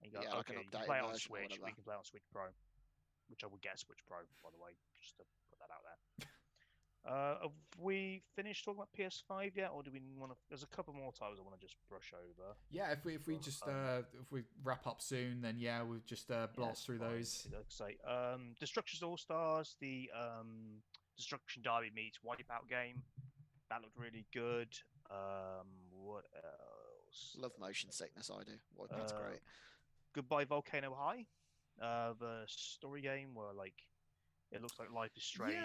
And you go, okay, you can play it on Switch. We can play on Switch Pro, which I would get a Switch Pro, by the way, just to put that out there. Have we finished talking about PS5 yet, or do we want to? There's a couple more titles I want to just brush over. Yeah, if we just if we wrap up soon, then we'll just blast through those. Like I say, Destruction's All Stars, the Destruction Derby meets Wipeout game. That looked really good. What else? Love motion sickness. I do. That's great. Goodbye Volcano High, the story game where like it looks like Life is Strange.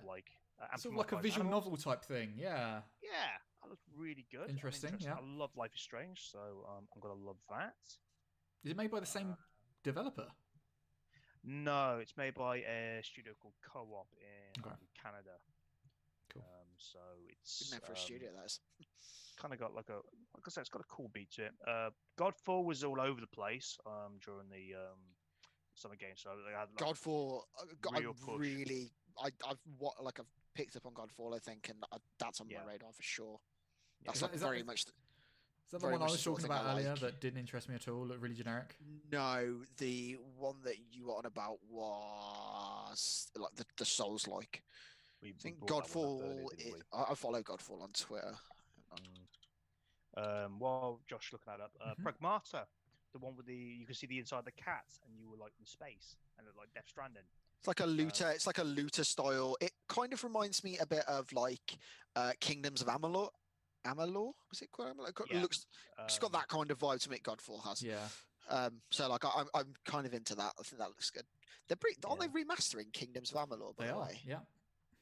Like sort of like a visual novel type thing. Yeah, that looks really good. Interesting. I love Life is Strange, so I'm gonna love that. Is it made by the same developer? No, it's made by a studio called Co-op in Canada. Cool. So it's good name for a studio. That's kind of got like I said, it's got a cool beat to it. Godfall was all over the place during the summer game, so they had like, Godfall. I've picked up on Godfall, I think, and that's on my radar for sure. Yeah. That's very much. Is that the one I was talking about earlier that didn't interest me at all? Looked really generic. No, the one that you were on about was like the Souls-like. I think Godfall. I follow Godfall on Twitter. While Josh looking that up, Pragmata, the one with you can see the inside of the cat, and you were like in space, and like Death Stranding. It's like a looter. It's like a looter style. It kind of reminds me a bit of like Kingdoms of Amalur. Amalur, was it called Amalur? It looks. It's got that kind of vibe to me. Godfall has. Yeah. So like I'm kind of into that. I think that looks good. Aren't they remastering Kingdoms of Amalur? By the way, yeah.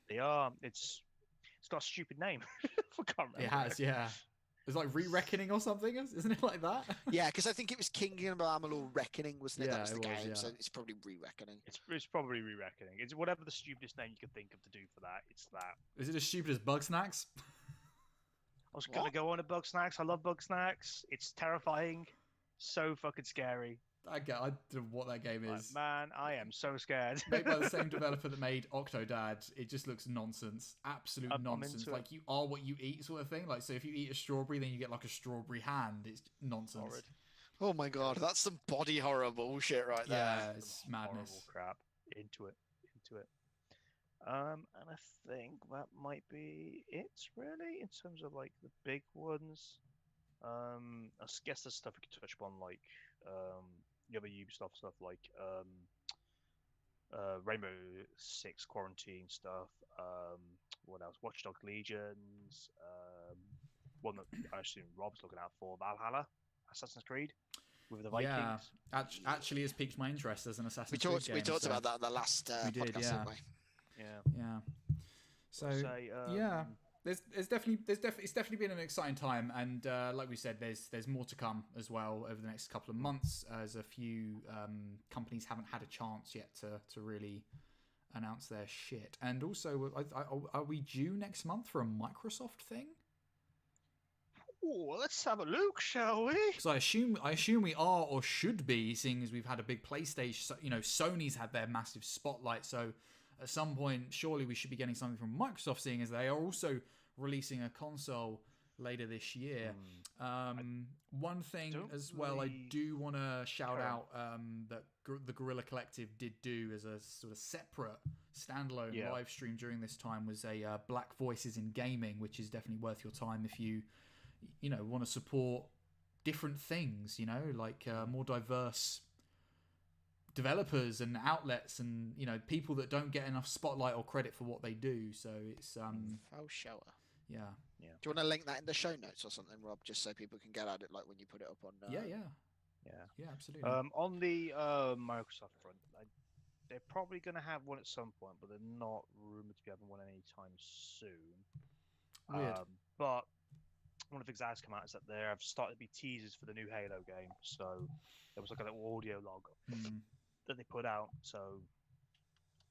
They are. It's got a stupid name. I can't remember. It has, yeah. It's like Re-Reckoning or something, isn't it like that? Yeah, because I think it was Kingdom of Amalur Reckoning, wasn't it? That was the game, yeah. so it's probably Re-Reckoning. It's probably Re-Reckoning. It's whatever the stupidest name you could think of to do for that. It's that. Is it as stupid as Bug Snacks? I was going to go on to Bug Snacks. I love Bug Snacks. It's terrifying. So fucking scary. I don't know what that game is. Man, I am so scared. Made by the same developer that made Octodad. It just looks nonsense. Absolute nonsense. Like, you are what you eat sort of thing. Like, so if you eat a strawberry, then you get like a strawberry hand. It's nonsense. Horrid. Oh my god, that's some body horror bullshit right there. Yeah, it's madness. Horrible crap. Into it. And I think that might be it, really, in terms of like the big ones. I guess there's stuff we could touch upon, like the other Ubisoft stuff, like Rainbow Six Quarantine stuff. What else? Watch Dogs Legions. One that I assume Rob's looking out for, Valhalla, Assassin's Creed. With the Vikings. Yeah, actually has piqued my interest as an Assassin's Creed game. We talked about that in the last podcast, didn't we? Yeah. So yeah, it's definitely been an exciting time, and like we said, there's more to come as well over the next couple of months, as a few companies haven't had a chance yet to really announce their shit. And also, are we due next month for a Microsoft thing? Oh, let's have a look, shall we? Because I assume we are, or should be, seeing as we've had a big PlayStation. Sony's had their massive spotlight, so at some point, surely we should be getting something from Microsoft, seeing as they are also releasing a console later this year. One thing as well, I do want to shout out that the Guerrilla Collective did do as a sort of separate standalone live stream during this time, was a Black Voices in Gaming, which is definitely worth your time if you want to support different things, like more diverse developers and outlets, and people that don't get enough spotlight or credit for what they do. So it's Faux shower. Yeah. Do you want to link that in the show notes or something, Rob, just so people can get at it, like when you put it up on? Yeah, absolutely. On the Microsoft front, they're probably going to have one at some point, but they're not rumored to be having one anytime soon. Weird. But one of the things that has come out is that there have started to be teasers for the new Halo game. So there was like a little audio log that they put out. So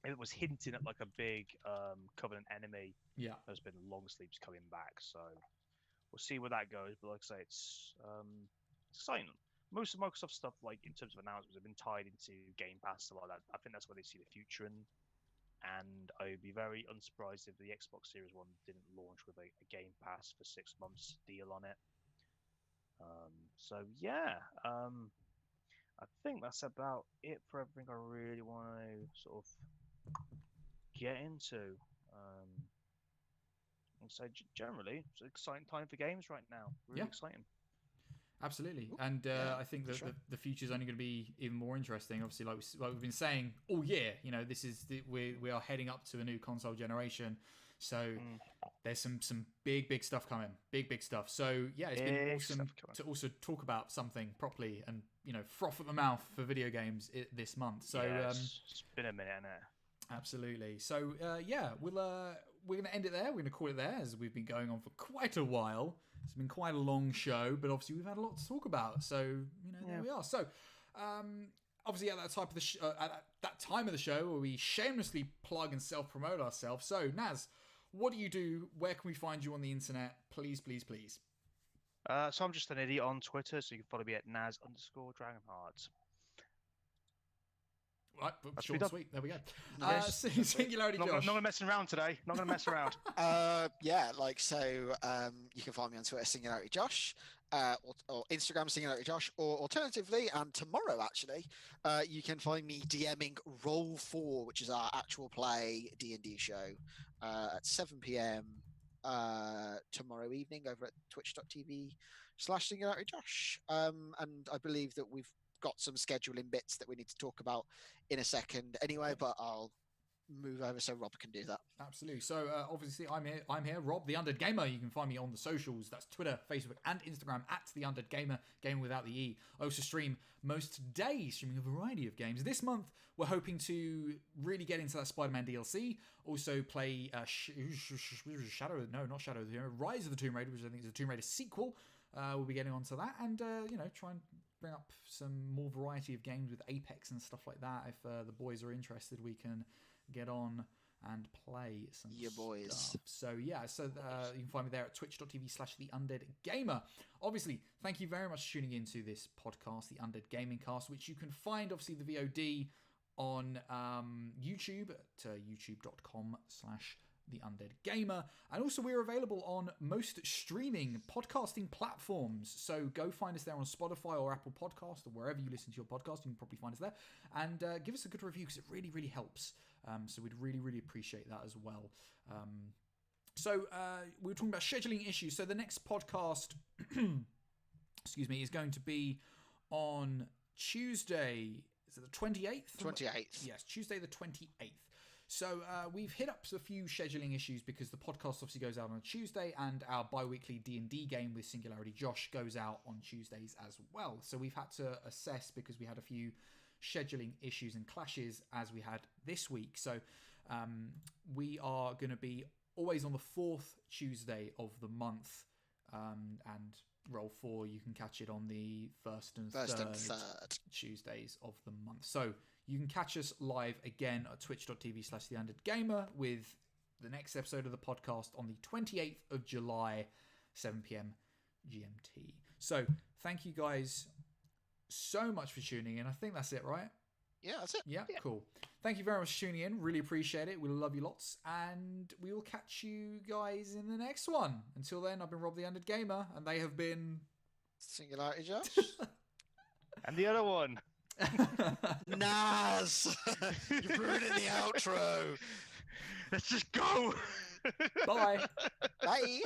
it was hinting at like a big Covenant enemy. Yeah, there's been long sleeps coming back. So we'll see where that goes. But like I say, it's exciting. Most of Microsoft stuff, like in terms of announcements, have been tied into Game Pass, stuff like that. I think that's where they see the future in. And I'd be very unsurprised if the Xbox Series One didn't launch with a Game Pass for 6 months deal on it. I think that's about it for everything I really want to sort of get into. And so generally, it's an exciting time for games right now. Really exciting. Absolutely. And I think that the future is only going to be even more interesting. Obviously, like we've been saying all year, this is we are heading up to a new console generation. So there's some big stuff coming. Big stuff. So yeah, it's been awesome to also talk about something properly and froth at the mouth for video games this month. So it's been a minute, hasn't it? Absolutely. So we're going to end it there. We're going to call it there, as we've been going on for quite a while. It's been quite a long show, but obviously we've had a lot to talk about. So there we are. So obviously at that time of the show where we shamelessly plug and self-promote ourselves. So Naz, what do you do? Where can we find you on the internet? Please. So I'm just an idiot on Twitter, so you can follow me at Naz_Dragonheart. Right, That's short me and sweet. There we go. Nice. Singularity Not Josh. going to mess around today. Not going to mess around. You can find me on Twitter, SingularityJosh, or Instagram, SingularityJosh, or alternatively, and tomorrow actually, you can find me DMing Roll 4, which is our actual play D&D show, at 7 p.m. Tomorrow evening over at twitch.tv/SingularityJosh. And I believe that we've got some scheduling bits that we need to talk about in a second anyway, but I'll move over so Rob can do that. Absolutely. So obviously I'm here, Rob, the Undead Gamer. You can find me on the socials. That's Twitter, Facebook, and Instagram at the Undead Gamer, game without the E. I also stream most days, streaming a variety of games. This month we're hoping to really get into that Spider-Man DLC. Also play Shadow of the Rise of the Tomb Raider, which I think is a Tomb Raider sequel. We'll be getting onto that, and try and bring up some more variety of games with Apex and stuff like that. If the boys are interested, we can get on and play some boys stuff. So you can find me there at twitch.tv/theundeadgamer. Obviously, thank you very much for tuning into this podcast, the Undead Gaming Cast, which you can find obviously the VOD on YouTube at youtube.com/theundeadgamer, and also we're available on most streaming podcasting platforms. So go find us there on Spotify or Apple Podcast or wherever you listen to your podcast. You can probably find us there, and give us a good review because it really, really helps. So we'd really, really appreciate that as well. We were talking about scheduling issues. So the next podcast, is going to be on Tuesday. Is it the 28th? 28th. Yes, Tuesday the 28th. So we've hit up a few scheduling issues because the podcast obviously goes out on a Tuesday, and our bi-weekly D&D game with SingularityJosh goes out on Tuesdays as well. So we've had to assess because we had a few scheduling issues and clashes as we had this week. So we are going to be always on the 4th Tuesday of the month, and Roll 4 you can catch it on the first and third Tuesdays of the month. So you can catch us live again at twitch.tv/theundeadgamer with the next episode of the podcast on the 28th of July, 7 p.m. GMT. So thank you guys so much for tuning in. I think that's it, right? Yeah, that's it. Yeah, cool. Thank you very much for tuning in. Really appreciate it. We love you lots. And we will catch you guys in the next one. Until then, I've been Rob the Undead Gamer, and they have been SingularityJosh. And the other one. Naz! You're ruining the outro. Let's just go. Bye. Bye.